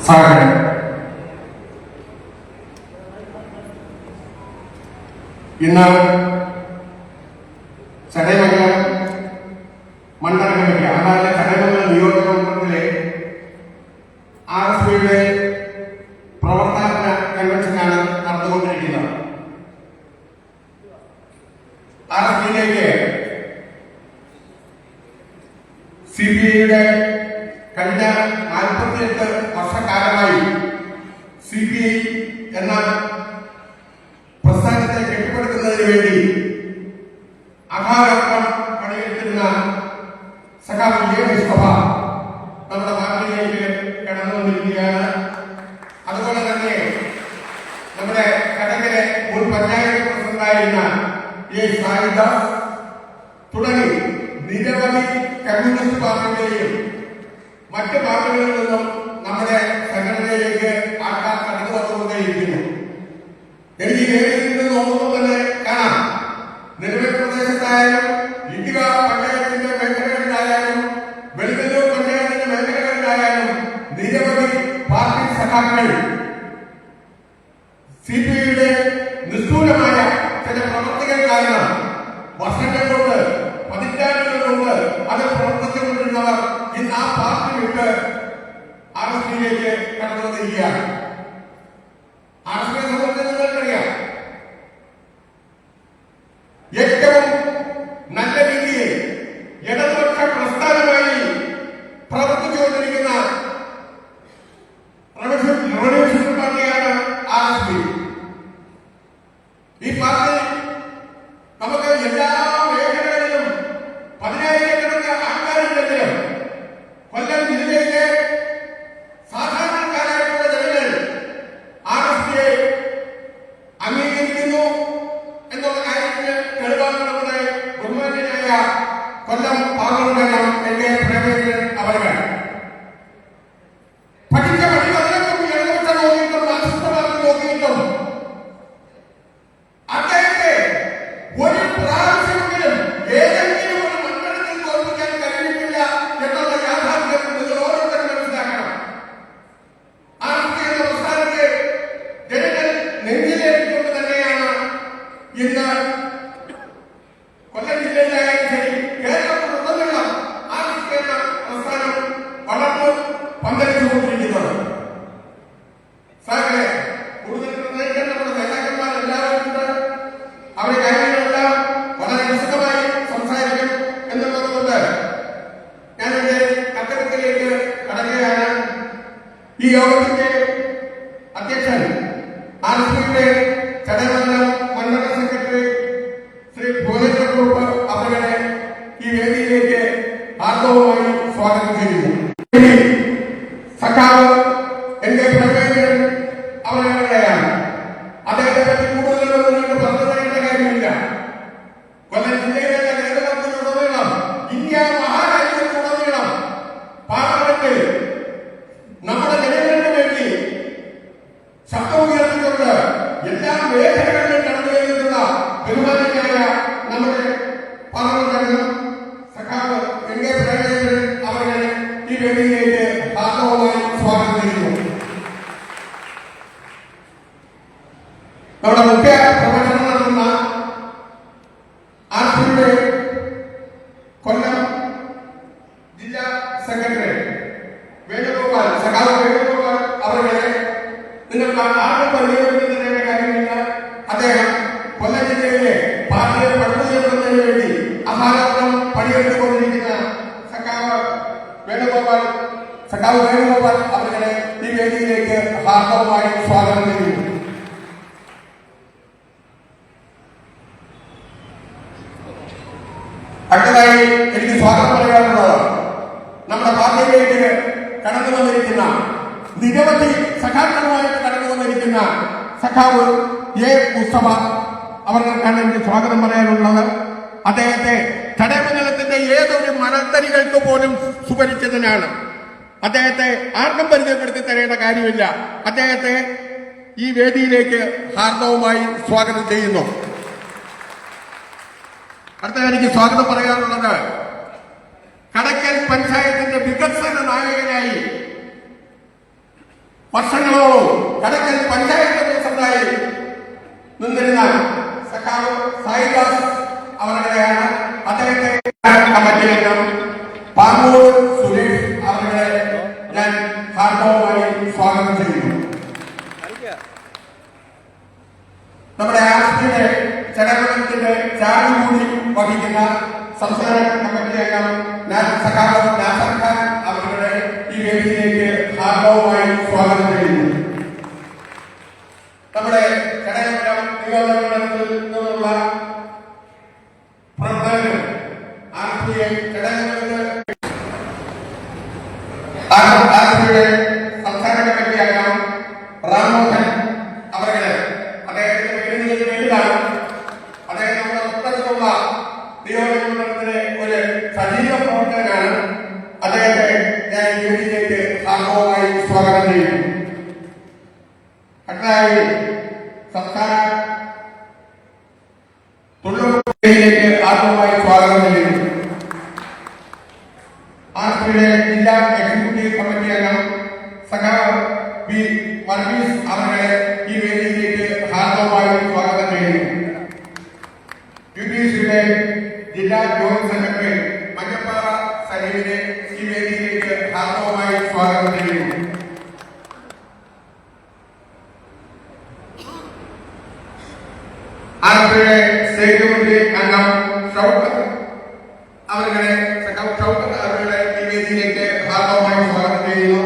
സാഗരൻ. ഇന്ന് ചടയമംഗലം മണ്ഡല കമ്മിറ്റി അതായത് ചടയമംഗലം നിയോജക മണ്ഡലത്തിലെ RSPയുടെ പ്രവർത്തന കൺവെൻഷനാണ് നടന്നുകൊണ്ടിരിക്കുന്നത്. RSPയിലേക്ക് CPIയുടെ കഴിഞ്ഞ 48 വർഷക്കാലമായി CPI എന്ന പ്രസ്ഥാനത്തെ കെട്ടിപ്പടുക്കുന്നതിന് വേണ്ടി അകാലം പണിയെടുത്തിരുന്ന സഖാവ് മുസ്തഫ നമ്മുടെ പാർട്ടിയിലേക്ക് കടന്നു വന്നിരിക്കുകയാണ്. അതുപോലെ തന്നെ നമ്മുടെ കടകരെ മുൻ പഞ്ചായത്ത് പ്രസിഡന്റായിരുന്ന സായിദാസ് തുടങ്ങി നിരവധി കമ്മ്യൂണിസ്റ്റ് പാർട്ടികളെയും മറ്റ് പാർട്ടികളിൽ നിന്നും നമ്മുടെ സംഘടനയിലേക്ക് ആൾക്കാർ കടന്നു വന്നുകൊണ്ടേയിരിക്കുന്നു. എനിക്ക് വേദിയിൽ നിന്ന് നോക്കുമ്പോൾ തന്നെ കാണാം, നിലവിൽ പ്രദേശത്തായാലും ഇടുക പഞ്ചായത്തിന്റെ മേഖലകളിലായാലും വെളുവല്ലൂർ പഞ്ചായത്തിന്റെ മേഖലകളിലായാലും നിരവധി പാർട്ടി സഖാക്കൾ CPIയുടെ നിസ്തൂലമായ ചില പ്രവർത്തികൾ കാരണം വർഷങ്ങൾ കൊണ്ട് പതിറ്റാണ്ടുകൾ കൊണ്ട് അത് പ്രവർത്തിച്ചുകൊണ്ടിരുന്നവർ ഇന്ന് ആ പാർട്ടി വിട്ട് RSPയിലേക്ക് കടന്നു വന്നിരിക്കുകയാണ്. RSPയെ സംബന്ധിച്ച് നിങ്ങൾക്കറിയാം, ഏറ്റവും നല്ല രീതിയിൽ ഇടതുപക്ഷ പ്രസ്ഥാനമായി പ്രവർത്തിച്ചുകൊണ്ടിരിക്കുന്ന റവല്യൂഷണറി പാർട്ടിയാണ് RSP. ഈ പാർട്ടി നമുക്ക് എല്ലാ മേഖലകളിലും 10,000 ആൾക്കാരുണ്ടെങ്കിലും കൊല്ലം ജില്ലയിലെ സാധാരണക്കാരായിട്ടുള്ള ജനങ്ങൾ RSPയെ അംഗീകരിക്കുന്നു എന്നുള്ള കാര്യത്തിന് തെളിവാണ് നമ്മുടെ ബഹുമാന്യനായ കൊല്ലം പാർലമെന്റ് എന്റെ പ്രേമേന്ദ്രൻ അവർ. പഠിച്ച പടി പതിനെട്ടും ഇടതുപക്ഷ നോക്കിയിട്ടും മാർക്സിസ്റ്റ് നോക്കിയിട്ടും അദ്ദേഹത്തെ ഒരു പ്രാവശ്യമെങ്കിലും ഏതെങ്കിലും ഒരു മണ്ഡലത്തിൽ തോൽപ്പിക്കാൻ കഴിയുന്നില്ല എന്നുള്ള യാഥാർത്ഥ്യം നിങ്ങൾ ഓരോരുത്തരും മനസ്സിലാക്കണം. RSP എന്ന പ്രസ്ഥാനത്തെ ജനങ്ങൾ നെഞ്ചിലേറ്റിക്കൊണ്ട് തന്നെയാണ് ഇന്ന് കൊല്ലം ജില്ലയിലായാലും ശരി കേരളത്തിലുടനീളം RSP എന്ന പ്രസ്ഥാനം വളർന്നു പന്തലിച്ചുകൊണ്ടിരിക്കുന്നത്. സാറേ, കൂടുതൽ നിർണ്ണയിക്കാൻ നമ്മുടെ നേതാക്കന്മാർ എല്ലാവരും ഉണ്ട്. അവരുടെ കാര്യങ്ങളെല്ലാം വളരെ വിശദമായി സംസാരിക്കും എന്നുള്ളതുകൊണ്ട് ഞാൻ എന്റെ കത്തരത്തിലേക്ക് കടക്കുകയാണ്. ഈ യോഗത്തിന്റെ അധ്യക്ഷൻ RSPയുടെ ചടയമംഗലം മണ്ഡല സെക്രട്ടറി ശ്രീ ഭുവനേശ്വരക്കുറുപ്പ് അവരുടെ ഈ വേദിയിലേക്ക് ആർദ്രവുമായി സ്വാഗതം ചെയ്യുന്നു. സഖാവ് എന്റെ പ്രേമേന്ദ്രൻ അവരുടെയാണ്. അദ്ദേഹത്തെ പറ്റി കൂടുതലൊന്നും നിങ്ങൾക്ക് പറഞ്ഞു തരേണ്ട കാര്യമില്ല. കൊല്ലം ജില്ലയിലെ കേരളത്തിലുടനീളം ഇന്ത്യ മഹാരാജ്യത്തിലുടനീളം പാർലമെന്റിൽ നമ്മുടെ ജനങ്ങൾക്ക് വേണ്ടി ശബ്ദമുയർത്തിക്കൊണ്ട് എല്ലാ മേഖലകളിലും കടന്നു വരുന്ന ബഹുമാന്യനായ നമ്മുടെ പാർലമെന്റ് സഖാവ് എന്റെ പ്രേമേന്ദ്രൻ അവരെ ഈ വേദിയിലേക്ക് ആർദ്രവുമായി സ്വാഗതം ചെയ്യുന്നു. നമ്മുടെ മുഖ്യ പ്രവർത്തനം നടത്തുന്ന RSPയുടെ കൊല്ലം ജില്ലാ സെക്രട്ടറി വേണുഗോപാൽ സഖാവ് വേണുഗോപാൽ അവരെ നിങ്ങൾക്ക് ആരും പരിചയപ്പെടുത്തുന്നതിന്റെ കാര്യമില്ല. അദ്ദേഹം കൊല്ലം ജില്ലയിലെ പാർട്ടിയെ പടുത്തുയർത്തുന്നതിന് വേണ്ടി അഹാരം പണിയെടുത്തുകൊണ്ടിരിക്കുന്ന സഖാവ് വേണുഗോപാൽ അവരെ ഈ വേദിയിലേക്ക് ഹാർദവമായി സ്വാഗതം ചെയ്യുന്നു. അടുത്തതായി എനിക്ക് സ്വാഗതം പറയാനുള്ളത് നമ്മുടെ പാർട്ടിയിലേക്ക് കടന്നു വന്നിരിക്കുന്ന നിരവധി സഖാക്കളുമായിട്ട് കടന്നു വന്നിരിക്കുന്ന സഖാവ് മുസ്തഫ അവർക്കാണ് എനിക്ക് സ്വാഗതം പറയാനുള്ളത്. അദ്ദേഹത്തെ ചടയമംഗലത്തിന്റെ ഏതൊരു മണത്തരികൾക്ക് പോലും സുപരിചിതനാണ്. അദ്ദേഹത്തെ ആർക്കും പരിചയപ്പെടുത്തി തരേണ്ട കാര്യമില്ല. അദ്ദേഹത്തെ ഈ വേദിയിലേക്ക് ഹാർദവുമായി സ്വാഗതം ചെയ്യുന്നു. അടുത്ത എനിക്ക് സ്വാഗതം പറയാനുള്ളത് കടയ്ക്കൽ പഞ്ചായത്തിന്റെ വികസന നായകനായി വർഷങ്ങളോളം കടക്കൽ പഞ്ചായത്ത് പ്രസിഡന്റായി നിന്നിരുന്ന സഖാവ് സായിദാസ് അവരുടെയാണ്. അദ്ദേഹത്തെ കമ്മിറ്റി അംഗം പാങ്ങൂർ സുരേഷ് അവരുടെ ഞാൻ ഹാർദവമായി സ്വാഗതം ചെയ്യുന്നു. നമ്മുടെ ആസ്തിയുടെ ചടങ്ങത്തിന്റെ ചാടുകൂടി വഹിക്കുന്ന സംസ്ഥാന കമ്മിറ്റി അംഗം സഖാവ് നാസർ ഖാൻ അവരുടെ ഈ വേദിയിലേക്ക് ഹാർദവമായി സ്വാഗതം ചെയ്യുന്നു. നമ്മുടെ ചടങ്ങം നിയോജകമണ്ഡലത്തിൽ നിന്നുള്ള പ്രവർത്തകരും ആസ്തിയെ ചടങ്ങുകൾക്ക് ആസ്തിയുടെ സംസ്ഥാന കമ്മിറ്റി അംഗം റാമോഹൻ അവരുടെ അദ്ദേഹത്തിന്റെ പേരിലേക്ക് വേണ്ടിയാണ്. അദ്ദേഹം നമ്മുടെ തൊട്ടടുത്തുള്ള നിയോജകമണ്ഡലത്തിലെ ഒരു സജീവ പ്രവർത്തകനാണ്. അദ്ദേഹത്തെ ഞാൻ ഈ വേദിയിലേക്ക് ഹാർദവമായി സ്വാഗതം ചെയ്യുന്നു. അടുത്തതായി സംസ്ഥാന തൊഴിലുറപ്പിലേക്ക് ഹാർദവമായി സ്വാഗതം ചെയ്യുന്നു. ആസ്തിയുടെ ജില്ലാ എക്സിക്യൂട്ടീവ് കമ്മിറ്റി അംഗം സഖാവ് ബി വർഗീസ് അവരുടെ ഈ വേദിയിലേക്ക് ഹാർദവമായി സ്വാഗതം ചെയ്യുന്നു. യുഡിസിയുടെ ജില്ലാ ജോയിന്റ് സെക്രട്ടറി മഞ്ഞപ്പാറ സലീമിനെ ഈ വേദിയിലേക്ക് ഹാർദവമായി സ്വാഗതം ചെയ്യുന്നു. ആസ്തിയുടെ സ്റ്റേറ്റ് കമ്മിറ്റി അംഗം ഷൗക്കത്ത് അവരുടെ ഷൗക്കത്ത് അവരുടെ ഈ വേദിയിലേക്ക് ഹാർദവമായി സ്വാഗതം ചെയ്യുന്നു.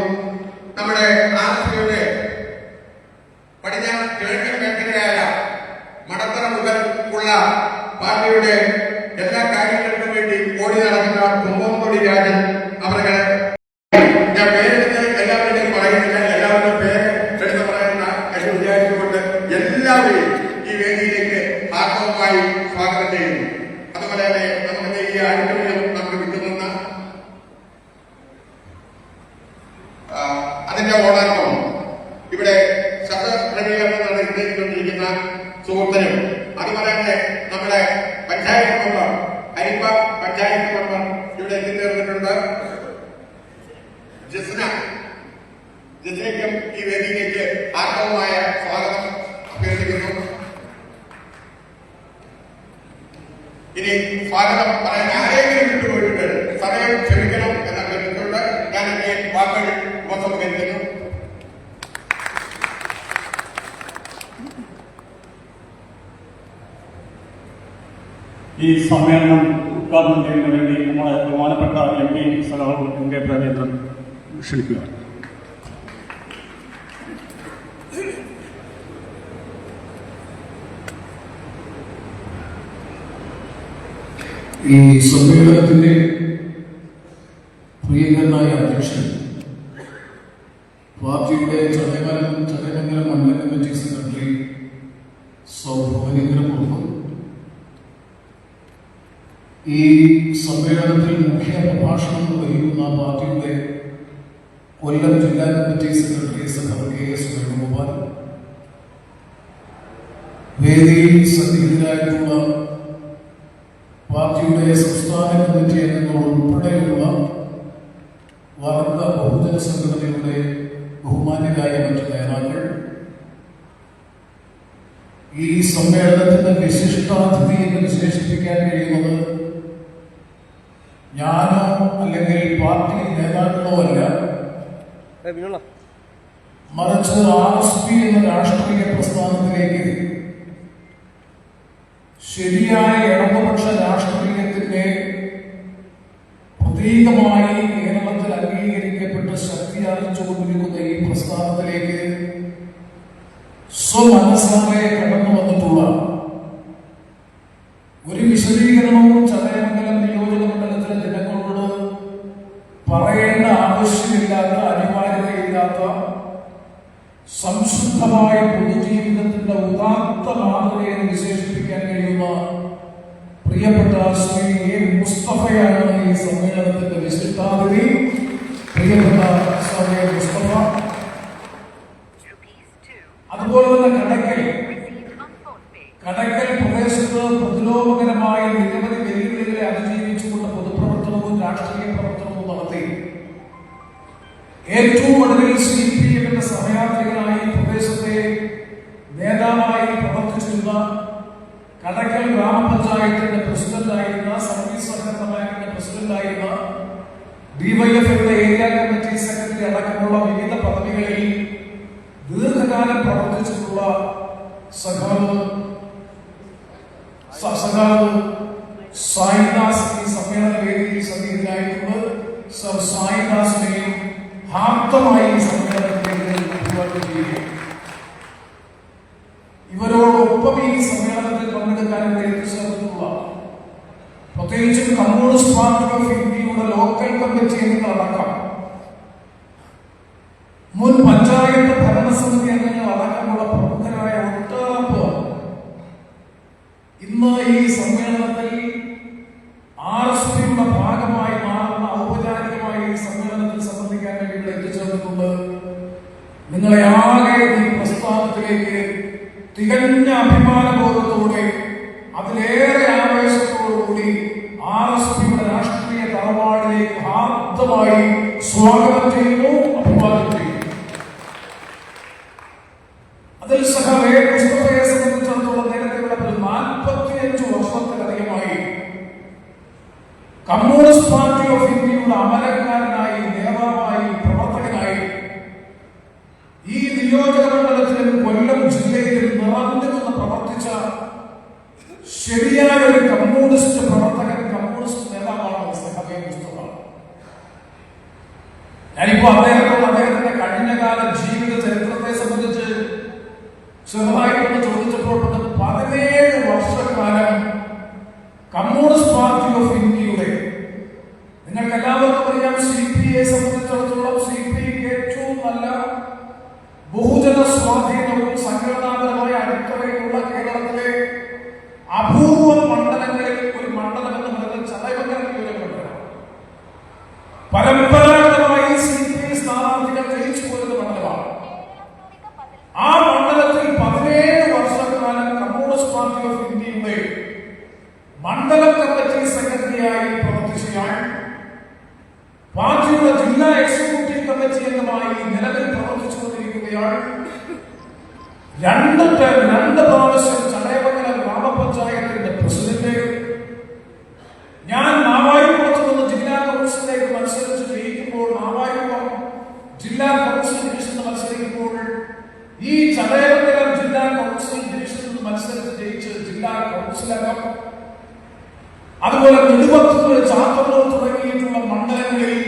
നമ്മുടെ ആസ്തിയുടെ പടിഞ്ഞാറ് കിഴക്കൻ മേഖലയായ മടത്തറ മുതൽ ഉള്ള പാർട്ടിയുടെ എല്ലാ കാര്യങ്ങൾക്കും വേണ്ടി ഓടി നടക്കുന്ന കുമ്പംകൊടി രാജൻ അവരുടെ ഞാൻ പേരെടുത്ത് എല്ലാവരുടെയും പറയുന്നില്ല, എല്ലാവരുടെയും പേര് എടുത്ത് പറയുന്ന എന്ന് വിചാരിച്ചുകൊണ്ട് എല്ലാവരെയും ഈ വേദിയിലേക്ക് ഹാർദവമായി സ്വാഗതം ചെയ്യുന്നു. അതുപോലെ തന്നെ നമ്മുടെ ഈ ആനുകൂല്യം നമുക്ക് കിട്ടുന്ന അതിന്റെ ഓണാർക്കും ഇവിടെ ശബ്ദക്രമീകരണം നടത്തിക്കൊണ്ടിരിക്കുന്ന സുഹൃത്തിനും അതുപോലെ തന്നെ നമ്മുടെ പഞ്ചായത്ത് മെമ്പർ ഹരിപ്പ പഞ്ചായത്ത് മെമ്പർ ഇവിടെ എത്തിച്ചേർന്നിട്ടുണ്ട്. ജസ്നയ്ക്കും ഈ വേദിയിലേക്ക് ആർദ്രമായ സ്വാഗതം അഭ്യർത്ഥിക്കുന്നു. ഇനി സ്വാഗതം പറയാൻ ആരെങ്കിലും വിട്ടുപോയിട്ടുണ്ട് സമയം ക്ഷമിക്കണം എന്ന അഭ്യർത്ഥിച്ചുകൊണ്ട് ഞാൻ എന്റെ വാക്കുകൾ ഉപസംഹരിക്കുന്നു. ഈ സമ്മേളനം ഉദ്ഘാടനം ചെയ്യുന്നതിന് വേണ്ടി നമ്മളെ ബഹുമാനപ്പെട്ട MP സഖാവ് എൻ.കെ. പ്രേമചന്ദ്രൻ ക്ഷണിക്കുക. ഈ സമ്മേളനത്തിന്റെ പ്രിയങ്കരനായ അധ്യക്ഷൻ, പാർട്ടിയുടെ ചടയമംഗലം മണ്ഡലം കമ്മിറ്റി സെക്രട്ടറി സൗഭവനികര പ്രഭു, ഈ സമ്മേളനത്തിൽ മുഖ്യ പ്രഭാഷണം നിർവഹിക്കുന്ന പാർട്ടിയുടെ കൊല്ലം ജില്ലാ കമ്മിറ്റി സെക്രട്ടറി സഖാവ് KS വേണുഗോപാൽ, വേദിയിൽ സന്നിഹിതരായിട്ടുള്ള പാർട്ടിയുടെ സംസ്ഥാന കമ്മിറ്റി അംഗങ്ങൾ ഉൾപ്പെടെയുള്ള വർഗ ബഹുജന സംഘടനയുടെ ബഹുമാന്യരായ മറ്റു നേതാക്കൾ, ഈ സമ്മേളനത്തിന്റെ വിശിഷ്ടാതിഥി എന്ന് വിശേഷിപ്പിക്കാൻ കഴിയുന്നത് ഞാനോ അല്ലെങ്കിൽ പാർട്ടി നേതാക്കളോ അല്ല, മറിച്ച് RSP എന്ന രാഷ്ട്രീയ പ്രസ്ഥാനത്തിലേക്ക് ശരിയായ ഇടതുപക്ഷ രാഷ്ട്രീയത്തിന്റെ പ്രതീകമായി കേരളത്തിൽ അംഗീകരിക്കപ്പെട്ട് ശക്തിയാർജിച്ചുകൊണ്ടിരിക്കുന്ന ഈ പ്രസ്ഥാനത്തിലേക്ക് സ്വമനസ്സാലെ കടന്നു വന്നിട്ടുള്ള ഒരു വിശദീകരണവും ചടയമംഗലം നിയോജകമണ്ഡലത്തിലെ ജനങ്ങളോട് പറയേണ്ട ആവശ്യമില്ലാത്ത, അനിവാര്യതയില്ലാത്ത, സംശുദ്ധമായ പൊതുജീവിതത്തിന്റെ ഉദാത്ത മാതൃകയെ വിശേഷിപ്പിക്കാൻ കഴിയുന്ന പ്രിയപ്പെട്ട ശ്രീ A. മുസ്തഫയാണ് ഈ സമ്മേളനത്തിന്റെ വിശിഷ്ടാതിഥി. പ്രിയപ്പെട്ട ശ്രീ A. മുസ്തഫ, അതുപോലെ തന്നെ കടക്കൽ പ്രദേശത്ത് പ്രതിലോമകരമായ നിരവധി വെല്ലുവിളികളെ അതിജീവിച്ചുകൊണ്ട് പൊതുപ്രവർത്തനവും രാഷ്ട്രീയ പ്രവർത്തനവും നടത്തി ഏറ്റവും ഒടുവിൽ CPM-ന്റെ അടക്കമുള്ള വിവിധ പദവികളിൽ ദീർഘകാലം പ്രവർത്തിച്ചിട്ടുള്ള സഖാവ് സായിദാസ് ഈ സമ്മേളന വേദിയിൽ സന്നിഹിതനായിട്ടുണ്ട്. സർ സായിദാസിനെയും ഹാർദമായി സമ്മേളനത്തിലേക്ക് അഭിവാദ്യം ചെയ്യുക. ഇവരോടൊപ്പം ഈ സമ്മേളനത്തിൽ പങ്കെടുക്കാൻ എത്തിച്ചേർന്നിട്ടുള്ള പ്രത്യേകിച്ചും കമ്മ്യൂണിസ്റ്റ് പാർട്ടി ഓഫ് ഇന്ത്യയുടെ ലോക്കൽ കമ്മിറ്റി അംഗങ്ങളടക്കം മുൻ പഞ്ചായത്ത് ഭരണസമിതി അംഗങ്ങൾ അടക്കമുള്ള പ്രമുഖരായ ഒട്ടേറെ പേർ ഇന്ന് ഈ സമ്മേളനത്തിൽ RSPയുടെ ഭാഗമായി മാറുന്ന ഔപചാരികമായി ഈ സമ്മേളനത്തിൽ സംബന്ധിക്കാൻ വേണ്ടി ഇവിടെ എത്തിച്ചേർന്നിട്ടുണ്ട്. നിങ്ങളെ ആകെ ഈ പ്രസ്ഥാനത്തിലേക്ക് തികഞ്ഞ അഭിമാനബോധത്തോടെ അതിലേറെ ആവേശത്തോടുകൂടി RSPയുടെ രാഷ്ട്രീയ തറവാടിലേക്ക് ഹാർദമായി സ്വാഗതം ചെയ്യുന്നു, അഭിവാദ്യം ചെയ്യുന്നു. അതിൽ സഖാവേ മുസ്തഫയെ സംബന്ധിച്ചിടത്തോളം നേരത്തെ ഇവിടെ 45 വർഷത്തിലധികമായി കമ്മ്യൂണിസ്റ്റ് പാർട്ടി ഓഫ് ഇന്ത്യയുടെ അമരക്കാരനായി, നേതാവായി, പ്രവർത്തകനായി ഈ നിയോജക മണ്ഡലത്തിലും കൊല്ലം ജില്ലയിലും നിറഞ്ഞു നിന്ന് പ്രവർത്തിച്ച ശരിയായ ഒരു കമ്മ്യൂണിസ്റ്റ് പ്രവർത്തകൻ, കമ്മ്യൂണിസ്റ്റ് നേതാവാണ് സഖാവേ മുസ്തഫ. ഞാനിപ്പോ അദ്ദേഹത്തിന്റെ കഴിഞ്ഞകാല ജീവിത ചരിത്രത്തെ സംബന്ധിച്ച് ചെറുതായിട്ടൊന്ന് ചോദിച്ചപ്പോൾ 17 വർഷക്കാലം കമ്മ്യൂണിസ്റ്റ് പാർട്ടി ഓഫ് ഇന്ത്യയുടെ, നിങ്ങൾക്ക് എല്ലാവർക്കും അറിയാം, CPIയെ സംബന്ധിച്ചിടത്തോളം CPIക്ക് ഏറ്റവും നല്ല ബഹുജന സ്വാധീനവും സംഘടനാപരമായ അടിത്തറയുള്ള കേരളത്തിലെ അപൂർവ മണ്ഡലങ്ങളിൽ ഒരു മണ്ഡലം എന്ന് പറയുന്നത് ചടയമംഗലം നിയോജകമണ്ഡലം. പരമ്പരാഗതമായി CPI സ്ഥാനാർത്ഥികൾ ജയിച്ചു പോരുന്ന മണ്ഡലമാണ്. ആ മണ്ഡലത്തിൽ 17 വർഷക്കാലം കമ്മ്യൂണിസ്റ്റ് പാർട്ടി ഓഫ് ഇന്ത്യയുടെ മണ്ഡലം കമ്മിറ്റി സെക്രട്ടറിയായി പ്രവർത്തിച്ചയാൾ, പാർട്ടിയുടെ ജില്ലാ എക്സിക്യൂട്ടീവ് കമ്മിറ്റി അംഗമായി നിലവിൽ പ്രവർത്തിച്ചുകൊണ്ടിരിക്കുകയാൾ, 2 പ്രാവശ്യം ചടയമംഗലം ഗ്രാമപഞ്ചായത്തിന്റെ പ്രസിഡന്റ്, ഞാൻ മാവായിക്കുളത്ത് നിന്ന് ജില്ലാ കൗൺസിലിലേക്ക് മത്സരിച്ച് ജയിക്കുമ്പോൾ, മാവായിക്കുളം ജില്ലാ കൗൺസിൽ ഡിവിഷനിൽ മത്സരിക്കുമ്പോൾ ഈ ചടയമംഗലം ജില്ലാ കൗൺസിൽ ഡിവിഷനിൽ മത്സരിച്ച് ജയിച്ച് ജില്ലാ കൗൺസിൽ അംഗം, അതുപോലെ നെടുവത്തൂർ, ചാത്തന്നൂർ തുടങ്ങിയിട്ടുള്ള മണ്ഡലങ്ങളിൽ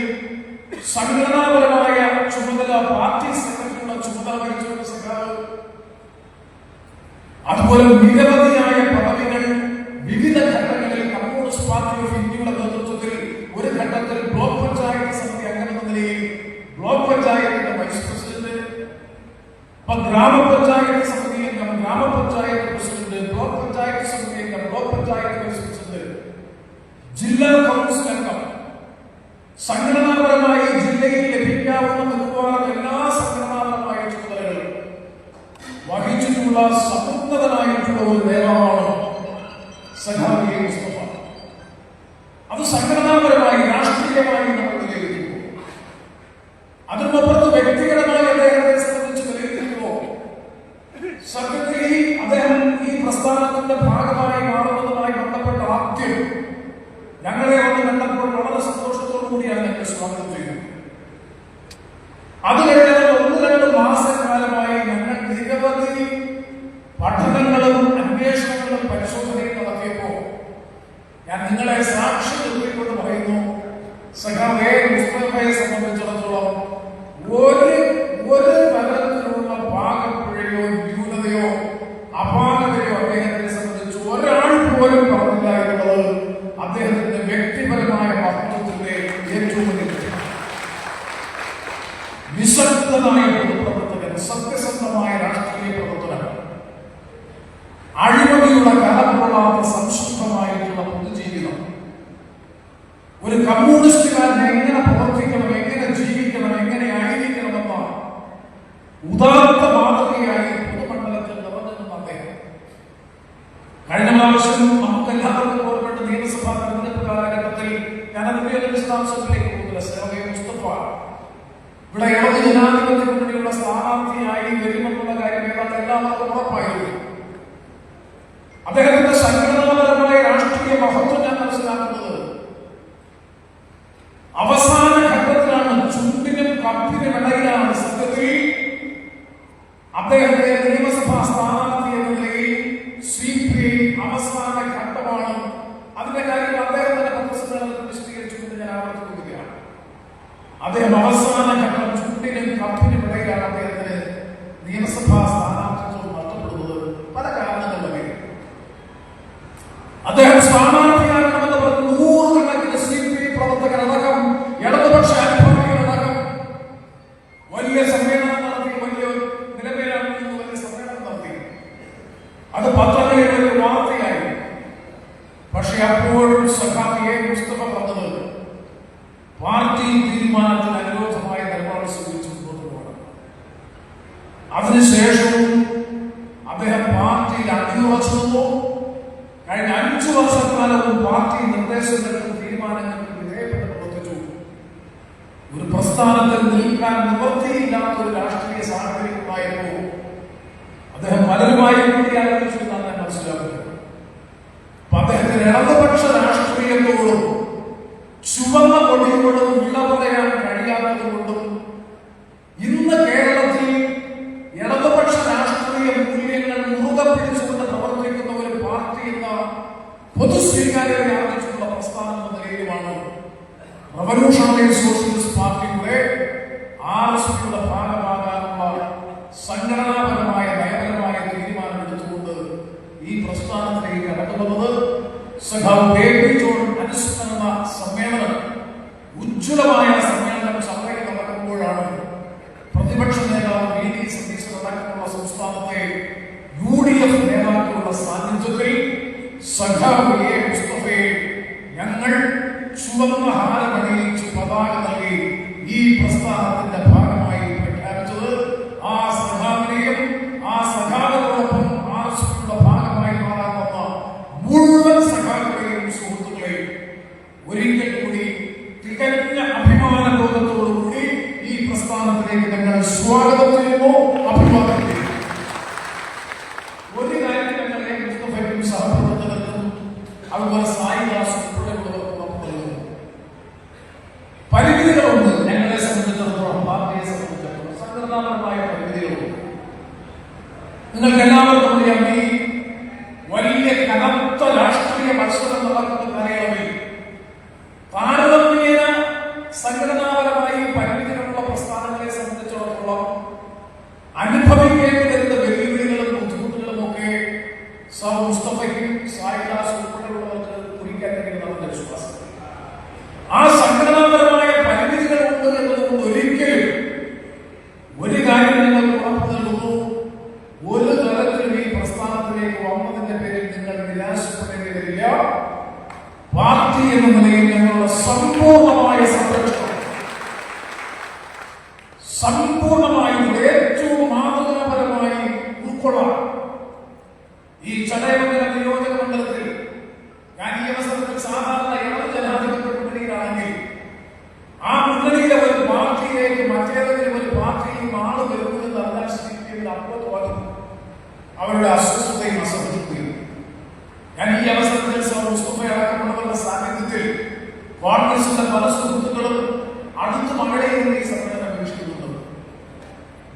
സംഘടനാപരമായ ചുമതല, പാർട്ടി സെക്രട്ടറിയുടെ ചുമതല വഹിച്ചുള്ള സഖാവ്, അതുപോലെ നിരവധിയായ പദവികൾ വിവിധ ഘട്ടങ്ങളിൽ കമ്മ്യൂണിസ്റ്റ് പാർട്ടി ഓഫ് ഇന്ത്യയുടെ നേതൃത്വത്തിൽ ഒരു ഘട്ടത്തിൽ ബ്ലോക്ക് പഞ്ചായത്ത് സമിതി അംഗമെന്ന നിലയിൽ ബ്ലോക്ക് പഞ്ചായത്തിന്റെ വൈസ് പ്രസിഡന്റ്, ഗ്രാമപഞ്ചായത്ത് സമിതി അംഗം, ഗ്രാമപഞ്ചായത്ത് പ്രസിഡന്റ്, ബ്ലോക്ക് പഞ്ചായത്ത് സമിതി അംഗം, ബ്ലോക്ക് പഞ്ചായത്ത് വൈസ് പ്രസിഡന്റ്, ജില്ലാ കൗൺസിൽ അംഗം, സംഘടനാപരമായി ജില്ലയിൽ ലഭിക്കാവുന്ന മിക്കവാറും എല്ലാ സംഘടനാപരമായ ചുമതലകൾ വഹിച്ചിട്ടുള്ള സമുന്നതനായിട്ടുള്ള ഒരു നേതാവാണ് സഖാവേ മുസ്തഫ. അത് സംഘടനാപരമായി, രാഷ്ട്രീയമായി നമ്മൾ വിലയിരുത്തുന്നു. അതിനപ്പുറത്ത് വ്യക്തിഗതമായി അദ്ദേഹത്തെ സംബന്ധിച്ച് വിലയിരുത്തുമ്പോൾ സത്യത്തിൽ അദ്ദേഹം ഈ പ്രസ്ഥാനത്തിന്റെ ഭാഗമായി മാറുന്നതുമായി ബന്ധപ്പെട്ട ആദ്യം ഞങ്ങളെ വന്ന് കണ്ടപ്പോൾ വളരെ സന്തോഷത്തോടു കൂടിയാണ് ഞങ്ങൾ സ്വാഗതം ചെയ്യുന്നത്. അത് കഴിഞ്ഞാൽ 1-2 മാസക്കാലമായി ഞങ്ങൾ നിരവധി പഠനങ്ങളും അന്വേഷണങ്ങളും പരിശോധനയും നടത്തിയപ്പോൾ ഞാൻ നിങ്ങളെ സാക്ഷി നിർത്തിക്കൊണ്ട് പറയുന്നു, സഖാവേ മുസ്തഫയെ സംബന്ധിച്ചിടത്തോളം ഒരു തരത്തിലുള്ള പാകപ്പിഴയോ ന്യൂനതയോ അപാകതയോ അദ്ദേഹത്തെ സംബന്ധിച്ച് ഒരാൾ പോലും പറഞ്ഞില്ല എന്നുള്ളത് അദ്ദേഹത്തിന്റെ വ്യക്തിപരമായ മഹത്വത്തിന്റെ ഏറ്റവും വലിയ നിശബ്ദനായ പൊതുപ്രവർത്തകൻ, സത്യസന്ധമായ രാഷ്ട്രീയ പ്രവർത്തകൻ, അഴിമതിയുടെ കലകൊള്ളാത്ത സംശുദ്ധമായിട്ടുള്ള പൊതുജീവിതം, ഒരു കമ്മ്യൂണിസ്റ്റുകാരൻ എങ്ങനെ പ്രവർത്തിക്കണം, എങ്ങനെ ജീവിക്കണം, എങ്ങനെ ആയിരിക്കണമെന്ന ഉദാത്ത മാതൃകയായി പൊതുമണ്ഡലത്തിൽ നിറഞ്ഞു നിന്ന അദ്ദേഹം കഴിഞ്ഞ പ്രാവശ്യം നമുക്കെല്ലാവർക്കും ഓർമ്മയുണ്ട്, നിയമസഭാ തെരഞ്ഞെടുപ്പ് കാലഘട്ടത്തിൽ, ഞാനതിന്റെ വിശദാംശത്തിലേക്ക് പോകുന്നില്ല, സഖാവേ മുസ്തഫ ഇവിടെ ഇടത് ജനാധിപത്യ മുന്നണിയുള്ള സ്ഥാനാർത്ഥിയായി വരുമെന്നുള്ള കാര്യം ഏതാണ്ട് എല്ലാവർക്കും ഉറപ്പായിരുന്നു. അദ്ദേഹത്തിന്റെ സംഘടനാപരമായ രാഷ്ട്രീയ മഹത്വം ഞാൻ മനസ്സിലാക്കുന്നത് അവസാന ഘട്ടത്തിലാണ്. ചുണ്ടിനും കപ്പിനും ഇടയിലാണ് അദ്ദേഹത്തെ നിയമസഭാ സ്ഥാനാർത്ഥി എന്ന നിലയിൽ CPI അവസാന ഘട്ടമാണ്. അതിന്റെ കാര്യങ്ങൾ അദ്ദേഹം തന്നെ പത്രസമ്മേളനത്തിൽ വിശദീകരിച്ചുകൊണ്ട് ഞാൻ ആവർത്തിക്കുകയാണ്. അദ്ദേഹം അവസാന ഘട്ടം ചുണ്ടിനും കപ്പിനും ഇടയിലാണ് അദ്ദേഹത്തിന് നിയമസഭാ സ്ഥാനാർത്ഥിത്വം നഷ്ടപ്പെടുന്നത് പല കാരണങ്ങളുടെ പേരിൽ. അദ്ദേഹം സ്ഥാനാർത്ഥിയാക്കണമെന്ന് പറഞ്ഞ് നൂറുകണക്കിന് CPI പ്രവർത്തകരടക്കം ഇടതുപക്ഷ അനുഭാവികളടക്കം വലിയ സമ്മേളനം നടത്തി, വലിയ നിലവിലാണ് വലിയ സമ്മേളനം നടത്തി. അത് പത്രങ്ങളിൽ ഒരു വാർത്തയായി. പക്ഷെ അപ്പോഴും സഖാവ് മുസ്തഫ പറഞ്ഞത് പാർട്ടി തീരുമാനത്തിന് അനുരോധമായ നിലപാട് സ്വീകരിച്ചു മുന്നോട്ട് പോകണം. അതിനുശേഷവും അദ്ദേഹം പാർട്ടിയിൽ അടിയുറച്ചു നിന്നു. കഴിഞ്ഞ 5 വർഷക്കാലവും പാർട്ടി നിർദ്ദേശങ്ങൾക്കും തീരുമാനങ്ങൾക്കും വിധേയപ്പെട്ട് പ്രവർത്തിച്ചു. ഒരു പ്രസ്ഥാനത്തിൽ നിൽക്കാൻ നിവൃത്തിയില്ലാത്ത ഒരു രാഷ്ട്രീയ സാഹചര്യം ഉണ്ടായിരുന്നു. അദ്ദേഹം പലരുമായി കൂടി ആലോചിച്ചു എന്നാണ് ഞാൻ മനസ്സിലാക്കുന്നത്. അപ്പൊ അദ്ദേഹത്തിന് ഇടതുപക്ഷ രാഷ്ട്രീയത്തോടും ചുവന്ന കൊടിയോടും വിട പറയാൻ കഴിയാത്തതുകൊണ്ടും ഇന്ന് കേരളത്തിൽ ഇടതുപക്ഷ രാഷ്ട്രീയ മൂല്യങ്ങൾ മുറുകെ പിടിച്ചുകൊണ്ട് പ്രവർത്തിക്കുന്ന ഒരു പാർട്ടി എന്ന പൊതുസ്വീകാര്യത ആർജിച്ചിട്ടുള്ള പ്രസ്ഥാനം എന്ന നിലയിലുമാണ് റവല്യൂഷണറി സോഷ്യലിസ്റ്റ് പാർട്ടിയുടെ RSPയുടെ ഭാഗമാകാനുള്ള സംഘടനാപരമായ നയപരമായ തീരുമാനമെടുത്തുകൊണ്ട് ഈ പ്രസ്ഥാനത്തിലേക്ക് കടന്നു വന്നത്. സഖാവ് ബേബി ജോൺ അനുസ്മരണ സമ്മേളനം, ഉജ്ജ്വലമായ സമ്മേളനം സഭയിൽ നടക്കുമ്പോഴാണ് പ്രതിപക്ഷ നേതാവ് VD സതീശൻ അടക്കമുള്ള സംസ്ഥാനത്തെ UDF നേതാക്കളുടെ സാന്നിധ്യത്തിൽ സഖാവ് മുസ്തഫയെ ഞങ്ങൾ ചുവന്ന ഹാരമണിയിച്ച് പതാക നൽകി ഈ പ്രസ്ഥാനത്തിന്റെ ഭാഗമായി പ്രഖ്യാപിച്ചത്. ആ സഖാവിനെയും ആ സഖാവിനോടൊപ്പം RSPയുടെ ഭാഗമായി മാറാൻ വന്ന മുഴുവൻ സഖാക്കളെയും സുഹൃത്തുക്കളെയും ഒരിക്കൽ കൂടി തികഞ്ഞ അഭിമാന ബോധത്തോടുകൂടി ഈ പ്രസ്ഥാനത്തിലേക്ക് ഞങ്ങൾ സ്വാഗതം ചെയ്യുന്നു, അഭിവാദം ചെയ്യുന്നു. ഒരു കാര്യം ഞങ്ങൾ മുസ്തഫയ്ക്കും സഹപ്രവർത്തകർക്കും അതുപോലെ സായിദാസ് ഉൾപ്പെടെയുള്ളവർക്കും നൽകുന്നു. പരിമിതികളുണ്ട്. ഞങ്ങളെ സംബന്ധിച്ചിടത്തോളം, പാർട്ടിയെ സംബന്ധിച്ചിടത്തോളം സംഘടനാപരമായ പരിമിതികളുണ്ട്. നിങ്ങൾക്ക് എല്ലാവർക്കും അറിയാം, ഈ വലിയ കനത്ത രാഷ്ട്രീയ മത്സരം നടക്കുന്ന കാലയളവിൽ താരതമ്യേന സംഘടനാപരമായി പരിമിതികളുള്ള പ്രസ്ഥാനങ്ങളെ സംബന്ധിച്ചിടത്തോളം അനുഭവിക്കേണ്ടി വരുന്ന വെല്ലുവിളികളും ബുദ്ധിമുട്ടുകളും ഒക്കെ മുസ്തഫയ്ക്കും സായിദാസ് ഉൾപ്പെടെയുള്ളവർക്ക് കുറിക്കാൻ കഴിയുന്നതാണ് വിശ്വാസം. ആ സംഘടനാപരമായ പരിമിതികൾ ഉണ്ട് എന്നതുകൊണ്ട് ഒരിക്കലും ഒരു കാര്യം നിങ്ങൾ ഉറപ്പു നൽകുന്നു, ഒരു തരത്തിലും ഈ പ്രസ്ഥാനത്തിലേക്ക് വന്നതിന്റെ പേരിൽ നിങ്ങൾ നിരാശപ്പെടേണ്ടി വരില്ല. പാർട്ടി എന്ന നിലയിൽ ഞങ്ങളുടെ സമ്പൂർണമായ സംരക്ഷണം, സമ്പൂർണമായി ഏറ്റവും മാതൃകാപരമായി ഉൾക്കൊള്ളാം. ഈ ചടയമംഗല നിയോജക മണ്ഡലത്തിൽ ഞാൻ ഈ അവസരത്തിൽ സാധാരണ ഇടത് ജനാധിപത്യ മുന്നണിയിലാണെങ്കിൽ ആ മുന്നണിയിലെ ഒരു പാർട്ടിയിലേക്ക് മറ്റേതെങ്കിലും ഒരു പാർട്ടിയിൽ ആള് വരുന്നത് അറിയാൻ ശ്രമിക്കുന്ന അപ്പത്തോലും അവരുടെ അസ്വസ്ഥതയും അസംതൃപ്തിയും. ഞാൻ ഈ അവസരത്തിൽ മുസ്തഫ അടക്കമുള്ളവരുടെ സാന്നിധ്യത്തിൽ കോൺഗ്രസിന്റെ പല സുഹൃത്തുക്കളും അടുത്ത മകളയിൽ നിന്ന് ഈ സമ്മേളനം വീക്ഷിക്കുന്നുണ്ട്.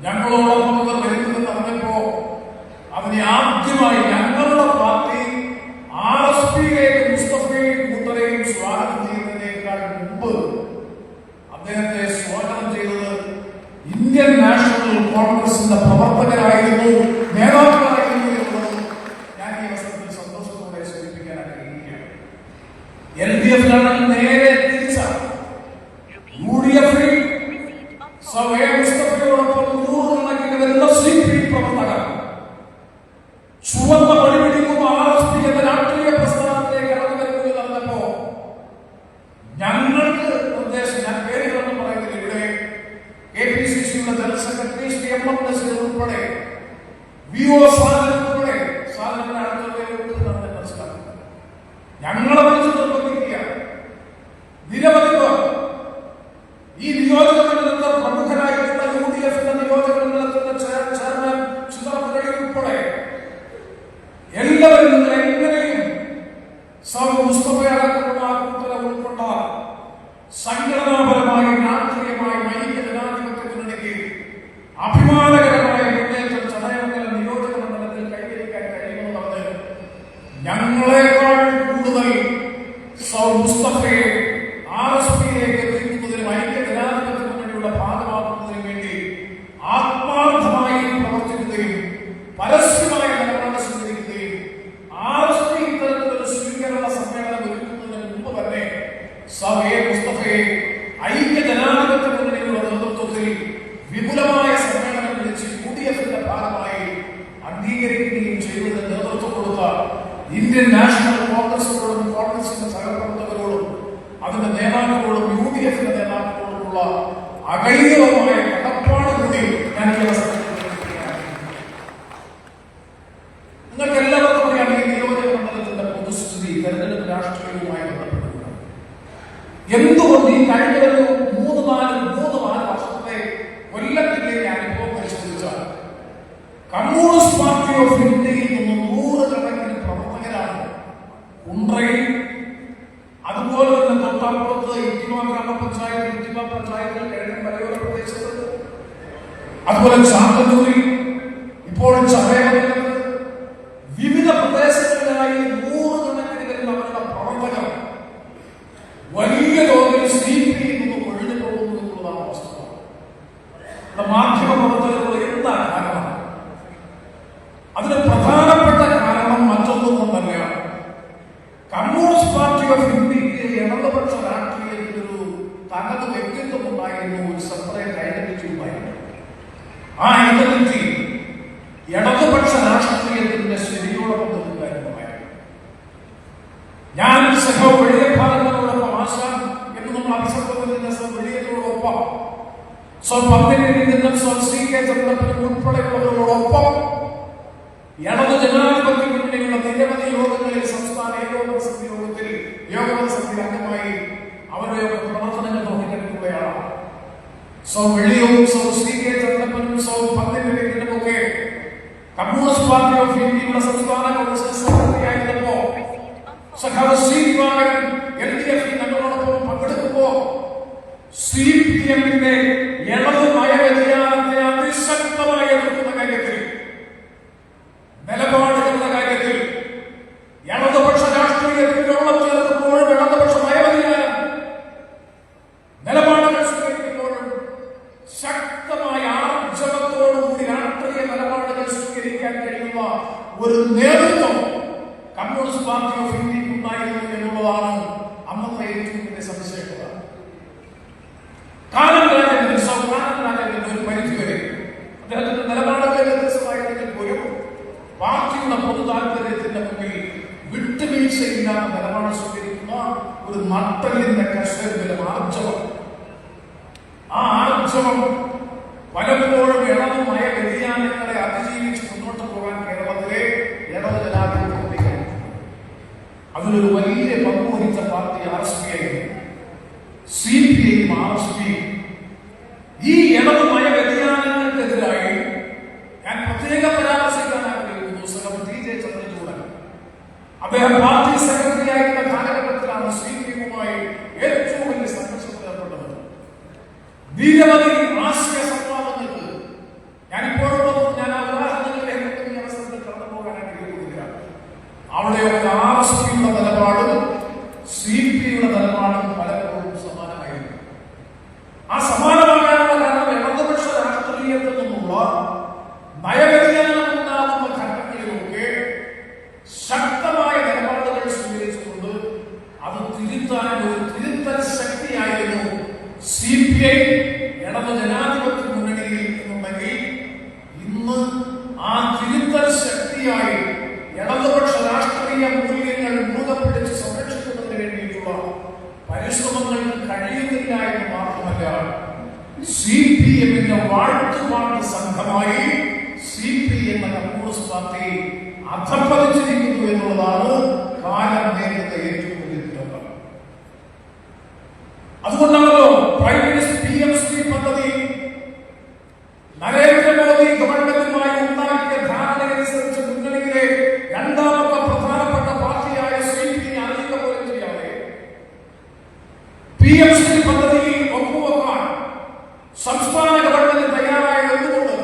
ഞങ്ങളോടൊപ്പം അവർ വരുന്നത് പറഞ്ഞപ്പോ അതിനെ ആദ്യമായി ഞങ്ങളുടെ പാർട്ടി RSPയിലേക്ക് മുസ്തഫയെയും കൂട്ടരെയും സ്വാഗതം ചെയ്യുന്നതിനേക്കാൾ മുമ്പ് അദ്ദേഹത്തെ സ്വാഗതം ചെയ്തത് ഇന്ത്യൻ നാഷണൽ കോൺഗ്രസിന്റെ പ്രവർത്തകരായിരുന്നു, നേതാക്കളായിരുന്നു എന്നുള്ളത് ഞാൻ ഈ അവസരത്തിൽ സന്തോഷത്തോടെ സൂചിപ്പിക്കാൻ ആഗ്രഹിക്കുകയാണ്. LDF നേരെ തിരിച്ചാണ്. UDF-ൽ മുസ്തഫയോടൊപ്പം 100 കണക്കിന് വരുന്ന CPI പ്രവർത്തകർ ചുവന്ന പടിപിടിക്കുന്ന RSP എന്ന രാഷ്ട്രീയ പ്രസ്ഥാനത്തിലേക്ക് കടന്നു വരുന്നത് നടന്നപ്പോ ഞങ്ങൾക്ക് നിർദ്ദേശം, ഞാൻ പേരുകളൊന്നും പറയുന്നില്ല, ഇവിടെ KPCCയുടെ ജനറൽ സെക്രട്ടറി M.M. നസീർ ഉൾപ്പെടെ VO സാധനം ഉൾപ്പെടെ സാധനങ്ങളുടെ അടുത്തുള്ള മനസ്സിലാക്കുന്നത് ഞങ്ങളെ വിളിച്ച് നിർബന്ധിക്കുക. നിരവധി പേർ ഈ നിയോജക മണ്ഡലത്തെ പ്രമുഖരായിട്ടുള്ള UDF-ന്റെ നിയോജക മണ്ഡലത്തിന്റെ ചെയർമാൻ ചിദംബരം ഉൾപ്പെടെ എല്ലാവരും നിങ്ങൾ എങ്ങനെയും മുസ്തഫയടക്കമുള്ള കൂട്ടരെ ഉൾക്കൊണ്ട സംഘടനാപരമായി രാഷ്ട്രീയമായി ഐക്യ ജനാധിപത്യ മുന്നണിക്ക് അഭിമാനകരമായ മുന്നേറ്റം ഞങ്ങളെക്കാൾ കൂടുതൽ മുസ്തഫയെ RSPയിലേക്ക് എത്തിക്കുന്നതിനും ഐക്യ ജനാധിപത്യ മുന്നണിയുടെ ഭാഗമാക്കുന്നതിനും വേണ്ടി ആത്മാർത്ഥമായി പ്രവർത്തിക്കുകയും പരസ്യമായ നിലപാട് സ്വീകരിക്കുകയും RSP ഇത്തരത്തിലൊരു സ്വീകരണ സമ്മേളനം ഒരുക്കുന്നതിന് മുമ്പ് തന്നെ മുസ്തഫയെ ഐക്യ ജനാധിപത്യ മുന്നണിയുടെ നേതൃത്വത്തിൽ വിപുലമായ സമ്മേളനം വിളിച്ച് UDFന്റെ ഭാഗമായി അംഗീകരിക്കുകയും ചെയ്തതിന് നേതൃത്വം കൊടുത്ത ഇന്ത്യൻ നാഷണൽ കോൺഗ്രസിനോടും കോൺഗ്രസിന്റെ സഹപ്രവർത്തകരോടും അതിന്റെ നേതാക്കളോടും UDFന്റെ നേതാക്കളോടുമുള്ള അകൈതവമായ കടപ്പാട് കൂടി ഞാൻ ഈ അവസരത്തിൽ നിങ്ങൾക്ക് എല്ലാവർക്കും അറിയാം ഈ നിയോജക മണ്ഡലത്തിന്റെ പൊതുസ്ഥിതി തെരഞ്ഞെടുപ്പ് രാഷ്ട്രീയവുമായി ബന്ധപ്പെട്ടിട്ടുണ്ട്. എന്തുകൊണ്ട് ഈ കഴിഞ്ഞ ഒരു മൂന്ന് നാല് വർഷത്തെ കൊല്ലത്തിന്റെ അനുഭവം പരിശോധിച്ചാൽ കമ്മ്യൂണിസ്റ്റ് പാർട്ടി ഓഫ് ഇന്ത്യയിൽ നിന്ന് 100 കണക്കിന് പ്രവർത്തകരാണ് കുണ്ട്രയിൽ, അതുപോലെ തന്നെ തൊട്ടപ്പുറത്ത് ഇറ്റിമ ഗ്രാമപഞ്ചായത്തിൽ കിഴക്കൻ മലയോര പ്രദേശത്ത്, അതുപോലെ ചാത്തന്നൂരിൽ, ഇപ്പോഴും ചതയമംഗലത്ത്, വിവിധ പ്രദേശങ്ങളിലായി 100 കണക്കിന് വരുന്ന അവരുടെ പ്രവർത്തകർ വലിയ തോതിൽ CPI നിന്ന് ഒഴിഞ്ഞു പോകുന്നു എന്നുള്ളതാണ് വസ്തുത. മാധ്യമ പ്രവർത്തകർ എന്താ കാരണം? അതിന് പ്രധാനപ്പെട്ട കാരണം മറ്റൊന്നും കൊണ്ടല്ല. കമ്മ്യൂണിസ്റ്റ് പാർട്ടി ഓഫ് ഇന്ത്യക്ക് ഇടതുപക്ഷ രാഷ്ട്രീയത്തിലൊരു തനത് വ്യക്തിത്വം ഉണ്ടായിരുന്നു, ഒരു സെപ്പറേറ്റ് ഐഡന്റിറ്റി ഉണ്ടായിരുന്നു. ആ ഐഡന്റിറ്റി ഇടതുപക്ഷ രാഷ്ട്രീയത്തിന്റെ ശരിയോടൊപ്പം നിൽക്കാനുണ്ടായിരുന്നു. ഞാൻ വെളിയഭാരതങ്ങളോടൊപ്പം ആശാൻ എന്ന് നമ്മൾ അഭിസംബോധന വെളിയത്തോടൊപ്പം ഉൾപ്പെടെയുള്ളവരോടൊപ്പം ഇടതു ജനാധിപത്യ മുന്നണിയുള്ള നിരവധി യോഗങ്ങളിൽ സംസ്ഥാന ഏകോപന സമിതി യോഗത്തിൽ ഏകോപന സമിതി അംഗമായി അവരുടെ പ്രവർത്തനങ്ങൾ നോക്കിക്കൊണ്ടിരിക്കുകയാണ്. വെള്ളിയവും CK ചന്ദ്രപ്പനും പന്തിനുമൊക്കെ കമ്മ്യൂണിസ്റ്റ് പാർട്ടി ഓഫ് ഇന്ത്യയുടെ സംസ്ഥാന കോൺഗ്രസ് സെക്രട്ടറിയായിരുന്നപ്പോ സഖാവ് ശ്രീകുമാരൻ LDF ഞങ്ങളോടൊപ്പം പങ്കെടുക്കുമ്പോ CPMന്റെ ഇടതു നയവ്യതിയാനത്തെ അതിശക്തമായി എതിർക്കുന്ന കാര്യത്തിൽ, നിലപാടുകളുടെ കാര്യത്തിൽ ഇടതുപക്ഷ രാഷ്ട്രീയത്തിൽ ചേർക്കുമ്പോഴും ഇടതുപക്ഷ നയവ്യതിയാനം നിലപാടുകൾ സ്വീകരിക്കുമ്പോഴും ശക്തമായ ആർജവത്തോടുകൂടി രാഷ്ട്രീയ നിലപാടുകൾ സ്വീകരിക്കാൻ കഴിയുന്ന ഒരു നേതൃത്വം കമ്മ്യൂണിസ്റ്റ് പാർട്ടി ഓഫ് ഇന്ത്യക്ക് ഉണ്ടായിരുന്നു എന്നുള്ളതാണ് അന്നത്തെ ഏറ്റവും വലിയ സവിശേഷത. ഒരു പരിധിവരെ അദ്ദേഹത്തിന്റെ നിലപാടുകൾ വ്യത്യസ്തമായിരുന്നെങ്കിൽ പോലും പാർട്ടിയുടെ പൊതു താല്പര്യത്തിന്റെ മുമ്പിൽ വിട്ടുവീഴ്ചയില്ലാത്ത നിലപാട് സ്വീകരിക്കുന്ന ഒരു നട്ടലിന്റെ കർഷകരുടെ ആർജവം, ആ ആർജവം പലപ്പോഴും ഇടതുമായ വ്യതിയാനങ്ങളെ അതിജീവിച്ച് മുന്നോട്ട് പോകാൻ കേരളത്തിലെ ഇടതു ജനാധിപത്യ അതിലൊരു വലിയ പങ്കുവഹിച്ച പാർട്ടി RSP ആയിരുന്നു. CPIയും RSPയും ഈ ഇടതുമായ വ്യതിയാനങ്ങൾക്കെതിരായി ഞാൻ പ്രത്യേകം പരാമർശിക്കാൻ ആഗ്രഹിക്കുന്നു. TJ ചന്ദ്രചൂഡൻ അദ്ദേഹം പാർട്ടി സെക്രട്ടറി ആയിരുന്ന കാലഘട്ടത്തിലാണ് CPIയുമായി ഏറ്റവും വലിയ സംഘർഷത്തിൽ ഏർപ്പെട്ടത്. നിരവധി ആശയ സംവാദങ്ങൾക്ക് ഞാനിപ്പോഴും ഞാൻ ആ ഉദാഹരണങ്ങളിലേക്ക് ഈ അവസരത്തിൽ കടന്നു പോകാൻ ആഗ്രഹിക്കുന്നില്ല. അവിടെയൊക്കെ RSPയുടെ നിലപാടും CPIയുടെ നിലപാടും പലപ്പോഴും സമാനമായിരുന്നു. ആ സമാനമാകാനുള്ള കാരണം ഇടതുപക്ഷ രാഷ്ട്രീയത്തിൽ നിന്നുള്ള നയവ്യതിയാനം ഉണ്ടാകുന്ന ഘട്ടങ്ങളിലൊക്കെ ശക്തമായ നിലപാടുകൾ സ്വീകരിച്ചുകൊണ്ട് അത് തിരുത്താൻ ഒരു തിരുത്തൽ ശക്തിയായിരുന്നു CPI ഇടതു ജനാധിപത്യ മുന്നണിയിൽ എന്നുണ്ടെങ്കിൽ ഇന്ന് ആ തിരുത്തൽ ശക്തിയായി ഇടതുപക്ഷ രാഷ്ട്രീയ മൂല്യങ്ങൾ മുറുകെ പിടിച്ച് സംരക്ഷിക്കുന്നതിന് വേണ്ടിയിട്ടുള്ള പരിശ്രമങ്ങൾക്ക് കഴിയുന്നില്ല എന്ന് മാത്രമല്ല, CPMന്റെ വാഴ്ത്തുപാട്ട് സംഘമായി CPI എന്ന കമ്മ്യൂണിസ്റ്റ് പാർട്ടി അധപ്പതിച്ചിരിക്കുന്നു എന്നുള്ളതാണ് കാലം നേരിടുന്ന ഏറ്റവും വലിയ ദുരന്തം. അതുകൊണ്ടാണല്ലോ പ്രൈം മിനിസ്റ്റർ PMC പദ്ധതി നരേന്ദ്രമോദി ഗവൺമെന്റുമായി ഉണ്ടാക്കിയ ധാരണയനുസരിച്ച് മുന്നണിയിലെ രണ്ടാമത്തെ പ്രധാനപ്പെട്ട പാർട്ടിയായ CPI അറിയുക പോലും ചെയ്യാതെ PMC പദ്ധതിയിൽ ഒപ്പുവെക്കാൻ സംസ്ഥാന ഗവൺമെന്റ് തയ്യാറായത് എന്തുകൊണ്ട്?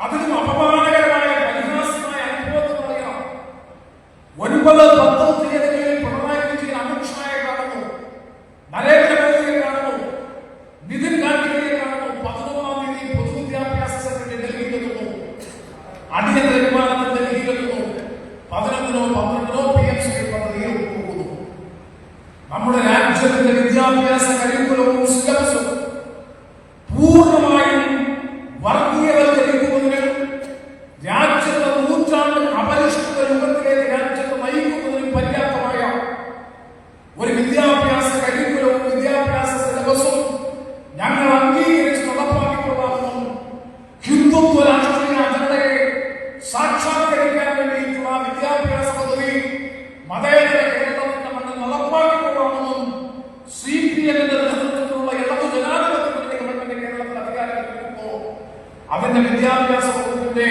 അതിനും അപമാനകരമായ പരിഹാസമായ അനുഭവത്തിൽ പറയാം. അടിയന്തര വിമാനത്തിൽ ഡൽഹിയിലെത്തുന്നു. 11-നോ 12-നോ PMC പദ്ധതിയിൽ പോകുന്നു. നമ്മുടെ രാജ്യത്തിന്റെ വിദ്യാഭ്യാസ കരിക്കുലവും സിലബസും പൂർണ്ണമായും വർഗീയവൽക്കരിക്കുന്നതിന്, രാജ്യത്തെ നൂറ്റാണ്ട് അപരിഷ്കൃത യുഗത്തിലേക്ക് രാജ്യത്തെ നയിക്കുന്നതിന് പര്യാപ്തമായ ഒരു വിദ്യാഭ്യാസ കരിക്കുലവും വിദ്യാഭ്യാസ സിലബസും ഞങ്ങൾ അംഗീകരിച്ച് നടപ്പാക്കിക്കൊള്ളാമെന്നും ഹിന്ദുത്വ രാഷ്ട്രീയ അജണ്ടയെ സാക്ഷാത്കരിക്കാൻ വേണ്ടിയിട്ടുള്ള വിദ്യാഭ്യാസ പദ്ധതി മതേതര കേരളത്തിന്റെ മണ്ണിൽ നടപ്പാക്കിക്കൊള്ളാമെന്നും CPM-ന്റെ നേതൃത്വത്തിലുള്ള ഇടതു ജനാധിപത്യ ഗവൺമെന്റ് കേരളത്തിൽ അധികാരത്തിലെത്തുമ്പോൾ അതിന്റെ വിദ്യാഭ്യാസ വകുപ്പിന്റെ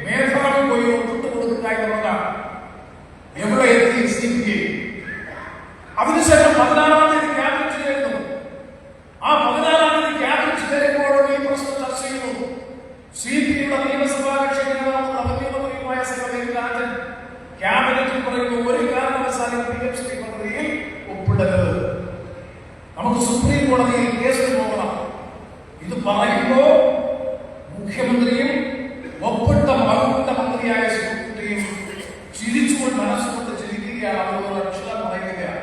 മേധാവി പോയി ഒപ്പിട്ട് കൊടുക്കുക എന്നുള്ളതാണ്. എവിടെ എത്തി CPM? അതിനുശേഷം 16-ാം തീയതി ക്യാബിനറ്റ് ചേരുന്നു. ആ 16-ാം തീയതി ക്യാബിനറ്റ് ചേരുമ്പോഴും ഈ പ്രശ്നം ചർച്ച ചെയ്യുന്നു. CPM-യുടെ നിയമസഭാ കക്ഷി നേതാവ് അവന്യമന്ത്രിയുമായ ശ്രീമതി രാജൻ ക്യാബിനറ്റിൽ പറയുന്നു, ഒരു കാരണവശാലും PMC പദ്ധതിയിൽ ഒപ്പിടരുത്, നമുക്ക് സുപ്രീം കോടതിയിൽ കേസിൽ പോകണം. ഇത് പറയുമ്പോ മുഖ്യമന്ത്രിയും ഒപ്പിട്ട വകുപ്പിന്റെ മന്ത്രിയായ സുപ്രീം ചിരിച്ചുകൊണ്ട് മനസ്സുകൊണ്ട് ചിരിക്കുകയാണ്. അവരുടെ അക്ഷരം പറയുകയാണ്.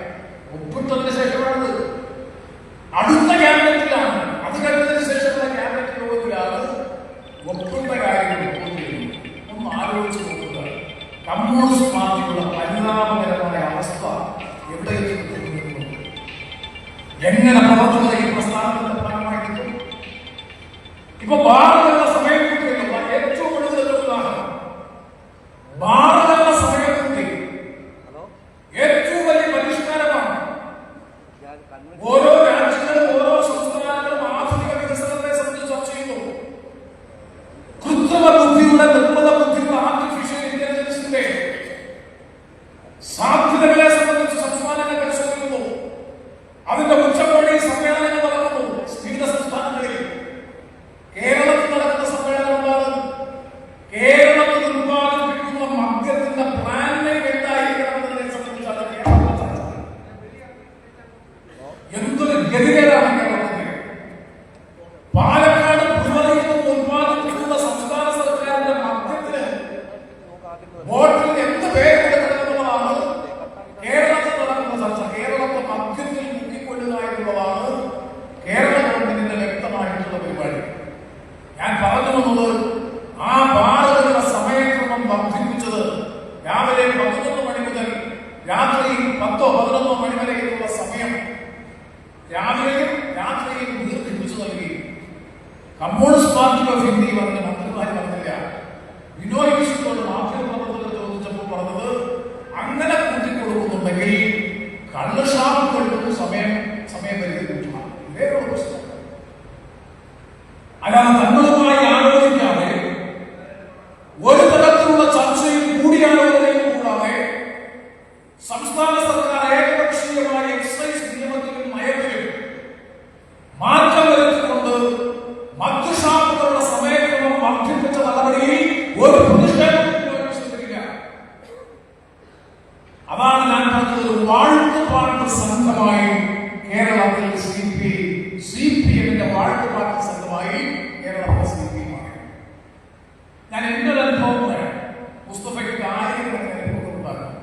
ഒപ്പിട്ടതിന് ശേഷമാണത് അടുത്ത ക്യാബിനറ്റിലാണ്, അത് കഴിഞ്ഞതിന് ശേഷമുള്ള ക്യാബിനറ്റ് യോഗത്തിലാണ് ഒപ്പിട്ട കാര്യങ്ങൾ ഒന്ന് ആലോചിച്ച് നോക്കുക. കമ്മ്യൂണിസ്റ്റ് പാർട്ടിയുടെ പരിണാമകരമായ അവസ്ഥ എവിടെ എങ്ങനെ പ്രവർത്തന ഈ പ്രസ്ഥാനത്തിന്റെ ഭാഗമായിട്ടും ഇപ്പൊ ഭാരതമെന്ന സമയക്കുട്ടിയിലുള്ള ഏറ്റവും കൂടുതൽ ഉദാഹരണം, ഭാരതമെന്ന സമയക്കുട്ടി ഏറ്റവും വലിയ പരിഷ്കാരമാണ്. ഓരോ രാജ്യങ്ങളും ഓരോ സംസ്ഥാനങ്ങളും ആധുനിക വികസനത്തെ സംബന്ധിച്ച് ചർച്ച ചെയ്യുന്നു. കൃത്രിമ ബുദ്ധിയുടെ, നിർമ്മിത ബുദ്ധിയുടെ, ആർട്ടിഫിഷ്യൽ ഇന്റലിജൻസിന്റെ സാധ്യതകളെ സംബന്ധിച്ച് സംസ്ഥാനങ്ങൾ പരിശോധിക്കുന്നു. അതിന്റെ ഉച്ചകോടി സമ്മേളനങ്ങൾ നടക്കുന്നു വിവിധ സംസ്ഥാനങ്ങളിൽ. കേരളത്തിൽ നടക്കുന്ന സമ്മേളനം എന്താണ്? കേരളത്തിൽ ഉത്പാദിപ്പിക്കുന്ന മദ്യത്തിന്റെ ബ്രാൻഡ് എന്തായിരിക്കണമെന്നതിനെ സംബന്ധിച്ചാണ് കേരളത്തിൽ ചർച്ച. എന്തൊരു ഗതികേടാണ് കേരളത്തിന്റെ. പാലക്കാട് പുതുവലിയിൽ നിന്ന് ഉത്പാദിപ്പിക്കുന്ന സംസ്ഥാന സർക്കാരിന്റെ മദ്യത്തിന് ബോട്ടിൽ എന്ത് പേര് കൊടുക്കണമെന്നുള്ളതാണ് കേരളത്തിൽ നടക്കുന്ന ചർച്ച. കേരളത്തെ മദ്യത്തിൽ മുക്കിക്കൊള്ളുക എന്നുള്ളതാണ് കേരള ഗവൺമെന്റിന്റെ വ്യക്തമായിട്ടുള്ള പരിപാടി. ഞാൻ പറഞ്ഞു വന്നത്, ആ ഭാരതത്തിന്റെ സമയക്രമം വർദ്ധിപ്പിച്ചത് രാവിലെ 11 മണി മുതൽ രാത്രി 10-11 മണി വരെയുള്ള സമയം രാവിലെയും രാത്രിയും ദീർഘിപ്പിച്ചു നൽകി. കമ്മ്യൂണിസ്റ്റ് പാർട്ടി ഓഫ് ഇന്ത്യ പറഞ്ഞ മന്ത്രിമാർ പറഞ്ഞില്ല. ബിനോയ് വിശ്വത്തോട് മാധ്യമപ്രവർത്തകർ ചോദിച്ചപ്പോൾ പറഞ്ഞത്, അങ്ങനെ കൂട്ടിക്കൊടുക്കുന്നുണ്ടെങ്കിൽ കള്ളുഷാപ്പുകൾക്കും സമയപരിധി കൂട്ടണം. ഇതേയുള്ള പ്രശ്നം. അല്ലാതെ തങ്ങളുമായി ആലോചിക്കാതെ, ഒരു തരത്തിലുള്ള ചർച്ചയും കൂടിയാലോചനയും കൂടാതെ സംസ്ഥാന സർക്കാർ ഏകപക്ഷീയമായ എക്സൈസ് നിയമത്തിലും നയത്തിലും മാറ്റം വരുത്തിക്കൊണ്ട് മദ്യഷാപ്പുകളുടെ സമയക്രമം വർദ്ധിപ്പിച്ച നടപടിയിൽ ഒരു പ്രതിഷേധത്തില്ല. അതാണ് ഞാൻ പറഞ്ഞത്. വാഴ്ത്തുപാട്ട് സംഘമായി കേരളത്തിൽ CPM-ന്റെ വാഴ്ത്തുപാട്ട് സംഘമായി കേരളത്തിലെ CPM ആണ്. ഞാൻ എന്റെ ഒരു അനുഭവം പറയാം. മുസ്തഫയ്ക്ക് ആയിരക്കണക്കിന് അനുഭവങ്ങളുണ്ടാകും.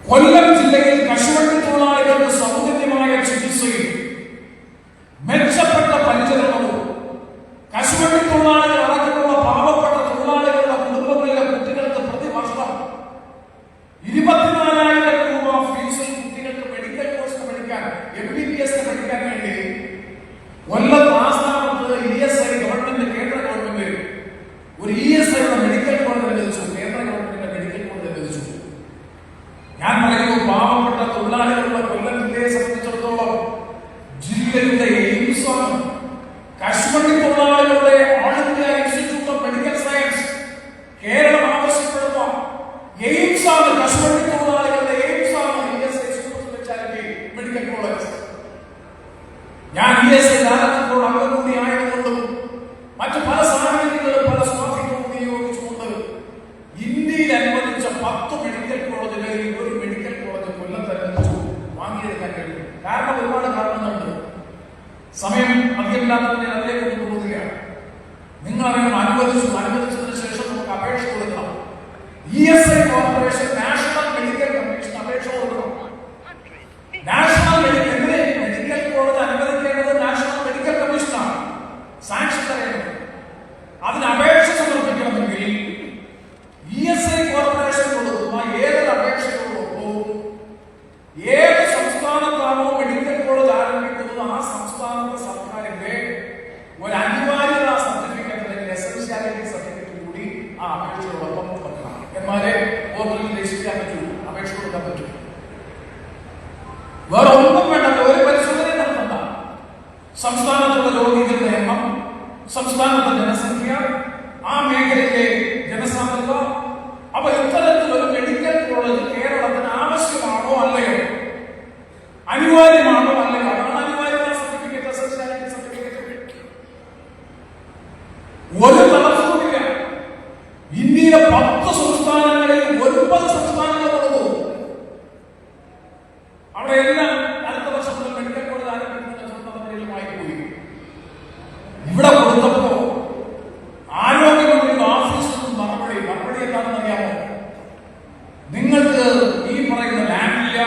കൊല്ലം ജില്ലയിൽ കശുവണ്ടി തൊഴിലാളികൾക്ക് സൗജന്യമായ ചികിത്സയും മെച്ചപ്പെട്ട പരിചരണവും കശുവണ്ടി തൊഴിലാളികൾ അടക്കമുള്ള പാവപ്പെട്ട തൊഴിലാളികളുടെ കുടുംബങ്ങളിലെ കുട്ടികൾക്ക് പ്രതിവർഷം 24,000 രൂപ ഫീസിൽ കുട്ടികൾക്ക് മെഡിക്കൽ കോഴ്സ് പഠിക്കാൻ, MBBS പഠിക്കാൻ വേണ്ടി കൊല്ലത്ത് ആസ്ഥാനത്ത് ESI ഗവൺമെന്റ്, കേന്ദ്ര ഗവൺമെന്റ് ഒരു ESI മെഡിക്കൽ കോളേജ് ലഭിച്ചു. കേന്ദ്ര ഗവൺമെന്റിന്റെ മെഡിക്കൽ കോളേജ് ലഭിച്ചു. ഞാൻ പറയുന്നു, പാവപ്പെട്ട തൊഴിലാളികളുടെ കൊല്ലം ജില്ലയെ സംബന്ധിച്ചിടത്തോളം ജില്ലയുടെ എയിംസാണ്. കശുവണ്ടി തൊഴിലാളികളുടെ all India institute of medical science Keralam ആവശ്യപ്പെടുന്ന എയിംസാണ്. കശുവണ്ടി തൊഴിലാളികളുടെ എയിംസാണ് ESI സ്പെഷ്യാലിറ്റി മെഡിക്കൽ കോളേജ്. ഞാൻ ESI ഡയറക്ടറോട് അംഗം കൂടി ആയതുകൊണ്ടും മറ്റു പല സാഹചര്യങ്ങളും പല സ്വാധീനവും വിനിയോഗിച്ചുകൊണ്ട് ഇന്ത്യയിൽ അനുവദിച്ച 10 മെഡിക്കൽ കോളേജുകളിൽ ഒരു മെഡിക്കൽ കോളേജ് കൊല്ലത്ത് അനുവദിച്ചു വാങ്ങിയെടുക്കാൻ കഴിയും. കാരണം ഒരുപാട് കാരണങ്ങളുണ്ട്. സമയം അധികമില്ലാത്തതിനെ അതിലേക്ക് കൊണ്ടുപോകുകയാണ്. നിങ്ങൾ അറിയണം, അനുവദിച്ചതിന് ശേഷം സംസ്ഥാനത്തെ ജനസംഖ്യ, ആ മേഖലയിലെ ജനസാന്ദ്രത, അപ്പൊ ഇത്തരത്തിലൊരു മെഡിക്കൽ കോളേജ് കേരളത്തിന് ആവശ്യമാണോ അല്ലയോ, അനിവാര്യമാണോ അല്ലയോ? അതാണ് അനിവാര്യമായ സർട്ടിഫിക്കറ്റ്, എസൻഷ്യൽ സർട്ടിഫിക്കറ്റ്. ഒരു തടസ്സവുമില്ല. ഇന്ത്യയിലെ 10 സംസ്ഥാനങ്ങളിൽ 9 സംസ്ഥാനങ്ങളുള്ളൂ. അവിടെയെല്ലാം അടുത്ത വർഷം മുതൽ മെഡിക്കൽ കോളേജ് ആരംഭിക്കുന്ന നടപടികളുമായി പോയി. ഇവിടെ കൊടുത്തപ്പോ ആരോഗ്യമന്ത്രിയുടെ ഓഫീസിൽ നിന്നും മറുപടി എന്താണെന്ന് അറിയാമോ? നിങ്ങൾക്ക് ഈ പറയുന്ന ലാബില്ല,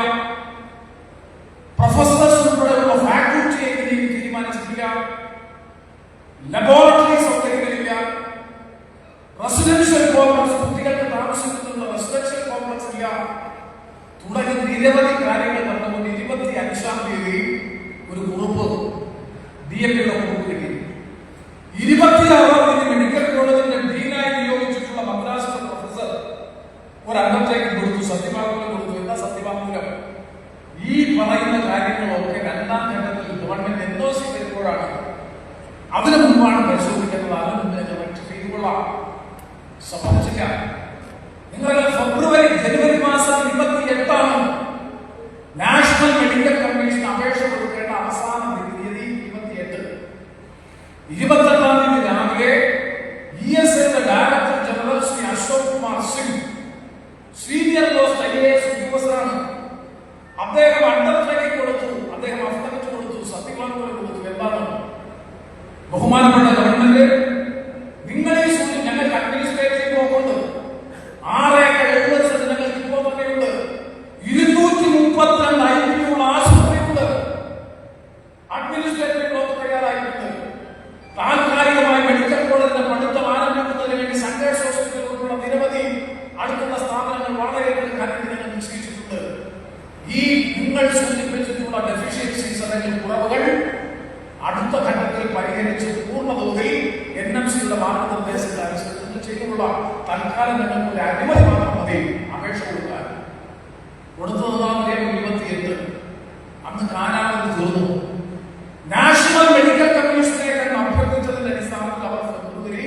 പ്രൊഫസേഴ്സ് ഉൾപ്പെടെയുള്ള ഫാക്കൽറ്റി എങ്ങനെയും തീരുമാനിച്ചിട്ടില്ല, ലബോറട്ടറി സൗകര്യങ്ങളില്ല, റെസിഡൻഷ്യൽ കോംപ്ലക്സ്, കുട്ടികൾക്ക് താമസിക്കുന്ന റെസിഡൻഷ്യൽ കോംപ്ലക്സ് ഇല്ല, തുടങ്ങി നിരവധി കാര്യങ്ങൾ പറഞ്ഞുകൊണ്ട് 25-ാം തീയതി ഒരു കുറിപ്പ് DMPയുടെ കുറിപ്പ് കിട്ടി. 26-ാം തീയതി മെഡിക്കൽ കോളേജിന്റെ ഡീനായി നിയോഗിച്ചിട്ടുള്ള മദ്രാസിലെ പ്രൊഫസർ ഒരു അണ്ടർടേക്കിംഗ് കൊടുത്തു, സത്യവാങ്മൂലം കൊടുത്തു. എന്താ സത്യവാങ്മൂലം? ഈ പറയുന്ന കാര്യങ്ങളൊക്കെ 2ാം ഘട്ടത്തിൽ ഗവൺമെന്റ് NOC വരുമ്പോഴാണ്, അതിനു മുമ്പാണ് പരിശോധിക്കുന്നത്. അതിനു മുമ്പേ റെക്ടിഫൈ ചെയ്തുകൊള്ളാം. സംബന്ധിച്ചില്ല. നിങ്ങളുടെ ജനുവരി മാസം 28-ആണ് നാഷണൽ മെഡിക്കൽ കമ്മീഷൻ അപേക്ഷ കൊടുക്കേണ്ട അവസാന തീയതി 28. 28-ാം തീയതി രാവിലെ ESAയുടെ director general Shri Ashok Kumar Singh, senior most IAS ഉദ്യോഗസ്ഥനാണ്. അദ്ദേഹം അണ്ടർടേക്കിംഗ് കൊടുത്തു, അദ്ദേഹം അഫിഡവിറ്റ് കൊടുത്തു, സത്യവാങ്മൂലം കൊടുത്തു. എന്താണ്? ബഹുമാനപ്പെട്ട ഗവൺമെന്റ്, നിങ്ങൾ ഈ ഞങ്ങൾക്ക് അഡ്മിനിസ്ട്രേറ്റീവ് ബ്ലോക്കുണ്ട്, 6 ഏക്കർ 70 സെന്റ് ഞങ്ങൾക്ക് ഇപ്പോൾ തന്നെയുണ്ട്, 232 IPU ആശുപത്രിയുണ്ട്, അഡ്മിനിസ്ട്രേറ്റീവ് ബ്ലോക്ക് തയ്യാറായിട്ടുണ്ട്. താൽക്കാലികമായി മെഡിക്കൽ കോളേജിന്റെ പഠിത്തം ആരംഭിക്കുന്നതിന് വേണ്ടി സൺഡേസ് ഹോസ്പിറ്റൽ ഉൾപ്പെടെ നിരവധി അടുത്തുള്ള സ്ഥാപനങ്ങൾ വളരെയധികം കാര്യങ്ങൾ നിശ്ചയിച്ചിട്ടുണ്ട്. ഈ നിങ്ങൾ സൂചിപ്പിച്ചിട്ടുള്ള ഡെഫിഷ്യൻസീസ് അല്ലെങ്കിൽ കുറവുകൾ അടുത്ത ഘട്ടത്തിൽ പരിഹരിച്ച് പൂർണ്ണതോതിൽ NMCയുടെ മാർഗനിർദ്ദേശങ്ങൾ അനുസരിച്ച് ചെയ്യുമ്പോൾ തൽക്കാലം നിങ്ങൾക്ക് ഒരു അനുമതി മാത്രം മതി അപേക്ഷ കൊടുക്കാൻ. കൊടുത്തതാണ് 28. അന്ന് കാലാവധി തീർന്നു. നാഷണൽ മെഡിക്കൽ കമ്മീഷനെ അഭ്യർത്ഥിച്ചതിന്റെ അടിസ്ഥാനത്തിൽ അവർ ഫെബ്രുവരി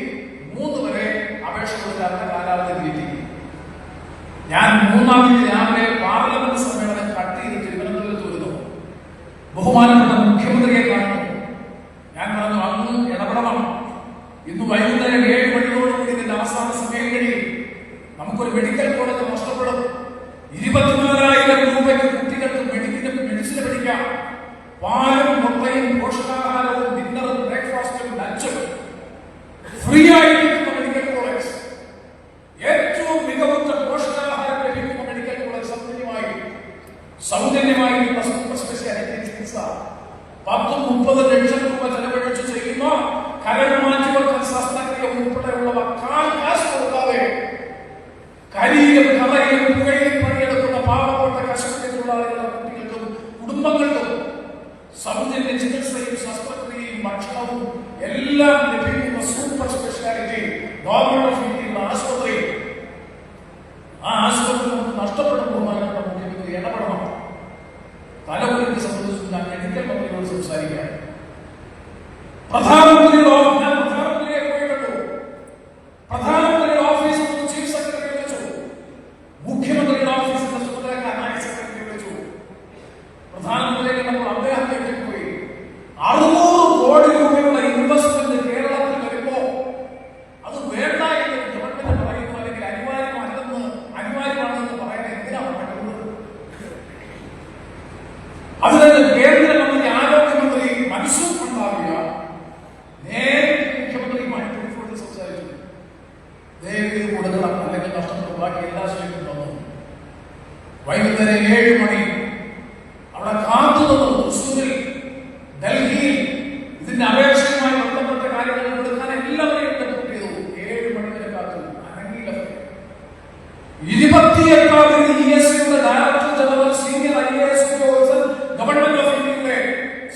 3 വരെ അപേക്ഷ കൊടുക്കാനുള്ള കാലാവധി നീട്ടി. ഞാൻ 3-ാം തീയതി രാവിലെ പാർലമെന്റ് സമ്മേളനം കട്ട് ചെയ്ത് തിരുവനന്തപുരത്ത് വരുന്നു. ബഹുമാനപ്പെട്ട മുഖ്യമന്ത്രിയെ കാണുന്നു. ഞാൻ പറഞ്ഞു, അന്ന് ഇടപെടണം. ഇന്ന് വൈകുന്നേരം 7 മണിയോടുകൂടി ഇതിന്റെ അവസാന സമയം കഴിയും. നമുക്കൊരു മെഡിക്കൽ കോളേജ് നഷ്ടപ്പെടും. 24,000 രൂപയ്ക്ക് കുട്ടികൾക്ക് മെഡിസിന് പഠിക്കാം. പാലും മുട്ടയും പോഷകാഹാരവും ഡിന്നറും ബ്രേക്ക്ഫാസ്റ്റും ലഞ്ചും ഫ്രീ ആയിരിക്കുന്ന മെഡിക്കൽ കോളേജ്, ഏറ്റവും മികവുറ്റ പോഷകാഹാരം ലഭിക്കുന്ന മെഡിക്കൽ കോളേജ്, സൗജന്യമായി സൂപ്പർ സ്പെഷ്യാലിറ്റി ചികിത്സ, 10-30 ലക്ഷം രൂപ ചെലവഴിച്ച് ചെയ്യുന്ന കരൾ മാറ്റിവെക്കൽ ശസ്ത്രക്രിയ ഉൾപ്പെടെയുള്ളവ കാശ് കൊടുക്കാതെ കരിയിലും കറയിലും പുകയിലും പണിയെടുക്കുന്ന പാവപ്പെട്ട കശുവണ്ടി തൊഴിലാളികളുടെ കുട്ടികൾക്കും കുടുംബങ്ങൾക്കും സൗജന്യ ചികിത്സയും ശസ്ത്രക്രിയയും ഭക്ഷണവും എല്ലാം ലഭിക്കുന്ന സൂപ്പർ സ്പെഷ്യാലിറ്റി ഗവൺമെന്റ് ഓഫ് ഇന്ത്യയുടെ ആശുപത്രി. ആ ആശുപത്രി നമുക്ക് നഷ്ടപ്പെടുമ്പോൾ മുഖ്യമന്ത്രി ഇടപെടണം. തലമുറയ്ക്ക് സംബന്ധിച്ച് ഞാൻ മെഡിക്കൽ മന്ത്രിയോട് സംസാരിക്കാം. പ്രധാനമന്ത്രിയെ പോയി കണ്ടു. പ്രധാനമന്ത്രിയുടെ ഓഫീസിൽ നിന്ന് ചീഫ് സെക്രട്ടറി വിളിച്ചു. മുഖ്യമന്ത്രിയുടെ ഓഫീസിന്റെ ചുമതലക്കാരനായ സെക്രട്ടറി വിളിച്ചു. പ്രധാനമന്ത്രിയെ കണ്ടപ്പോൾ അദ്ദേഹത്തെ പോയി 600 കോടി രൂപയുള്ള ഇൻവെസ്റ്റ്മെന്റ് കേരളത്തിൽ വരുമ്പോ അത് വേണ്ട എന്ന് ഗവൺമെന്റ് പറയുന്നു, അല്ലെങ്കിൽ അനിവാര്യമാണെന്ന് പറയാൻ എന്തിനാണ് പറ്റുന്നത്? അതിന് കേന്ദ്രമന്ത്രി ആരോഗ്യമന്ത്രി മൻസൂഖ് മണ്ഡാവിയ നേരിട്ട് മുഖ്യമന്ത്രിയുമായി ടെലിഫോണിൽ സംസാരിച്ചു. ദയവ് കൊടുക്കണം, അല്ലെങ്കിൽ നഷ്ടപ്പെടും. ബാക്കി എല്ലാ സ്റ്റേറ്റും വന്നു. വൈകുന്നേരം 7 മണി അവിടെ കാത്തു നിന്നു. തൃശ്ശൂരിൽ, ഡൽഹിയിൽ ഇതിന്റെ അപേക്ഷയുമായി ബന്ധപ്പെട്ട കാര്യങ്ങൾ കൊടുക്കാൻ എല്ലാവരെയും ഡെപ്യൂട്ട് ചെയ്തു. 7 മണി വരെ കാത്തു. അനങ്ങിയില്ല. 28-ാം തീയതി ESAയുടെ ഡയറക്ടർ ജനറൽ സീനിയർ IAS ഉദ്യോഗസ്ഥൻ ഗവൺമെന്റ് ഓഫ് ഇന്ത്യയുടെ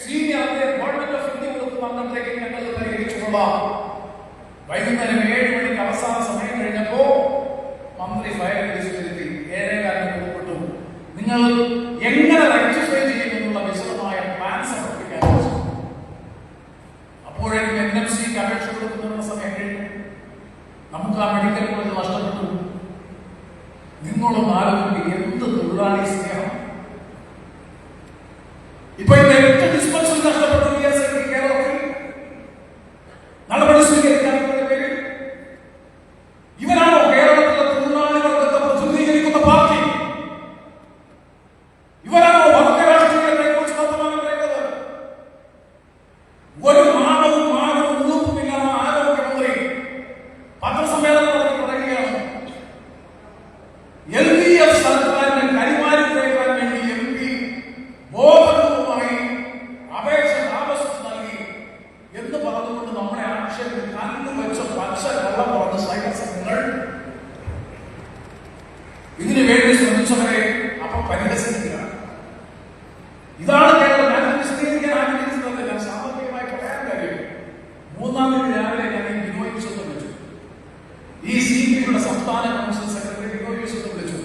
സീനിയർ ഗവൺമെന്റ് ഓഫ് ഇന്ത്യ കൊടുക്കുന്നതിലേക്ക് ഞങ്ങൾ പരിഹരിച്ചുകൊള്ളാം. വൈകുന്നേരം 7 മണിക്ക് അവസാന സമയം കഴിഞ്ഞപ്പോ മന്ത്രി ഫയൽ വിളിച്ചിരുത്തി 7:15 പുറപ്പെട്ടു. നിങ്ങൾ എങ്ങനെ റെക്ടിഫൈ ചെയ്യുമെന്നുള്ള വിശദമായ പ്ലാൻ സമർപ്പിക്കാൻ. അപ്പോഴേക്കും NMCക്ക് അപേക്ഷ തൊഴിലാളി സ്നേഹം. ഇപ്പൊ ഇന്ന് 8 ഡിസ്പെൻസറി നഷ്ടപ്പെട്ടു കേരളത്തിൽ നടപടി സ്വീകരിക്കാത്തതിന്റെ പേരിൽ. ഇവരാണോ കേരളത്തിലെ തൊഴിലാളി വർഗത്തെ പ്രതിനിധീകരിക്കുന്ന പാർട്ടി? ഇവരാണോ വർഗ രാഷ്ട്രീയത്തെ കുറിച്ച് വർത്തമാനം പറയുന്നത്? ഒരു മാനവും ഉളുപ്പുമില്ലാത്ത ആരോഗ്യമന്ത്രി പത്രസമ്മേളനം നടത്തി പറയുകയാണ്, LDF സർക്കാരിനെ കരിമാരി തേക്കാൻ വേണ്ടി MP ബോധപൂർവമായി അപേക്ഷ താമസിച്ച് നൽകി എന്ന് പറഞ്ഞുകൊണ്ട് നമ്മളെ ആക്ഷേപിച്ച് കണ്ടുവെച്ച പച്ച കള്ളം പറഞ്ഞ സൈനിക സംഘങ്ങൾ ഇതിനു വേണ്ടി ശ്രമിച്ചവരെ അപ്പൊ പരിഹസിക്കുക. ഇതാണ് കേരളം. ഞാൻ വിശദീകരിക്കാൻ ആഗ്രഹിക്കുന്നത് ഞാൻ സാമ്പത്തികമായി പറയാൻ കാര്യം. 3-ാം തീയതി രാവിലെ ഞാൻ ബിനോയ് വിശ്വത്തെ വിളിച്ചു. ഈ CPIയുടെ സംസ്ഥാന കൗൺസിൽ സെക്രട്ടറി ബിനോയ് വിശ്വത്തെ വിളിച്ചു.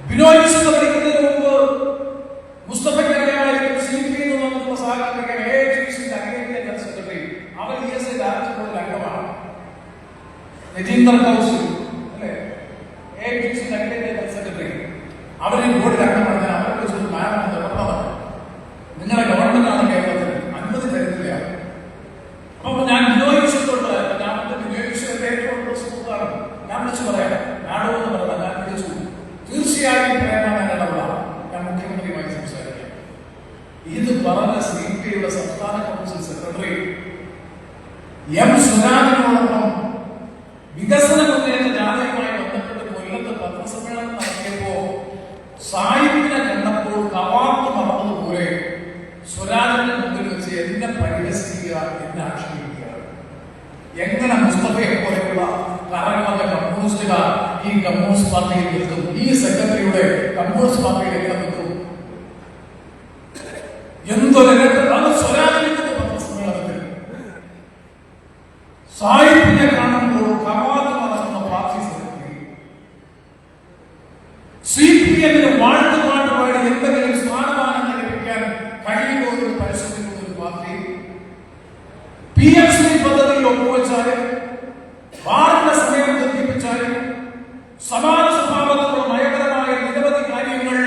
ബിനോയ് വിശ്വത്തെ വിളിക്കുന്നതിന് മുമ്പ് മുസ്തഫയ്ക്കറിയാമായിരിക്കും CPI എന്ന് പറഞ്ഞിട്ടുള്ള സാഹചര്യം AIGC അഖിലേന്ത്യാ ജനറൽ സെക്രട്ടറി. അവർ ESI ഡയറക്ടർ ബോർഡിൽ അംഗമാണ്. രജീന്ദർ കൗശൽ അല്ലെ AIGC അഖിലേന്ത്യാ ജനറൽ സെക്രട്ടറി. അവരെ ബോർഡിൽ അംഗമാണ്. ഞാൻ അവരെ വിളിച്ചത് മാഡം നിങ്ങളുടെ ഗവൺമെന്റാണ് കേരളത്തിൽ അനുമതി തരുന്നില്ല. അപ്പൊ ഞാൻ ബിനോയ് വിശ്വത്തോട് ഞാൻ ബിനോയ് വിശ്വത്തെ ഏറ്റവും സുഹൃത്താണ്. ഞാൻ വിളിച്ചു പറയാം മാഡം എന്ന് പറഞ്ഞാൽ ഞാൻ വിളിച്ചു. തീർച്ചയായും പ്രേരണ ഞാൻ മുഖ്യമന്ത്രിയുമായി സംസാരിക്കാം. ഇത് പറഞ്ഞ CPIയുടെ സംസ്ഥാന കൗൺസിൽ സെക്രട്ടറി M സുരാജിനോടൊപ്പം വികസന മുന്നേറ്റ ജാഥയുമായി ബന്ധപ്പെട്ട് കൊല്ലത്ത് പത്രസമ്മേളനം നടത്തിയപ്പോ സായിപ്പിനെ കണ്ടപ്പോൾ കവാത്ത് മറന്നതുപോലെ സ്വരാജിന്റെ മുമ്പിൽ വെച്ച് എന്നെ പരിഹസിക്കുക, എന്നെ ആക്ഷേപിക്കുക. എങ്ങനെ മുസ്തഫയെ പോലെയുള്ള കറങ്ങുന്ന കമ്മ്യൂണിസ്റ്റുകാർ ഈ കമ്മ്യൂണിസ്റ്റ് പാർട്ടിയിൽ നിൽക്കും? ഈ സെക്രട്ടറിയുടെ കമ്മ്യൂണിസ്റ്റ് പാർട്ടിയിൽ എങ്ങനെ നിൽക്കും? എന്തൊരു അത് സ്വരാജിന്റെ പത്രസമ്മേളനത്തിൽ സായിപ്പിനെ കാണുമ്പോൾ കവാത്ത് മറക്കുന്ന പാർട്ടി സെക്രട്ടറി CPIന് പാട്ട് പാടി എന്തെങ്കിലും സ്ഥാനമാനം ലഭിക്കാൻ കഴിയുമോ എന്ന് പരിശോധിക്കുന്ന ഒരു പാർട്ടി PMC പദ്ധതിയിൽ ഒപ്പുവെച്ചാലും വാറിന്റെ സമയം ദീർഘിപ്പിച്ചാലും സമാന സ്വഭാവത്തിലുള്ള നയപരമായ നിരവധി കാര്യങ്ങൾ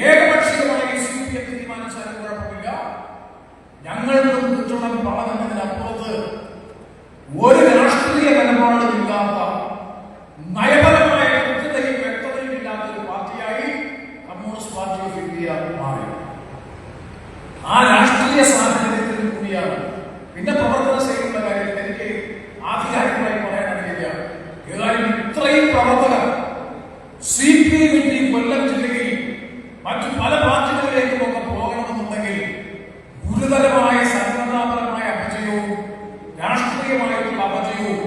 ഏകപക്ഷീയമായി CPI തീരുമാനിച്ചാലും കുഴപ്പമില്ല. ഞങ്ങൾക്കും ചുറ്റുള്ള പറഞ്ഞതിനപ്പുറത്ത് ഒരു രാഷ്ട്രീയ നിലപാടുമില്ലാത്ത നയപരമായ കൃത്യതയും വ്യക്തതയും ഇല്ലാത്ത ഒരു പാർട്ടിയായി കമ്മ്യൂണിസ്റ്റ് പാർട്ടി ഓഫ് ഇന്ത്യ മാറി. ആ രാഷ്ട്രീയ സാഹചര്യത്തിൽ കൂടിയാണ്. പിന്നെ പ്രവർത്തന ശൈലിയുടെ കാര്യത്തിൽ എനിക്ക് ആധികാരികമായി പറയാൻ അറിയില്ല. ഏതായാലും ഇത്രയും പ്രവർത്തകർ CPI വിട്ട് കൊല്ലം ജില്ലയിൽ മറ്റു പല പാർട്ടികളിലേക്കും ഒക്കെ പോകണമെന്നുണ്ടെങ്കിൽ ഗുരുതരമായ സംഘടനാപരമായ അപജയവും രാഷ്ട്രീയമായിട്ടുള്ള അപജയവും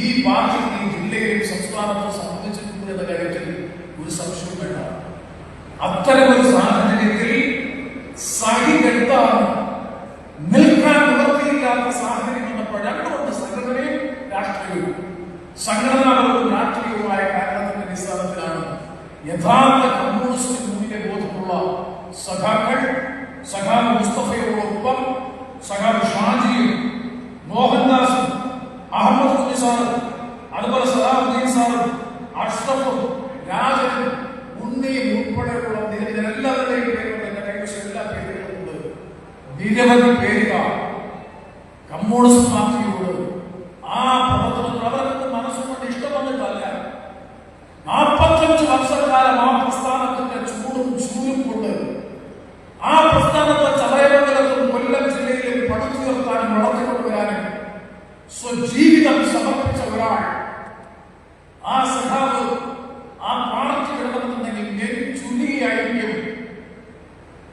ഈ പാർട്ടിക്ക് ഈ ജില്ലയിലും സംസ്ഥാനത്തും സംബന്ധിച്ചിട്ടുണ്ട് എന്ന കാര്യത്തിൽ ഒരു സംശയവും വേണ്ട. അത്തരമൊരു സാഹചര്യത്തിൽ സഹികെട്ടാൻ നിൽക്കാൻ നിവർത്തിയില്ലാത്ത സാഹചര്യം വന്നപ്പോൾ രണ്ടുകൊണ്ട് സംഘടനയും രാഷ്ട്രീയവും സംഘടനാപരവും രാഷ്ട്രീയവുമായ കാരണത്തിന്റെ അടിസ്ഥാനത്തിലാണ് യഥാർത്ഥ കമ്മ്യൂണിസ്റ്റ് മൂല്യബോധമുള്ള സഖാക്കൾ സഖാവ് മുസ്തഫയോടൊപ്പം സഖാവ് ഷാജിയും മോഹൻദാസും അഹമ്മദ് കുഞ്ഞി സാറും അതുപോലെ സലാഹുദ്ദീൻ സാറും അഷ്റഫും രാജനും ഉണ്ണിയും ഉൾപ്പെടെയുള്ള എല്ലാവരുടെയും പേരുകൾ എന്റെ കൈവശം എല്ലാ പേരുകളുണ്ട്. നിരവധി പേരുകൾ കമ്മ്യൂണിസ്റ്റ് പാർട്ടിയോട് ആ പ്രവർത്തനത്തിൽ അവർക്ക് മനസ്സുകൊണ്ട് ഇഷ്ടം വന്നിട്ടല്ല. 45 വർഷക്കാലം ആ പ്രസ്ഥാനത്തിന്റെ ചൂരും കൊണ്ട് ആ പ്രസ്ഥാനത്തെ ചതയമംഗലത്തും കൊല്ലം ജില്ലയിലും പടുത്തുയർത്താനും വളർത്തിക്കൊണ്ടുവരാനും സ്വജീവിതം സമർപ്പിച്ച ഒരാൾ ആ സഖാവ് ആ പാർട്ടി കിടക്കുന്നുണ്ടെങ്കിൽ ചുരുങ്ങിയായിരിക്കും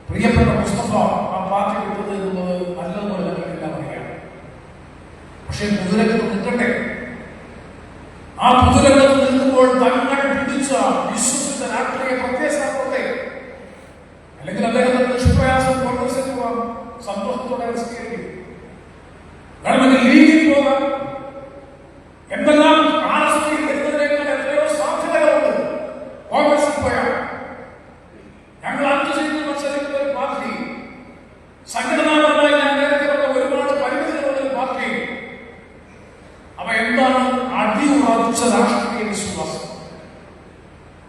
പ്രിയപ്പെട്ട മുസ്തഫ ആ പാർട്ടി വിട്ടത് എന്നുള്ളത് നല്ലതുപോലെ ഞങ്ങൾക്കെല്ലാം അറിയാം. പക്ഷെ പൊതുരംഗത്ത് നിൽക്കട്ടെ. ആ പൊതുരംഗത്ത് നിൽക്കുമ്പോൾ തങ്ങൾ പിടിച്ച വിശ്വസിച്ച രാഷ്ട്രീയ പ്രത്യയശാസ്ത്രത്തെ അല്ലെങ്കിൽ അദ്ദേഹത്തിന്റെ നിഷ്പ്രയാസം കോൺഗ്രസിൽ പോകാം, സന്തോഷത്തോടെ സ്വീകരിക്കും. വേണമെങ്കിൽ ലീഗിൽ പോകാം. എന്തെല്ലാം RSPയിൽ വരുന്നതിനേക്കാൾ എത്രയോ സാധ്യതകളുണ്ട്. കോൺഗ്രസിൽ പോയാൽ ഞങ്ങൾ 5 സീറ്റിൽ മത്സരിക്കുന്ന ഒരു പാർട്ടി, സംഘടനാപരമായി ഞാൻ നേരത്തെ പറഞ്ഞ ഒരുപാട് പരിമിതികളുള്ള ഒരു പാർട്ടി. അവ എന്താണ്? അടിയുറച്ച രാഷ്ട്രീയ വിശ്വാസം,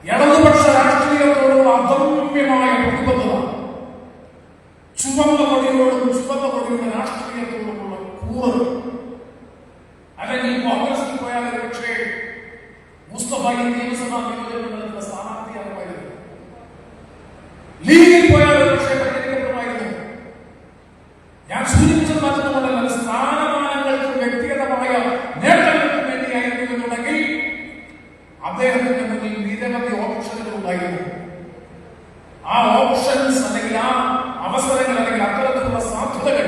ഇടതുപക്ഷ രാഷ്ട്രീയ സൗമ്യമായ പ്രതിബദ്ധത, ചുവന്ന കൊടിയോടും ചുവന്ന കൊടിയുടെ രാഷ്ട്രീയത്തോടുമുള്ള കൂറ്, അല്ലെങ്കിൽ കോൺഗ്രസിൽ പോയാൽ പക്ഷേ മുസ്തഫ നിയമസഭാ നിയോജകമണ്ഡലത്തിലെ സ്ഥാനാർത്ഥിയാകുമായിരുന്നു, ലീഗിൽ പോയാൽ പക്ഷേ പരിഗണിക്കപ്പെടുമായിരുന്നു. ഞാൻ സൂചിപ്പിച്ചത് മറ്റൊന്നുമല്ല, സ്ഥാനമാനങ്ങൾക്കും വ്യക്തിഗതമായ നേട്ടങ്ങൾക്കും വേണ്ടിയായിരുന്നു എന്നുണ്ടെങ്കിൽ അദ്ദേഹത്തിന്റെ മുന്നിൽ നിരവധി ഓപ്ഷനുകൾ ഉണ്ടായിരുന്നു. ആ ഓപ്ഷൻസ് അല്ലെങ്കിൽ ആ അവസരങ്ങൾ അല്ലെങ്കിൽ അത്തരത്തിലുള്ള സാധ്യതകൾ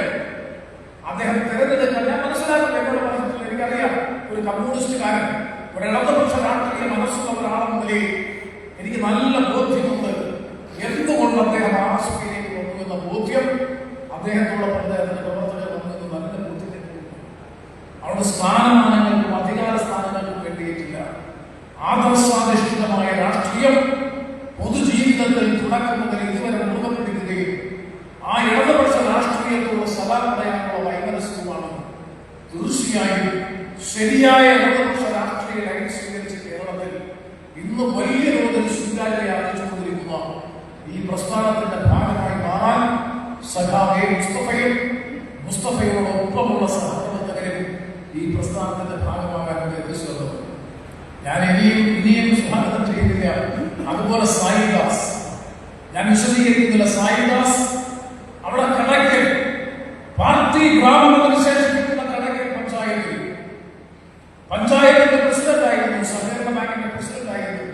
അദ്ദേഹം തിരഞ്ഞെടുക്കാൻ ഞാൻ മനസ്സിലാക്കില്ല. എന്നോട് പറഞ്ഞിട്ടില്ല, എനിക്കറിയാം, ഒരു കമ്മ്യൂണിസ്റ്റുകാരൻ, ഒരു ഇടതുപക്ഷ രാഷ്ട്രീയ മനസ്സുള്ള ഒരാളെന്ന നിലയിൽ എനിക്ക് നല്ല ബോധ്യമുണ്ട് എന്തുകൊണ്ട് അദ്ദേഹം ആ ആശുപത്രിയിലേക്ക് വന്നു എന്ന ബോധ്യം അദ്ദേഹത്തോടൊപ്പം അദ്ദേഹത്തിന്റെ പ്രവർത്തകർ വന്നത് നല്ല ബോധ്യത്തിനുണ്ട്. അവിടെ സ്ഥാനമാനങ്ങൾക്കും അധികാര സ്ഥാനങ്ങൾക്കും വേണ്ടിയിട്ടില്ല. ആദർശാധിഷ്ഠിതമായ രാഷ്ട്രീയം പൊതുജീവിതത്തിൽ തുടക്കം മുതൽ ഇതുവരെ മുറുകെ പിടിക്കുകയും ആ ഇടതുപക്ഷ രാഷ്ട്രീയത്തോട് സദാ പറയാനുള്ള വൈമനസ്യവുമാണ്. തീർച്ചയായും ശരിയായ ഇടതുപക്ഷ രാഷ്ട്രീയ ലൈൻ സ്വീകരിച്ച കേരളത്തിൽ ഇന്ന് വലിയ തോതിൽ സ്വീകാര്യത ആർജിച്ചുകൊണ്ടിരിക്കുന്ന ഈ പ്രസ്ഥാനത്തിന്റെ ഭാഗമായി മാറാൻ സഖാവെ മുസ്തഫയോടൊപ്പമുള്ള സഹപ്രവർത്തകരും ഈ പ്രസ്ഥാനത്തിന്റെ ഭാഗമാകാൻ നിർദ്ദേശിച്ചത് ഞാൻ ഇനിയും സ്വാഗതം ചെയ്യുന്നില്ല. അതുപോലെ സായിദാസ്, ഞാൻ വിശദീകരിക്കുന്നില്ല. സായിദാസ് അവിടെ കടയ്ക്കൽ പാർട്ടി ഗ്രാമമെന്ന് വിശേഷിപ്പിക്കുന്ന കടയ്ക്കൽ പഞ്ചായത്തിന്റെ പ്രസിഡന്റായിരുന്നു, സഹകരണ ബാങ്കിന്റെ പ്രസിഡന്റായിരുന്നു,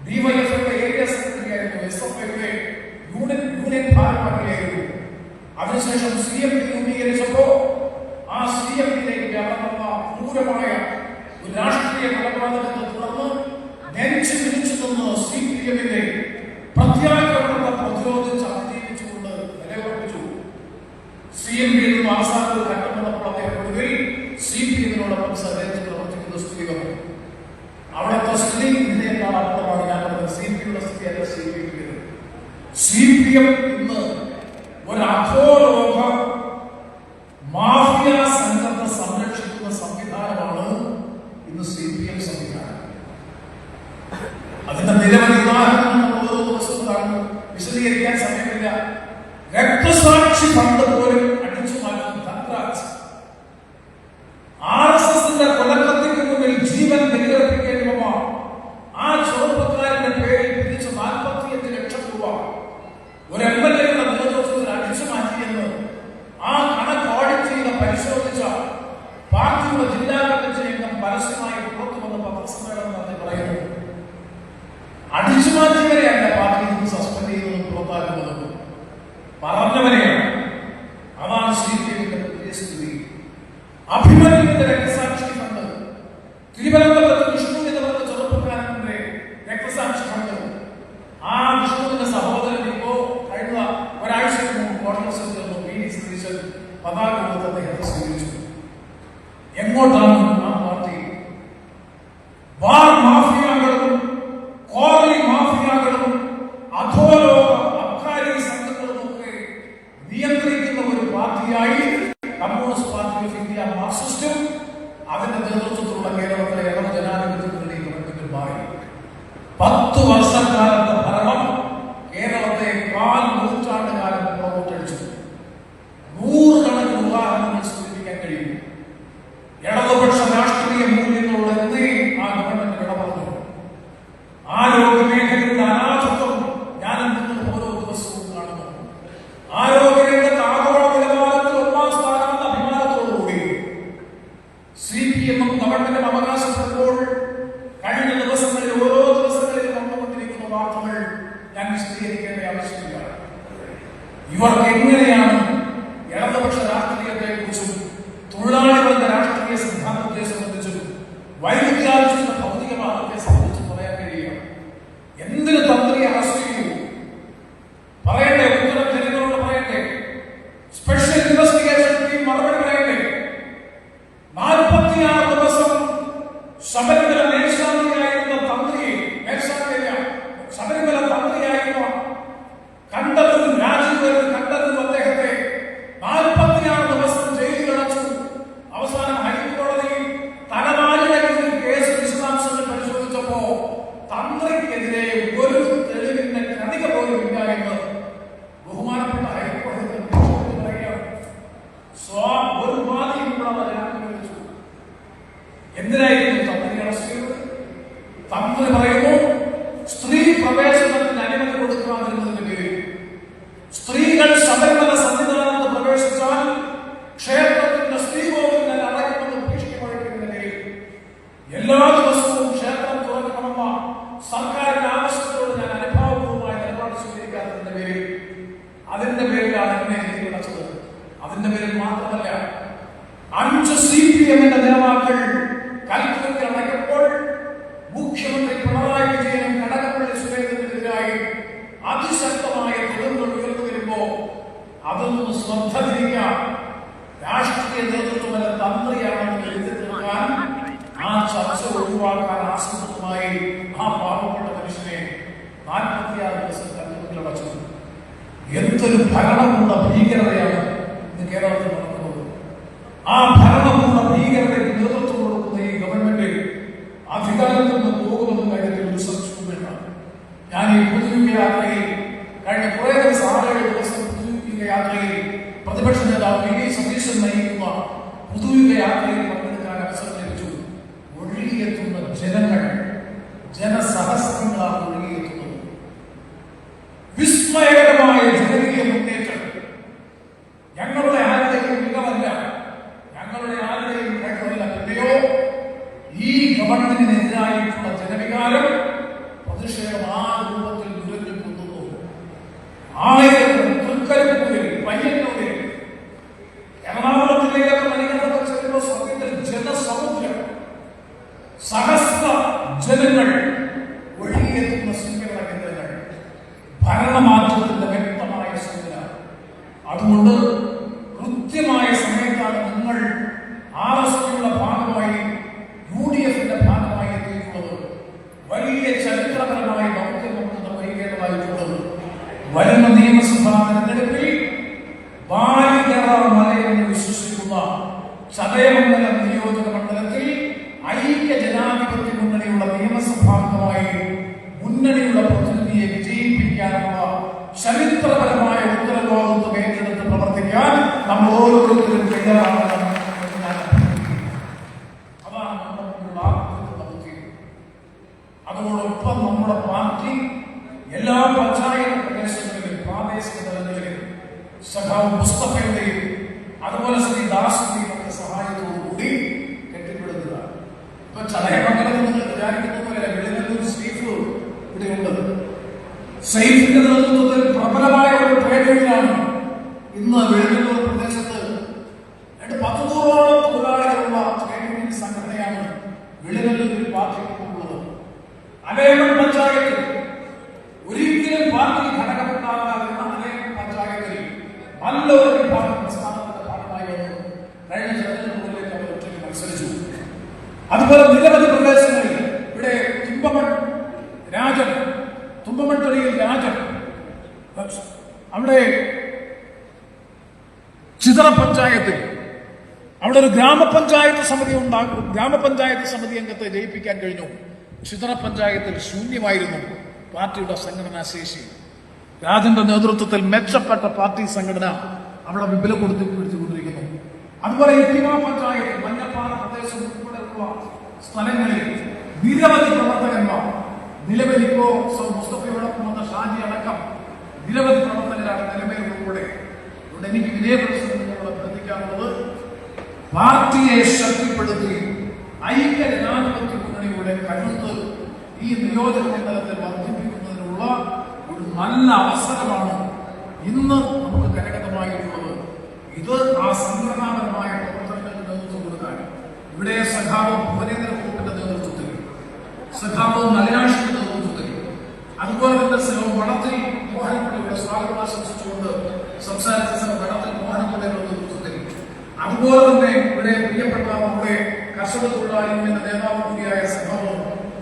ഡിവൈഎഫ്ഐയുടെ ഏരിയ സെക്രട്ടറി ആയിരുന്നു, എസ്എഫ്ഐയുടെ യൂണിയൻ ഭാരവാഹിയായിരുന്നു. അതിനുശേഷം CMP രൂപീകരിച്ചപ്പോ ആ CMPയിലേക്ക് വ്യാപകമായ ക്രൂരമായ ഒരു രാഷ്ട്രീയ കൊലപാതകത്തെ തുടർന്ന് നെഞ്ചു പിടിച്ചു നിന്ന് CPMന്റെ പ്രത്യാക്രമണത്തെ പ്രതിരോധിച്ച് അതിജീവിച്ചുകൊണ്ട് നിലയുറപ്പിച്ചു. CMPയിൽ നിന്നും അവസാനത്തിൽ ഘട്ടം വന്നപ്പോൾ അദ്ദേഹം ഒടുവിൽ CPMനോടൊപ്പം സഹകരിച്ച് പ്രവർത്തിക്കുന്ന സ്ഥിതി വന്നു. അവിടുത്തെ സ്ഥിതി ഇതിനേക്കാൾ അപ്പുറമാണ്. ഞാൻ പറഞ്ഞത് CPയുടെ സ്ഥിതിയല്ല CPM ഇന്ന് ഒരു അധോലോക മാഫിയ സംഘത്തെ സംരക്ഷിക്കുന്ന സംവിധാനമാണ് ഇന്ന് CPM സംവിധാനം. അതിന്റെ നിരവധി ഉദാഹരണങ്ങൾ ഓരോ ദിവസവും കാണുന്നു, വിശദീകരിക്കാൻ സമയമില്ല. രക്തസാക്ഷി ഫണ്ട് പോലും അടിച്ചു മാറ്റുന്ന ധൻരാജ്, RSSന്റെ കൊലക്കത്തിക്ക് മുന്നിൽ ജീവൻ ബലിയർപ്പിക്കേണ്ടി വന്ന ആ ചെറുപ്പക്കാരന്റെ പേരിൽ പിരിച്ച 45 ലക്ഷം രൂപ ഒരു MLA-യുടെ നേതൃത്വത്തിൽ അടിച്ചു മാറ്റിയെന്ന് ആ കണക്ക് ഓഡിറ്റ് ചെയ്ത് പരിശോധിച്ച പാർട്ടിയുടെ ജില്ലാ കമ്മിറ്റി അംഗം പരസ്യമായി പുറത്തു വന്ന പത്രസമ്മേളനം നടത്തി പറയുന്നു. അടിച്ചുമാറ്റിയവരെയല്ല പാർട്ടിയിൽ നിന്ന് സസ്പെൻഡ് ചെയ്തതും പുറത്താക്കുന്നതും, പറഞ്ഞവരെയാണ്. അതാണ് CPMന്റെ പുതിയ സ്ഥിതി. അഭിമന്യുവിന്റെ രക്തസാക്ഷി ഫണ്ട്, തിരുവനന്തപുരത്ത് വിഷ്ണു എന്ന് പറഞ്ഞ ചെറുപ്പക്കാരന്റെ രക്തസാക്ഷി ഫണ്ട്, ആ വിഷ്ണുവിന്റെ സഹോദരൻ ഇപ്പോ കഴിഞ്ഞ ഒരാഴ്ചക്ക് മുമ്പ് കോൺഗ്രസിൽ ചേർന്നു PD സതീശൻ പതാക കൊടുത്ത് അദ്ദേഹത്തെ സ്വീകരിച്ചു. എങ്ങോട്ടാണ് ആ പാർട്ടി? ബാർ മാഫിയകളും കോളനി മാഫിയകളും അധോലോക അബ്കാരി സംഘങ്ങളും ഒക്കെ നിയന്ത്രിക്കുന്ന ഒരു പാർട്ടിയായി കമ്മ്യൂണിസ്റ്റ് പാർട്ടി ഓഫ് ഇന്ത്യ മാർക്സിസ്റ്റും അതിന്റെ നേതൃത്വത്തിലുള്ള കേരളത്തിലെ ഇടത് ജനാധിപത്യ മുന്നണി ഗവൺമെന്റും മാറി. 10 വർഷക്കാലത്തെ ഭരണം കേരളത്തെ 4 നൂറ്റാണ്ടുകാലം പുറകോട്ടടിച്ചു. 100 കണക്കിന് ഉദാഹരണങ്ങൾ സൂചിപ്പിക്കാൻ കഴിയും. ഇടതുപക്ഷ രാഷ്ട്രീയ മൂല്യങ്ങളുള്ള ആ ഗവൺമെന്റ് വിട പറഞ്ഞു. ആരോഗ്യ മേഖലയുടെ അനാഥത്വം ഞാൻ നിങ്ങൾ ഓരോ ദിവസവും കാണുന്നു. ആരോഗ്യരംഗത്ത് ആഗോള നിലവാരത്തിൽ 1-ാം സ്ഥാനത്ത് അഭിമാനത്തോടുകൂടി CPM-ഉം ഗവൺമെന്റും അവകാശപ്പെടുമ്പോൾ കഴിഞ്ഞ ദിവസങ്ങളിൽ ഓരോ ദിവസങ്ങളിലും വന്നുകൊണ്ടിരിക്കുന്ന വാർത്തകൾ ഞാൻ വിശദീകരിക്കേണ്ട ആവശ്യമില്ല. ഇവർക്ക് എങ്ങനെയാണ് ഇടതുപക്ഷ രാഷ്ട്രീയത്തെ കുറിച്ചും തൊഴിലാളികളുടെ രാഷ്ട്രീയ സിദ്ധാന്തത്തെ സംബന്ധിച്ചും വൈരുദ്ധ്യാധിഷ്ഠിത ഭൗതികവാദത്തെ സംബന്ധിച്ചും പറയാൻ കഴിയുക? എന്തിന് തന്ത്രി അറസ്റ്റ് ചെയ്തു? പറയണ്ടേ? ഉത്തരം ജനങ്ങളോട് പറയണ്ടേ? സ്പെഷ്യൽ ഇൻവെസ്റ്റിഗേഷൻ ടീം മറുപടി പറയണ്ടേ? 46 ദിവസം ശബരിമല മേൽശാന്തിയായിരുന്ന തന്ത്രിയെ, ശബരിമല തന്ത്രിയായിരുന്ന കണ്ടതും രാജീവ് കണ്ടതും അദ്ദേഹത്തെ 46 ദിവസം ജയിലിൽ അടച്ചു. അവസാനം ഹൈക്കോടതിയിൽ തലവാരിയുടെ കേസ് വിശദാംശങ്ങൾ പരിശോധിച്ചപ്പോ തന്ത്രിക്കെതിരെ ഒരു തെളിവിന്റെ കണിക പോലും ഇല്ല എന്തിനായിരുന്നു തന്ത്രി അറസ്റ്റ് ചെയ്തത്? തന്ത്രി പറയുന്നു സ്ത്രീ പ്രവേശനത്തിന് അനുമതി കൊടുക്കാതിരുന്നതിന്റെ പേരിൽ, സ്ത്രീകൾ ശബരിമല സന്നിധാനത്ത് പ്രവേശിച്ചാൽ ക്ഷേത്രത്തിന്റെ സ്ത്രീകോവിലിനെ അടയ്ക്കുമെന്ന് ഭീഷണി മുഴക്കുന്നതിന്റെ പേരിൽ, എല്ലാ ദിവസവും ക്ഷേത്രം തുറക്കണമെന്ന സർക്കാരിന്റെ ആവശ്യത്തോട് ഞാൻ അനുഭാവപൂർവമായ നിലപാട് സ്വീകരിക്കാത്തതിന്റെ പേരിൽ, അതിന്റെ പേരിലാണ് എന്നെ ജയിലിൽ അടച്ചത്. അതിന്റെ പേരിൽ മാത്രമല്ല, 5 CPM നേതാക്കൾ കൽപ്പറ്റയിൽ അടയ്ക്കുമ്പോൾ മുഖ്യമന്ത്രി പിണറായി വിജയനും കടകംപള്ളി സുരേന്ദ്രനെതിരായി അതിശക്തമായ തെളിവുകൾ ഉയർന്നു വരുമ്പോ അതൊന്നും ശ്രദ്ധ തിരിക്കാൻ രാഷ്ട്രീയ നേതൃത്വമല്ല തന്ത്രിയാണെന്ന് എഴുതി തീർക്കാൻ, ആ ചർച്ച ഒഴിവാക്കാൻ ആസൂത്രിതമായി ആ പാവപ്പെട്ട മനുഷ്യനെ 46 ദിവസം കൽപ്പറ്റയിൽ അടച്ചു. എന്തൊരു ഭരണമുള്ള ഭീകരതയാണ് ഇന്ന് കേരളത്തിൽ നടക്കുന്നത്. ആ ഭരണമുള്ള ഭീകരതയ്ക്ക് നേതൃത്വം കൊടുക്കുന്ന ഈ ഗവൺമെന്റ് അധികാരത്തിൽ നിന്ന് പോകുമെന്ന കാര്യത്തിൽ ഒരു സംശയവുമില്ല. ഞാൻ ഈ പുതുയുഗ യാത്രയിൽ കഴിഞ്ഞ കുറേ ദിവസം 6-7 ദിവസം പുതുയുഗ യാത്രയിൽ പ്രതിപക്ഷ നേതാവ് വി. ഡി. സതീശൻ നയിക്കുന്ന പുതുയുഗ യാത്രയിൽ പങ്കെടുക്കാൻ അവസരം ലഭിച്ചു. ഒഴുകിയെത്തുന്ന ജനങ്ങൾ, ജനസഹസ്രങ്ങളാണ് ഒഴുകിയെത്തുന്നത്. വിസ്മയകരമായ ജനകീയ മുന്നേറ്റം. ഞങ്ങളുടെ ആരുടെയും മികവല്ല, ഞങ്ങളുടെ ആരുടെയും കഴിവല്ല, പിന്നെയോ ഈ ഗവൺമെന്റിനെതിരായിട്ടുള്ള ജനവികാരം പ്രതിഷേധം ആ രൂപത്തിൽ നുരഞ്ഞു കൊണ്ടുന്നു. ആയിരങ്ങൾ തൃക്കരിപ്പൂരിൽ, പയ്യന്നൂരിൽ, എറണാകുളം ജില്ലയിലൊക്കെ മലിനീകരണം ചെല്ലുമ്പോൾ സത്യത്തിൽ ജനസമുദ്രം, സഹസ്ര ജനങ്ങൾ ഒഴുകിയെത്തുന്ന സ്വീകരണ കേന്ദ്രങ്ങൾ, ഭരണമാറ്റത്തിന്റെ വ്യക്തമായ സൂചന. അതുകൊണ്ട് കൃത്യമായ സമയത്താണ് നിങ്ങൾ RSPയുടെ ഭാഗമായി UDF ഭാഗമായി എത്തിയിട്ടുള്ളത്. വലിയ ചരിത്രപരമായ ദൗത്യം നമുക്ക് വഹിക്കേണ്ടതായിട്ടുള്ളത്. വരുന്ന നിയമസഭാ തെരഞ്ഞെടുപ്പിൽ ബാലികറ മലയെന്ന് വിശ്വസിക്കുന്ന ചതയമംഗലം നിയോജക മണ്ഡലത്തിൽ ഐക്യ ജനാധിപത്യ മുന്നണിയുള്ള നിയമസഭാംഗമായി മുന്നണിയുള്ള പ്രതിനിധിയെ വിജയിപ്പിക്കാനുള്ള ചരിത്രപരമായ ഉത്തരവാദിത്വം ഏറ്റെടുത്ത് പ്രവർത്തിക്കാൻ നമ്മൾ ഓരോരുത്തരും തയ്യാറാകണം. അതാണ് നമ്മുടെ ആദ്യത്തെ ദൗത്യം. അതോടൊപ്പം നമ്മുടെ പാർട്ടി എല്ലാ പഞ്ചായത്ത് പ്രദേശങ്ങളിലും പ്രാദേശിക തലങ്ങളിലും സഖാവ് മുസ്തഫയുടെയും അതുപോലെ ശ്രീ ദാസിന്റെയും ഒക്കെ സഹായത്തോടുകൂടി കെട്ടിപ്പടുക്കുക. ഇപ്പൊ ചടയമംഗലത്ത് നിങ്ങൾ വിചാരിക്കുന്ന പോലെ വെളിനല്ലൂർ സൈഫ് ഇവിടെയുണ്ട്. സൈഫിന്റെ നേതൃത്വത്തിൽ പ്രബലമായ ഒരു ട്രേഡ് യൂണിയനാണ് ഇന്ന് വെളിനല്ലൂർ പ്രദേശത്ത് 100-ഓളം തൊഴിലാളികളുള്ള ട്രേഡ് യൂണിയൻ സംഘടനയാണ് വെളിനല്ലൂരിൽ പാർട്ടിക്കുള്ളത്. അലേമൺ പഞ്ചായത്തിൽ ഒരിക്കലും പാർട്ടി ഘടകമുണ്ടാകാതിരുന്ന അലേമൺ പഞ്ചായത്തിൽ നല്ലൊരു വിഭാഗം പ്രസ്ഥാനത്തിന്റെ ഭാഗമായി വന്നു. കഴിഞ്ഞ തെരഞ്ഞെടുപ്പുകളിലേക്ക് അവർ ഒറ്റയ്ക്ക് മത്സരിച്ചു. അതുപോലെ നിരവധി പ്രദേശങ്ങളിൽ ഇവിടെ തുമ്പമൺതൊടിയിൽ രാജൻ, അവിടെ ചിതറ പഞ്ചായത്തിൽ അവിടെ ഒരു ഗ്രാമപഞ്ചായത്ത് സമിതി അംഗത്തെ ജയിപ്പിക്കാൻ കഴിഞ്ഞു. ചിതറ പഞ്ചായത്തിൽ ശൂന്യമായിരുന്നു പാർട്ടിയുടെ സംഘടനാ ശേഷി. രാജന്റെ നേതൃത്വത്തിൽ മെച്ചപ്പെട്ട പാർട്ടി സംഘടന അവിടെ വിപുലപ്പെടുത്തിക്കൊണ്ടിരിക്കുന്നു. അതുപോലെ ഇത്തിമ പഞ്ചായത്ത്, മഞ്ഞപ്പാറ പ്രദേശം ഉൾപ്പെടെയുള്ള സ്ഥലങ്ങളിൽ നിരവധി പ്രവർത്തകന്മാർ, നിലവിൽ ഇപ്പോ മുസ്തഫയോടൊപ്പം വന്ന ഷാജി അടക്കം നിരവധി പ്രവർത്തകരാണ് നിലവിൽ ഉൾപ്പെടെ. അതുകൊണ്ട് എനിക്ക് വിനയപ്രശ്നം നിങ്ങളെ അഭ്യർത്ഥിക്കാനുള്ളത്, പാർട്ടിയെ ശക്തിപ്പെടുത്തി ഐക്യ ജനാധിപത്യ മുന്നണിയുടെ കരുത്ത് ഈ നിയോജക മണ്ഡലത്തെ വർദ്ധിപ്പിക്കുന്നതിനുള്ള ഒരു നല്ല അവസരമാണ് ഇന്ന് നമുക്ക് കരഗതമായിട്ടുള്ളത്. ഇത് ആ സംഘടനാപരമായ പ്രവർത്തനങ്ങൾക്ക് നേതൃത്വം കൊടുക്കാൻ ഇവിടെ സഖാവ് ഭുവനേന്ദ്രകുറുപ്പിന്റെ നേതൃത്വത്തിൽ, സഖാവ് നലിനാഷിന്റെ നേതൃത്വത്തിൽ, അതുപോലെ തന്നെ വടത്തിൽ മോഹൻപിള്ളയുടെ സ്വാഗതം ആശംസിച്ചുകൊണ്ട് സംസാരിച്ച വടത്തിൽ മോഹൻപിള്ളയുടെ നേതൃത്വത്തിൽ, അതുപോലെ തന്നെ ഇവിടെ പ്രിയപ്പെട്ട നമ്മുടെ കർഷക തൊഴിലാളി യൂണിയന്റെ നേതാവ് കൂടിയായ സഖാവ്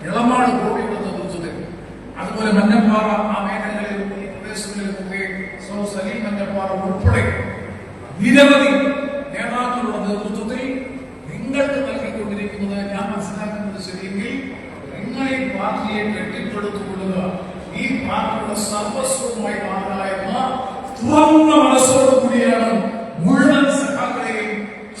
ഇളമാട് ഗോപിയുടെ നേതൃത്വത്തിൽ, അതുപോലെ മഞ്ഞപ്പാറ ആ മേഖലകളിലും ഈ പ്രദേശങ്ങളിലുമൊക്കെ സലീം മഞ്ഞപ്പാറ ഉൾപ്പെടെ നിരവധി നേതാക്കളുടെ നേതൃത്വത്തിൽ നിങ്ങൾക്ക് നൽകിക്കൊണ്ടിരിക്കുന്നത്, ഞാൻ മനസ്സിലാക്കുന്നത് ശരിയെങ്കിൽ, നിങ്ങൾ ഈ പാർട്ടിയെ കെട്ടിപ്പടുത്തുകൊള്ളുക, ഈ പാർട്ടിയുടെ സർവസ്വമായി മാറുക എന്ന തുറന്ന മനസ്സോടുകൂടിയാണ് മുഴുവൻ സഖാക്കളെയും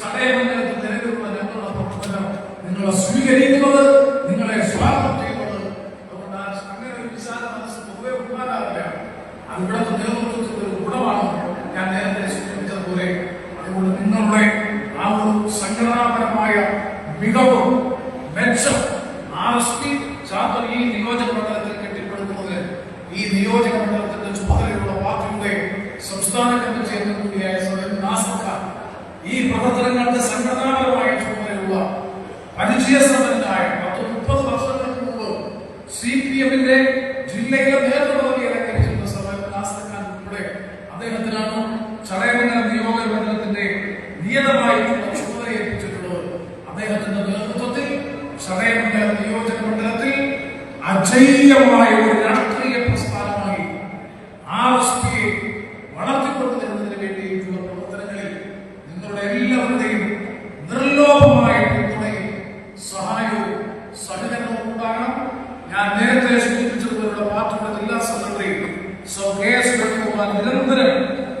ചടയമംഗലത്ത് നിലവിലുള്ള ഞങ്ങളുടെ പ്രവർത്തനം നിങ്ങൾ നിങ്ങളെ സ്വീകരിക്കുന്നത്, നിങ്ങളെ സ്വാഗതം ചെയ്യുന്നത്. അതുകൊണ്ട് അങ്ങനെ ഒരു വിശാല മനസ്സ് പൊതുവെ ഉണ്ടാകാറില്ല. അത് ഇവിടുത്തെ നേതൃത്വത്തിന്റെ ഒരു ഗുണമാണ്. ഞാൻ നേരത്തെ സൂചിപ്പിച്ചതുപോലെ അതുകൊണ്ട് നിങ്ങളുടെ ആ ഒരു സംഘടനാപരമായ മികവ്, മെച്ചം RSP ചാത്തർ ഈ നിയോജക മണ്ഡലത്തിൽ കെട്ടിപ്പടുക്കുന്നതിന് ഈ നിയോജക മണ്ഡലത്തിന്റെ ചുമതലയുള്ള പാർട്ടിയുടെ സംസ്ഥാന കമ്മിറ്റി അംഗം കൂടിയായ നാസർ ഈ പ്രവർത്തനങ്ങളുടെ സംഘടനാപരമായ ചുമതലയുള്ള പരിചയസമ്പന്നനായ 30 വർഷങ്ങൾക്ക് മുമ്പ് CPM-ന്റെ ജില്ലയിലെ നേതൃപദവി അലങ്കരിച്ചിരുന്ന നാസർ ഖാൻ ഉൾപ്പെടെ അദ്ദേഹത്തിനാണ് ചടയമംഗലം നിയോജക മണ്ഡലത്തിന്റെ നിയതമായിട്ടുള്ള ചുമതല ഏൽപ്പിച്ചിട്ടുള്ളത്. അദ്ദേഹത്തിന്റെ നേതൃത്വത്തിൽ ചടയമംഗലം നിയോജക മണ്ഡലത്തിൽ അജയ്യമായ ഒരു രാഷ്ട്രീയ പ്രസ്ഥാനമായി RSPയെ വളർത്തിക്കൊണ്ടുവരുന്നതിന് വേണ്ടിയിട്ടുള്ള പ്രവർത്തനങ്ങളിൽ നിങ്ങളുടെ എല്ലാവരുടെയും നിർലോഭമായ പിന്തുണയും സഹായവും സഹകരണവും ഉണ്ടാകണം. ഞാൻ നേരത്തെ സൂചിപ്പിച്ചതുപോലുള്ള പാർട്ടിയുടെ ജില്ലാ സെക്രട്ടറി KS വേണുഗോപാൽ നിരന്തരം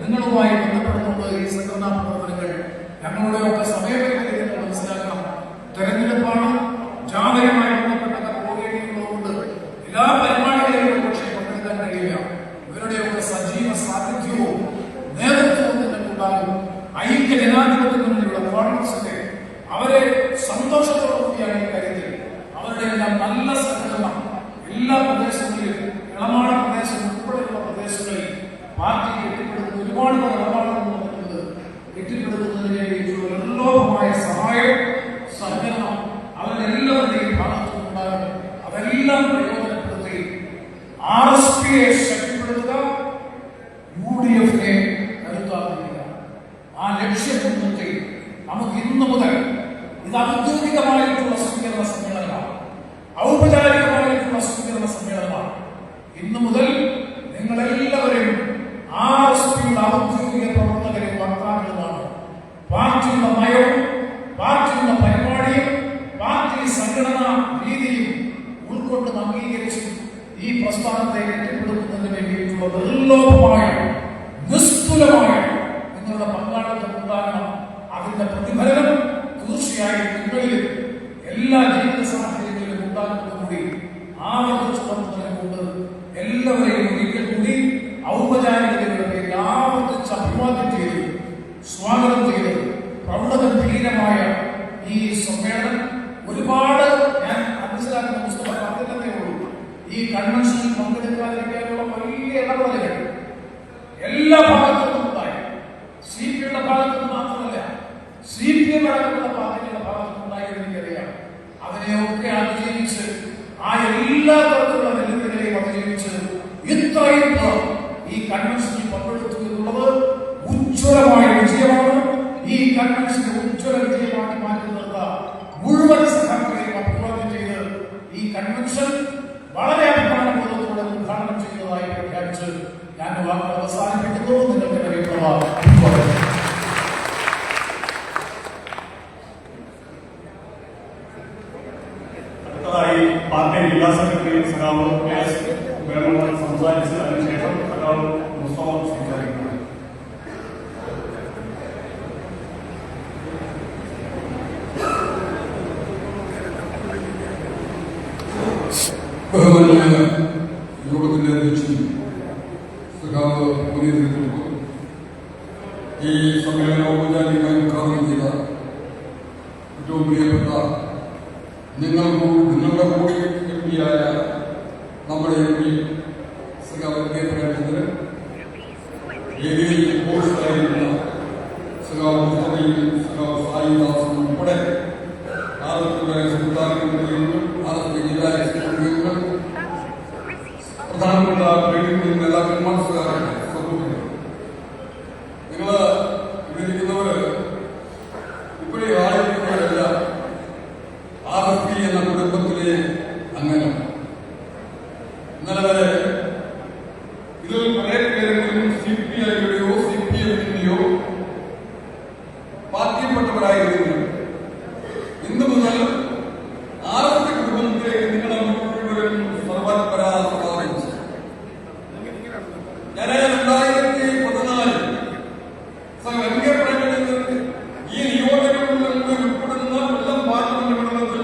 നിങ്ങളുമായി ബന്ധപ്പെടുന്നുണ്ട്. ഈ സംഘടനാ പ്രവർത്തനങ്ങൾ ഞങ്ങളുടെയൊക്കെ സമയപരിധി മനസ്സിലാക്കണം. തെരഞ്ഞെടുപ്പാണ്, ജാഥയുമായി ബന്ധപ്പെട്ട പോകേണ്ടിയുള്ളതുകൊണ്ട് എല്ലാ പരിപാടികളിലും പക്ഷേ പങ്കെടുക്കാൻ കഴിയില്ല. ഇവരുടെയൊക്കെ സജീവ സാന്നിധ്യവും നേതൃത്വവും നിങ്ങൾക്കുണ്ടാകും. ഐക്യ ജനാധിപത്യത്തിനുള്ള കോൺഗ്രസിന്റെ അവരെ സന്തോഷത്തോടുകൂടിയാണ് ഈ കാര്യത്തിൽ അവരുടെ എല്ലാം നല്ല സഹകരണം എല്ലാ പ്രദേശങ്ങളിലും, ഇളമാട പ്രദേശം ഉൾപ്പെടെയുള്ള പ്രദേശങ്ങളിൽ പാർട്ടി കെട്ടിപ്പടുക്കുന്ന ഒരുപാട് കെട്ടിപ്പടുക്കുന്നതിന് വേണ്ടിയിട്ടുള്ള നിർലോഭമായ സഹായം, സഹകരണം അവരുടെ എല്ലാവരുടെയും ഭാഗത്തുനിന്നുണ്ടാകും. അതെല്ലാം പ്രയോജനപ്പെടുത്തി RSPയെ ശക്തിപ്പെടുത്തുക, UDF-നെ കരുത്താക്കുക. ആ ലക്ഷ്യം മുൻനിർത്തി നമുക്ക് ഇന്ന് മുതൽ ഇത് ഔദ്യോഗികമായിട്ടുള്ള സ്വീകരണ സമ്മേളനമാണ്, ഔപചാരികമായിട്ടുള്ള സ്വീകരണ സമ്മേളനമാണ്. ഇന്നു മുതൽ നിങ്ങളെല്ലാവരും RSPയുടെ ഔദ്യോഗിക പ്രവർത്തകരും വക്താക്കളുമാണ്. പാർട്ടിയുടെ നയവും പാർട്ടിയുടെ പരിപാടിയും പാർട്ടി സംഘടനാ രീതിയും ഉൾക്കൊണ്ട് അംഗീകരിച്ച് ഈ പ്രസ്ഥാനത്തെ കെട്ടിപ്പടുക്കുന്നതിന് വേണ്ടിയിട്ടുള്ള നിർലോഭമായ നിസ്തുലമായ നിങ്ങളുടെ പങ്കാളിത്തം ഉണ്ടാകണം. അതിന്റെ പ്രതിഫലനം തീർച്ചയായും നിങ്ങളിൽ എല്ലാ ജീവിത സാഹചര്യങ്ങളിലും ഉണ്ടാകുന്നതുകൂടി ആവർത്തിച്ചുകൊണ്ട് എല്ലാവരെയും ഒരിക്കൽ കൂടി ഔപചാരികതയുടെ പേരിൽ ആവർത്തിച്ച് അഭിവാദ്യം ചെയ്ത് സ്വാഗതം ചെയ്ത് പ്രൗഢഗംഭീരമായ ഈ സമ്മേളനം ഒരുപാട് ഞാൻ മനസ്സിലാക്കുന്ന പുസ്തകം പറഞ്ഞതേ ഉള്ളൂ. ഈ കൺവെൻഷനിൽ പങ്കെടുക്കാതിരിക്കാനുള്ള വലിയ ഇടപെടലുകൾ എല്ലാ ഭാഗത്തും ഉണ്ടായി. CPM-യുടെ ഭാഗത്തുനിന്ന് മാത്രമല്ല, CPM അടക്കമുള്ള പാർട്ടികളുടെ ഭാഗത്തുനിന്നുണ്ടായി എനിക്കറിയാം. അതിനെയൊക്കെ അതിജീവിച്ച് ആ എല്ലാ തരത്തിലുള്ള വെല്ലുവിളികളെയും അതിജീവിച്ച് ഇത്രയും പേർ ഈ കൺവെൻഷനിൽ പങ്കെടുത്തു എന്നുള്ളത് ഉജ്ജ്വലമായ വിജയമാണ്. ഈ കൺവെൻഷനെ ഉജ്ജ്വല വിജയമാക്കി മാറ്റി നിർത്താൻ മുഴുവൻ സഹകരണങ്ങളെയും അഭിവാദ്യം ചെയ്ത് ഈ കൺവെൻഷൻ വളരെ അഭിമാനബോധത്തോടെ ഉദ്ഘാടനം ചെയ്യുന്നതായി പ്രഖ്യാപിച്ച് ഞാൻ വാക്കുകൾ അവസാനിപ്പിക്കുന്നു. നിങ്ങൾക്ക് അടുത്തതായി പാർട്ടി ജില്ലാ സെക്രട്ടറി സഖാവ് KS വേണുഗോപാൽ സംസാരിച്ച് അതിനുശേഷം സഖാവ് മുസ്തഫ സംസാരിക്കുന്നു. ബഹുമാന്യമായ യോഗത്തിന്റെ അധ്യക്ഷൻ സഖാവ് മുനീറിനെക്കുറിച്ച് ഈ സമ്മേളനം ഔപചാരികമായി ഉദ്ഘാടനം ചെയ്ത ഏറ്റവും പ്രിയപ്പെട്ട നിങ്ങളുടെ കൂടി എംപിയായ നമ്മുടെ MP സഖാവ് കെ പ്രേമചന്ദ്രൻ, വേദിയിൽ കോഴ്സായിരിക്കുന്ന സഖാവ് മുസ്തഫയും സഖാവ് സായിദാസും ഉൾപ്പെടെ ആലപ്പുഴ സംസ്ഥാന കമ്മിറ്റി ആലപ്പുഴ ജില്ലാ എക്സിക്യൂട്ടീവ് അംഗങ്ങൾ, പ്രധാനപ്പെട്ട ട്രേഡ് നേതാക്കന്മാർ, സുഹൃത്തുക്കൾ, നിങ്ങൾ ഇവിടെയിരിക്കുന്നവര് ഇപ്പോഴേ ആയിരിക്കുന്നവരല്ല RSP എന്ന കുടുംബത്തിലെ അംഗങ്ങൾ. ഇന്നലെ വരെ ഇതിൽ പല പേരെങ്കിലും CPI-യുടെയോ CPM-ന്റെയോ പാർട്ടിയിൽപ്പെട്ടവരായിരുന്നു. ഇന്ന് മുതൽ RSP കുടുംബത്തിലേക്ക് നിങ്ങളെ മുഴുവനും സർവപരാ സമാപിച്ചു. ഞാൻ 2014 ഈ നിയോജകമണ്ഡലത്തിൽ ഉൾപ്പെടുന്ന കൊല്ലം പാർലമെന്റ് മണ്ഡലത്തിൽ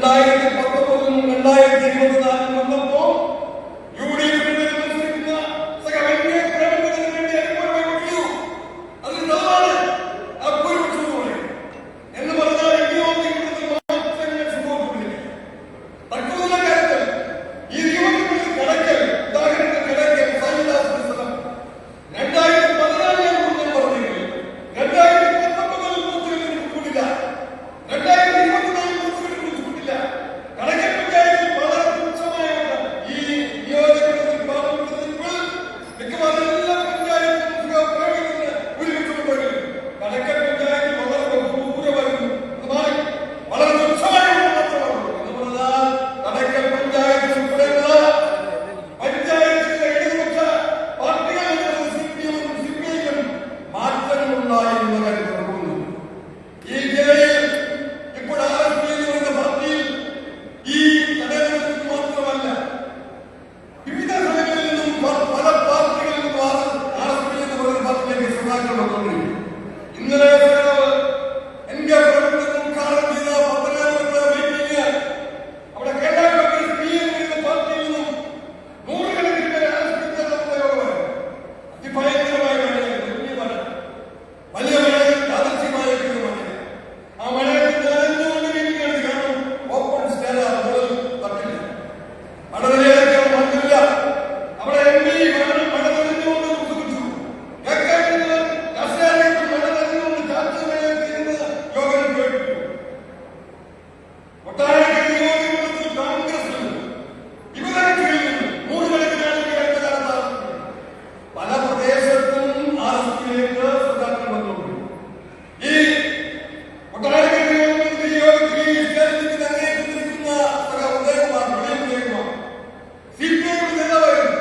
2019 2024 വന്നപ്പോ UDF മത്സരിക്കുന്ന സകലന്റെ പ്രവർത്തനത്തിന് വേണ്ടി അനുകൂലമായി വോട്ട് ചെയ്തു. അതിന് തെളിവാണ് ആ ഭൂരിപക്ഷം എന്ന് പറഞ്ഞാൽ ഈ മാറ്റങ്ങൾ സംഭവിക്കുന്നില്ല. തർക്കമുള്ള കാര്യത്തിൽ ഈ നിയമത്തിൽ കടക്കൽ ഉദാഹരണത്തിന് കടക്കൽ സായിദാസിന്റെ സ്ഥലം 2014 ഞാൻ പറഞ്ഞെങ്കിൽ 2019 ബൂത്തുകളിൽ കൂടില്ല, 2024 ബൂത്തുകളിൽ കൂടില്ല. കടക്കൽ പഞ്ചായത്തിൽ വളരെ തുച്ഛമായ ഈ നിയോജകമണ്ഡലത്തിൽ പാർലമെന്റിൽ മിക്കവാറും എല്ലാ പഞ്ചായത്തും ഭൂരിപക്ഷം പോയി. കടക്കൽ പഞ്ചായത്തിൽ വളരെ ബഹുഭൂരിപക്ഷം വളരെ തുച്ഛമായ മാത്രമാണ് എന്ന് പറഞ്ഞാൽ കടക്കൽ പഞ്ചായത്ത് ഉൾപ്പെടെയുള്ള പഞ്ചായത്തിലെ ഇടതുപക്ഷ പാർട്ടികൾ സിപിഎമ്മും മാറ്റങ്ങളുണ്ടായി എന്ന കാര്യം നടക്കുന്നു. ഈ ജില്ലയിൽ ഇപ്പോൾ RSP എന്ന് പറയുന്ന പാർട്ടിയിൽ ഈ കടകളിൽ മാത്രമല്ല വിവിധ സ്ഥലങ്ങളിൽ നിന്നും പല പാർട്ടികളിൽ നിന്നും RSP എന്ന് പറയുന്ന പാർട്ടിയിലേക്ക് സഖാക്കൾ വന്നുകൊണ്ടിരിക്കും. ഇന്നലെ എന്റെ പ്രവർത്തനം ഉദ്ഘാടനം ചെയ്ത പത്തനാപുരത്തെ മീറ്റിംഗ് അവിടെ കേരള കോൺഗ്രസ് പി എന്ന് പറയുന്ന പാർട്ടിയിൽ നിന്നും നൂറുകണക്കിന് പേര് അതിഭയങ്കരമായ വലിയ മഴകൾ യാദൃശ്യമായ ആ മഴയത്തിൽ നനഞ്ഞുകൊണ്ട് വീട്ടിലാണ്. കാരണം ഓപ്പൺ സ്റ്റേജ് തട്ടില്ല, മഴയിലേക്ക് മണ്ണില്ല. അവിടെ MP മഴ നനഞ്ഞുകൊണ്ട് പ്രസംഗിച്ചു. രാഷ്ട്രീയത്തിൽ മഴ നനഞ്ഞുകൊണ്ട് ചാറ്റുന്ന യോഗം കേട്ടു. ഒട്ടാരക്കര നിയോജകമണ്ഡലത്തിൽ കോൺഗ്രസിൽ വിവിധ കക്ഷികളിൽ നിന്ന് നൂറുകണക്കിന് ആളുകൾ അടുത്ത കാലത്ത് പല പ്രദേശത്തും RSPയിലേക്ക് സഖാക്കൾ വന്നുകൊണ്ട് ഈ ഒട്ടാരക്കര നിയോജകമണ്ഡലത്തിൽ യോഗത്തിൽ ഈ സ്റ്റേജിൽ അങ്ങേറ്റിരിക്കുന്ന ഉദയകുമാർ CPI നേതാവായിരുന്നു.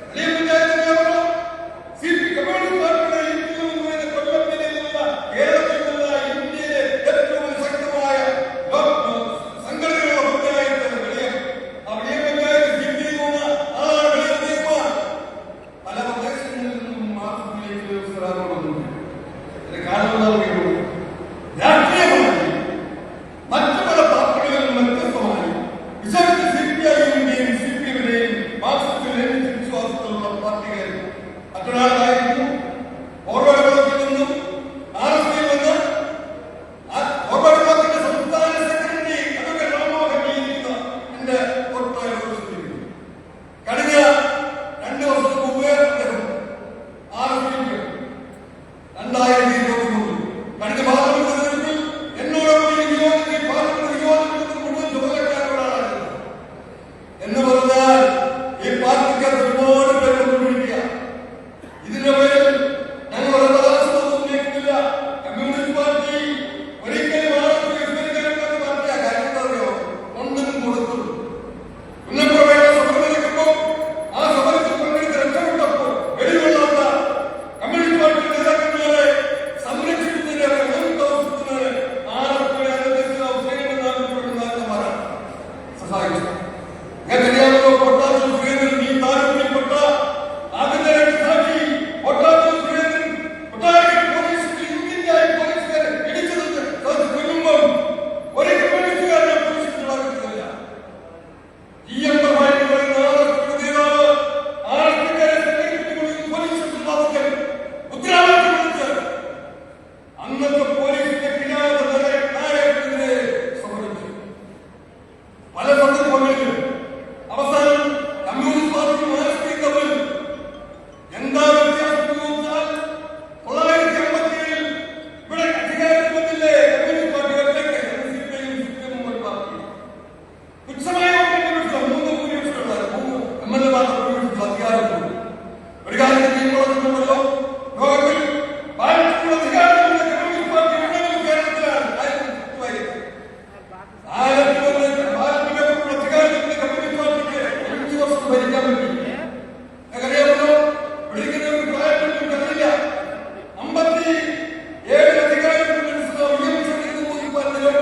വലിയ പഞ്ചായത്ത് നേതാവ് കമ്മ്യൂണിസ്റ്റ് പാർട്ടിയുടെ കൊല്ലത്തിലുള്ള കേരളത്തിലുള്ള ഇന്ത്യയിലെ ഏറ്റവും ശക്തമായ സംഘടനയുള്ള പഞ്ചായത്ത് വലിയ പഞ്ചായത്ത് CPI ആളാണ് വലിയ ഉദയകുമാർ. പല പ്രദേശങ്ങളിൽ നിന്നും മാർച്ചിലേക്ക് സ്ഥലങ്ങൾ വന്നിട്ടുണ്ട്. അതിന് കാരണം എന്താണെന്ന് രാഷ്ട്രീയമായി മറ്റു പല പാർട്ടികളിൽ നിന്നും വ്യത്യസ്തമായി വിശേഷിച്ച് CPIയുടെയും CPIയുടെയും മാർക്സിസ്റ്റ് വിശ്വാസത്തിലുള്ള പാർട്ടികൾ മറ്റൊരാളായിരുന്നു. ഫോർവേഡ് ബ്ലോക്കിൽ നിന്നും RSPയിൽ വന്ന് ഫോർവേഡ് ബ്ലോക്കിന്റെ സംസ്ഥാന സെക്രട്ടറി അഡ്വക്കേറ്റ് രാമമോഹൻ ജീവിക്കുന്ന എന്റെ തൊട്ടായ കഴിഞ്ഞ 2 വർഷത്തിന് മുമ്പേ അദ്ദേഹം RSPയിൽ 2023 കഴിഞ്ഞ പാർലമെന്റ് തെരഞ്ഞെടുപ്പിൽ എന്നോടൊപ്പം ഈ നിയോജകത്തിൽ പാർലമെന്റ് നിയോജകത്തിൽ മുഴുവൻ ചുമതലക്കാരൊരാളായിരുന്നു. എന്ന് പറഞ്ഞാൽ ഈ പാർട്ടിക്ക് ഒരുപാട് പേര് കൊണ്ടുപിടിക്കുക. ഇതിന്റെ പേരിൽ ഞങ്ങൾ ഒരവകാശമൊന്നും ഉന്നയിക്കുന്നില്ല. കമ്മ്യൂണിസ്റ്റ് പാർട്ടി ഒരിക്കലും വിസ്മരിക്കാനുള്ള പാർട്ടിയാ. കാര്യം എന്താ അറിയോ? ഒന്നിനും കൊടുത്തു. ഉന്നപ്രവേശ സമരം നടക്കുമ്പോൾ ആ സമരത്തിൽ പങ്കെടുത്ത് രക്ഷപ്പെട്ടപ്പോൾ വെടികൊള്ളാത്ത കമ്മ്യൂണിസ്റ്റ് പാർട്ടി നേതാക്കന്മാരെ സംരക്ഷിക്കുന്നതിന് സഹായിച്ചു. ഞങ്ങൾക്കറിയാമല്ലോ പൊട്ടാസ്യം സുരേന്ദ്രൻ ഈ താരതമ്യപ്പെട്ട ആദ്യത്തെ 2 സാക്ഷി പൊട്ടാസ്യം സുരേന്ദ്രൻ ഒട്ടാരക്കര പോലീസിൽ ഇന്ത്യയായി പോലീസുകാരെ ഇടിച്ചത് കൊല്ലുമ്പോൾ ഒരു കമ്മ്യൂണിസ്റ്റുകാരനെ പോലീസിൽ ചുടാക്കില്ല. GM പ്രഭാകരൻ പറയുന്ന നേതാവ് RSPക്കാരെ സംഘടിപ്പിച്ചുകൊണ്ട് പോലീസിൽ ബാധിക്കൽ മുദ്രാവാക്യം വിളിച്ച് അന്നത്തെ പോലീസിന്റെ കിരാതനെതിരെ സമരമിച്ചു. പല സന്ദർഭങ്ങളിലും അവസാനം കമ്മ്യൂണിസ്റ്റ് പാർട്ടിയും RSPയും തമ്മിൽ എന്താ വ്യത്യാസം ചോദിച്ചാൽ 1957 ഇവിടെ അധികാരത്തിൽ വന്നില്ലേ കമ്മ്യൂണിസ്റ്റ് പാർട്ടി ഒറ്റയ്ക്ക് CPIയും ഒരു പാർട്ടി തുച്ഛമായ ഭൂരിപക്ഷമുണ്ടായിരുന്നു. 3 MLA ഭൂരിപക്ഷം അധികാരത്തിൽ ഒരു കാര്യം ചെയ്യുമ്പോഴല്ലോ ലോകത്തിൽ പാർട്ടിയുടെ അധികാരത്തിലുള്ള കമ്മ്യൂണിസ്റ്റ് പാർട്ടി ഉണ്ടെങ്കിലും കേരളത്തിലാണ് അധികാരത്തിന്റെ കമ്മ്യൂണിസ്റ്റ് പാർട്ടിക്ക് 5 വർഷം ഭരിക്കാൻ പറ്റി. അറിയാമല്ലോ, വിളിക്കുന്ന ഒരു പ്രായത്തിൽ കണ്ടില്ല 57 അധികാരത്തിൽ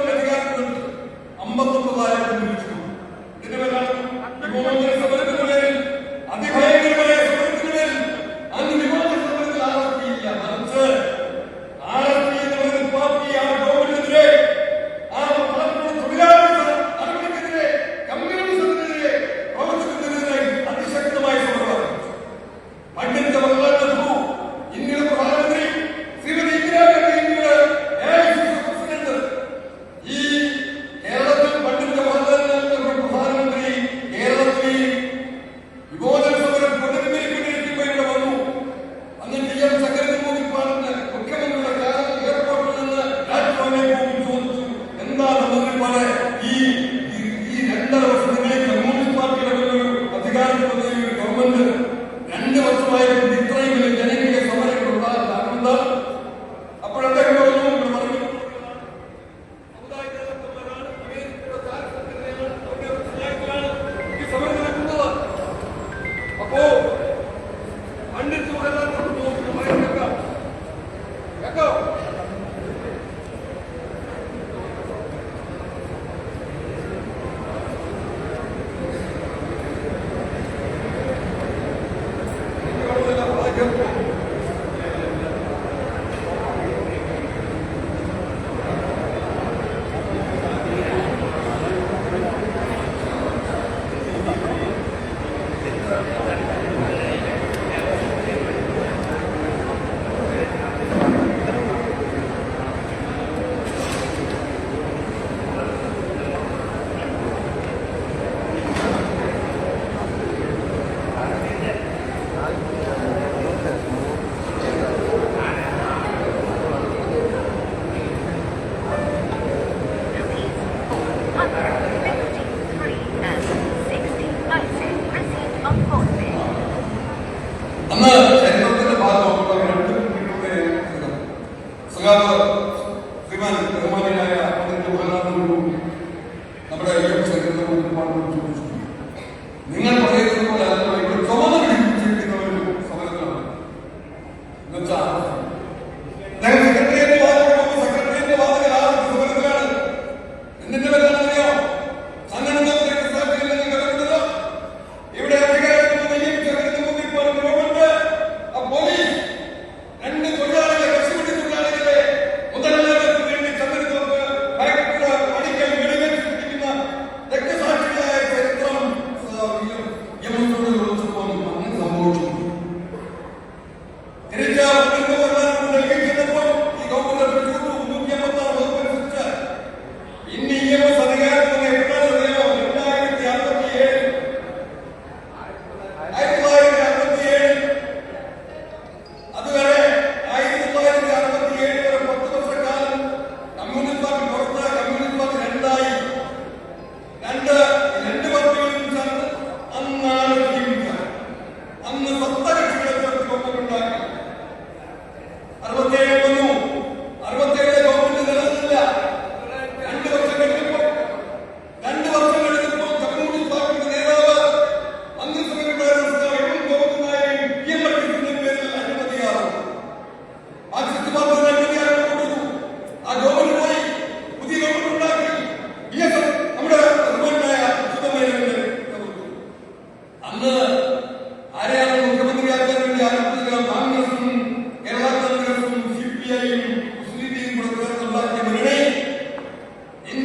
അധികാരത്തിൽ 59,000 വിളിച്ചു. ഇതിന്റെ പേരാണ് വിമോചന സമരത്തിന് പേരിൽ അതിഭയങ്കരമായ സമരത്തിന് പേരിൽ അന്ന് വിമോചന സമരത്തിൽ RSP ഇല്ല. മറിച്ച് RSP എന്ന് പറയുന്ന പാർട്ടി ആ ഗവൺമെന്റിനെതിരെ ആ പാർട്ടിയുടെ തൊഴിലാളി നടപടി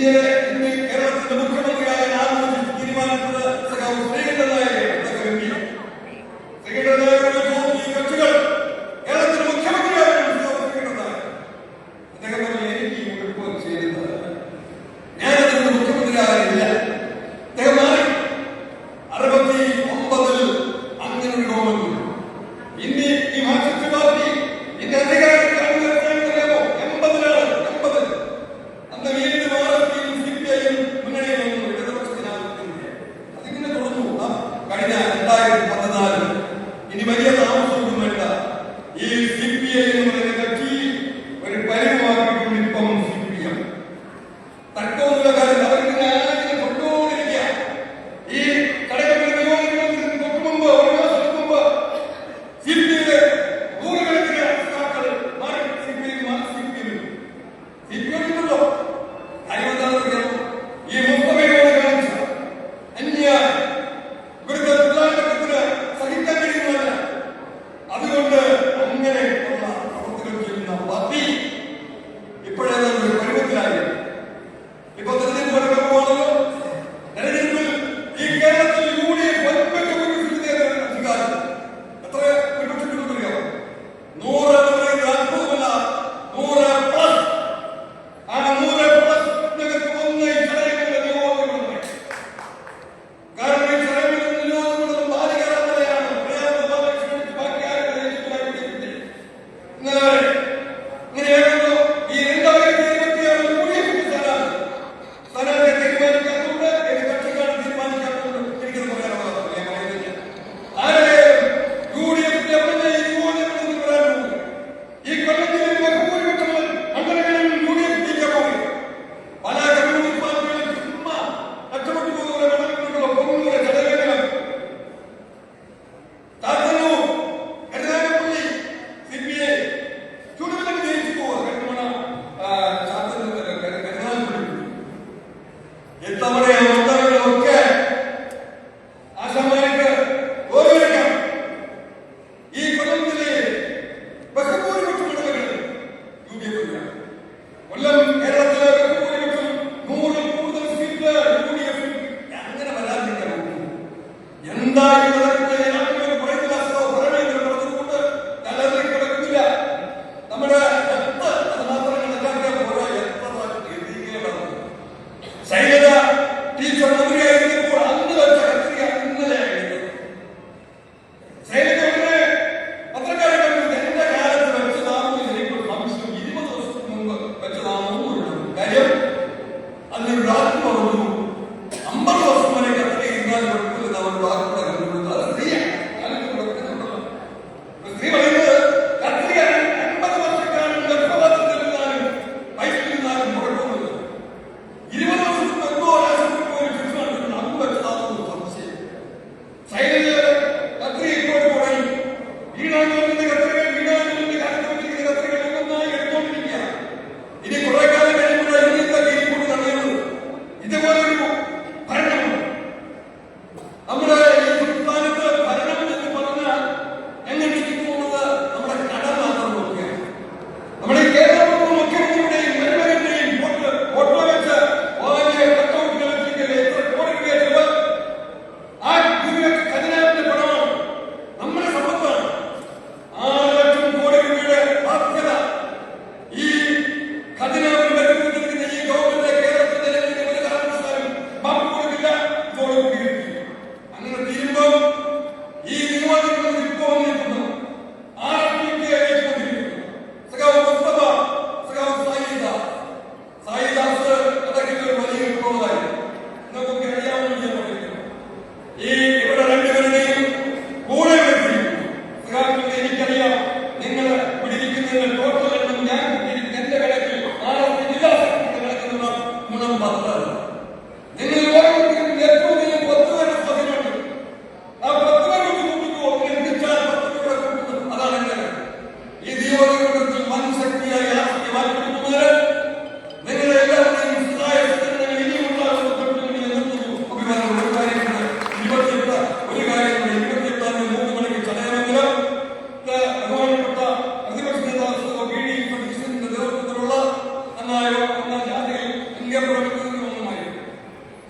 കേരളത്തിന്റെ മുഖ്യമന്ത്രിയായ ആലോചിച്ച് തീരുമാനിച്ചത് സഖാവ് ശ്രീകണ്ഠൻ നായരെ ഈ കക്ഷികൾ കേരളത്തിന്റെ മുഖ്യമന്ത്രിയായ ശ്രീകണ്ഠൻ നായർ അദ്ദേഹം പറഞ്ഞു എനിക്ക് ഇപ്പോൾ ചെയ്യുന്നത് ഞാനതിന്റെ മുഖ്യമന്ത്രിയാകില്ല. അദ്ദേഹം മാറി 69 അങ്ങനെ ഒരു ഗവൺമെന്റ് ഇനി ഈ മാർക്സിസ്റ്റ് പാർട്ടി ഇന്ന് അധികാരത്തിൽ അറിയാമോ 80 അന്ന് വീണ്ടും ആർഎസ്പിയും സിപിഐയും മുന്നണിയിൽ ഇടതുപക്ഷത്തിനാകുന്നില്ല. അതിങ്ങനെ തുടർന്നു. കഴിഞ്ഞ 2014 ഇനി വലിയ താമസമൊന്നും വേണ്ട ഈ സിപിഐ എന്ന് പറയുന്ന കക്ഷി ഒരു പരിവാക്കിക്കൊണ്ട് ഇപ്പം സിപിഎം തർക്കമൊന്നുമില്ല. കാര്യം അവർക്ക് ആലോചന കൊണ്ടുകൊണ്ടിരിക്കുക. ഈ കടകപ്പള്ളി നിയോജകമണ്ഡലത്തിന് തൊട്ട് മുമ്പ് ഒരു മാസം മുമ്പ് സിപിഐയിലെ നൂറുകണക്കിന് സഖാക്കൾ മാറി സിപിഐ അഴിമതാറിയോ ഈ മുഖമയോടെ കാണിച്ച അന്യായ ഇവരുടെ തൊഴിലാളികൾക്ക് സഹിക്കാൻ കഴിയുന്നതല്ല. അതുകൊണ്ട് അങ്ങനെ ഉള്ള പ്രവർത്തനം ചെയ്യുന്ന പാർട്ടി ഇപ്പോഴേതൊരു പരുവത്തിലായി. ഇപ്പൊ തെരഞ്ഞെടുപ്പ് നടക്കാൻ പോവാണല്ലോ. തെരഞ്ഞെടുപ്പിൽ ഈ കേരളത്തിൽ യുഡിഎഫ് അധികാരം എത്ര ഒരുപക്ഷറിയാമോ 100 എന്ന് പറയുന്നത് അത്ഭുതമല്ല. 100+. ആ 100+ ഒന്ന് ഈ ചടയമംഗലം നിയോജകമണ്ഡലം. കാരണം ഈ ചടയമംഗലം നിയോജകമണ്ഡലം ബാലികാമലയാണ്. ബാക്കി ആരും ഇന്നലെ ഇങ്ങനെയാണല്ലോ ഈ 2026 യുഡിഎഫിന്റെ സ്ഥാനാർത്ഥിയെ തീരുമാനിക്കാത്തതുകൊണ്ട് ഏത് കക്ഷിക്കാണ് തീരുമാനിക്കാത്തതുകൊണ്ട് എനിക്കത് പറയാനുള്ളതാണ്. ഞാൻ പറയുന്നില്ല ആരെയും യുഡിഎഫിന്റെ നിയോജകമണ്ഡലത്തിൽ വരാൻ പോകും. ഈ കൊല്ലത്തിലെ ബഹുഭൂരിപക്ഷം മണ്ഡലങ്ങളിൽ യുഡിഎഫ് ജയിക്കാൻ പോകും. പല കമ്മ്യൂണിസ്റ്റ് പാർട്ടികളും ചുമ്മാ കഷ്ടപ്പെട്ടു പോകുന്ന മണ്ഡലങ്ങളിലുള്ള പൊങ്ങൂര ചടയമംഗലം ചാത്തന്നൂർ കരുനാഗപ്പള്ളി സിപിഐ ചുടുവിലൊക്കെ ജയിച്ചു പോവുക. കരുനാഗപ്പള്ളി ഇത്തവണ മണ്ഡലങ്ങളൊക്കെ ആശാമാർക്ക് ഓർമ്മിക്കാം. ഈ കൊല്ലത്തിലെ ബഹുഭൂരിപക്ഷം മണ്ഡലങ്ങളിൽ യുഡിഎഫ് കൊല്ലം കേരളത്തിലെ ബഹുഭൂരിപക്ഷം 100 കൂടുതൽ സീറ്റ് യുഡിഎഫ് അങ്ങനെ വരാതിരിക്കാൻ എന്തായാലും പറയുന്നില്ല. പറഞ്ഞുകൊണ്ട് ഞാനതിലേക്ക് കിടക്കുന്നില്ല. നമ്മുടെ അത് മാത്രം കണക്കാക്കിയാൽ പോരാ. ശൈലജ ടീച്ചർ മന്ത്രിയായിരുന്നപ്പോൾ അന്ന് വെച്ച കത്രിക ഇന്നലെ ശൈലജ പത്രക്കാരെ കണ്ടു. എന്റെ കാലത്ത് വെച്ചതാണോ എനിക്കൊരു സംശയം. 20 വർഷത്തിന് മുമ്പ് വെച്ചതാണോ ഒരു കാര്യം. അതിനൊരു ഡോക്ടർ പറഞ്ഞു 50 വർഷം വരെ കത്രിക ഇരുന്നാൽ കുഴപ്പമില്ല. അവർ ഡോക്ടറെ കണ്ടുപിടിച്ചു. അത് സ്ത്രീയാണ്. സ്ത്രീ പറയുന്നത് കത്രിക 50 വർഷക്കാലം ഗർഭപാത്രത്തിൽ നിന്നാലും വയറ്റിൽ നിന്നാലും കുഴപ്പമില്ല. 20 വർഷത്തിന്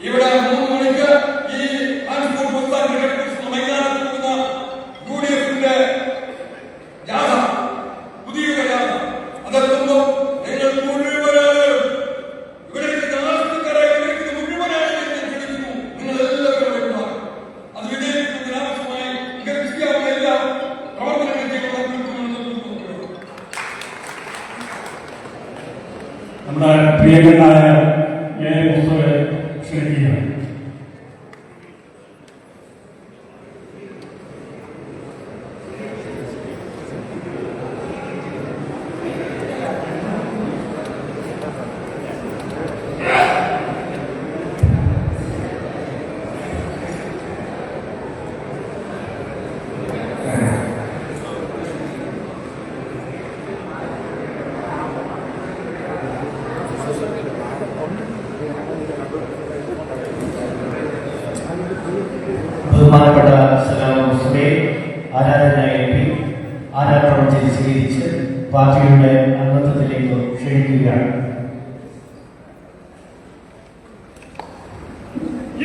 ഇവിടെ 3 മണിക്ക് ഈ ട്രാൻസ്പോർട്ട് പുസ്തകം ക്രിക്കറ്റ് മൈതാനത്ത് പോകുന്ന UDF-ന്റെ ജാഥ, പുതിയ ജാഥ അതെത്തുമ്പോൾ നിങ്ങൾ മുഴുവനാളുകളും ഇവിടേക്ക് രാഷ്ട്രീയക്കാരായി ഇവിടേക്ക് മുഴുവനാളുകളും ക്ഷണിക്കുന്നു. നിങ്ങൾ എല്ലാവരും വരുമാറും അത് വിജയിക്കുന്നതിന് ആവശ്യമായി മികച്ച എല്ലാ പ്രവർത്തനങ്ങൾ ചെയ്യുമെന്ന് നമ്മുടെ പ്രിയങ്കരനായ മുസ്തഫയെ ക്ഷണിക്കുകയാണ്. ബഹുമാനപ്പെട്ട സലാം മുസ്തഫയെ ആരാധനായ MP ആരാധന സ്വീകരിച്ച് പാർട്ടിയുടെ അംഗത്വത്തിലേക്ക് ക്ഷണിക്കുകയാണ്.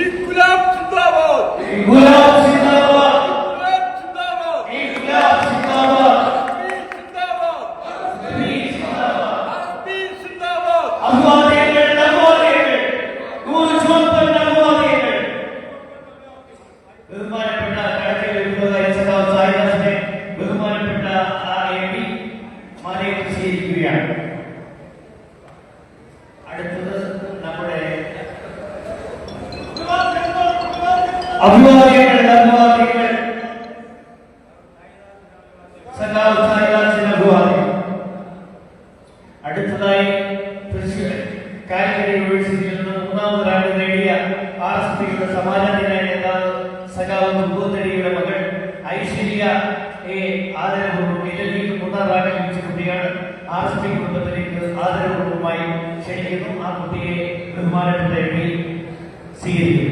ഇൻക്ലാബ് സിന്ദാബാദ്, ഇൻക്ലാബ് സിന്ദാബാദ്, ഇൻക്ലാബ് സിന്ദാബാദ്, ഇൻക്ലാബ് സിന്ദാബാദ്, സിന്ദാബാദ്, സിന്ദാബാദ്. അഭിവാദ്യങ്ങൾ, നമോദയങ്ങൾ, നൂറുചുവപ്പൻ നമോദയങ്ങൾ. ബഹുമാനപ്പെട്ട കടക്കൽ വിഭാഗ സഖാവ് സായിദാസിനെ ബഹുമാനപ്പെട്ട MP മാലയിട്ട് സ്വീകരിക്കുകയാണ്. അടുത്തത് നമ്മുടെ അഭിവാദ്യങ്ങൾ, അഭിവാദ്യങ്ങൾ, സഖാവ് സായിദാസിന് അഭിവാദ്യം. അടുത്തതായി തൃശ്ശൂർ കാലിക്കറ്റ് യൂണിവേഴ്സിറ്റിയിൽ നിന്ന് 3ാമത് റാങ്ക് നേടിയ RSPയുടെ സമാജാധികാര നേതാവ് സഖാവ് തുമ്പൂത്തടിയുടെ മകൾ ഐശ്വര്യ ആദരപൂർവ്വം ഇറ്റലിയിൽ 3ാം റാങ്ക് ലഭിച്ച കുട്ടിയാണ്. RSP കുടുംബത്തിലേക്ക് ആദരപൂർവ്വമായി ക്ഷണിക്കുന്നു. ആ കുട്ടിയെ ബഹുമാനപ്പെട്ട MP സ്വീകരിക്കും.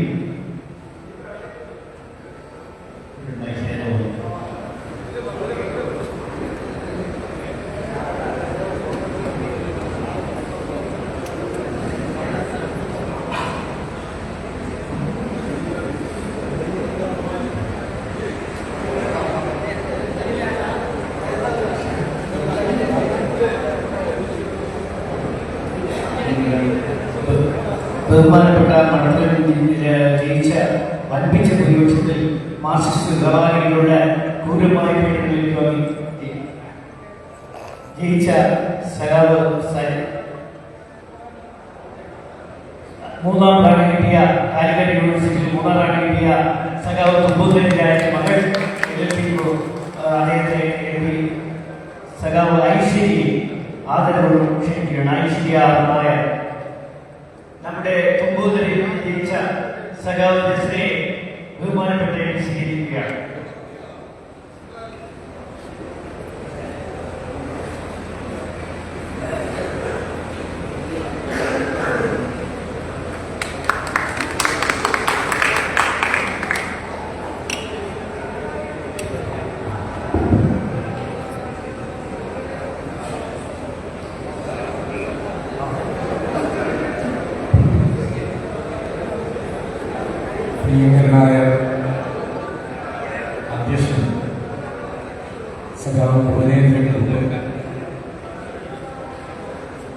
ബഹുമാനപ്പെട്ട മണ്ഡലത്തിൽ ജയിച്ച വൻപിച്ച ഭൂരിപക്ഷത്തിൽ മാർക്സിസ്റ്റ് ഗവാനികളുടെ ക്രൂരമായ പീഡനങ്ങളിൽ ജയിച്ച സഖാവ് 3ാം റാങ്ക് കിട്ടിയ കാലിക്കറ്റ് യൂണിവേഴ്സിറ്റിയിൽ 3ാം റാങ്ക് കിട്ടിയ സഖാവ് തുമ്പൂത്തടിയുടെ മകൾ അദ്ദേഹത്തെ സഖാവ് ഐശ്വര്യ ആദരവോടും ക്ഷണിക്കുകയാണ്. ഐശ്വര്യ നമ്മുടെ തുമ്പൂതലിൽ ജയിച്ച സഖാവ് നസ്രിയെ ബഹുമാനപ്പെട്ട സ്വീകരിക്കുകയാണ്. പ്രിയങ്കരനായ അധ്യക്ഷൻ സഖാവ് ഭുവനേന്ദ്രൻ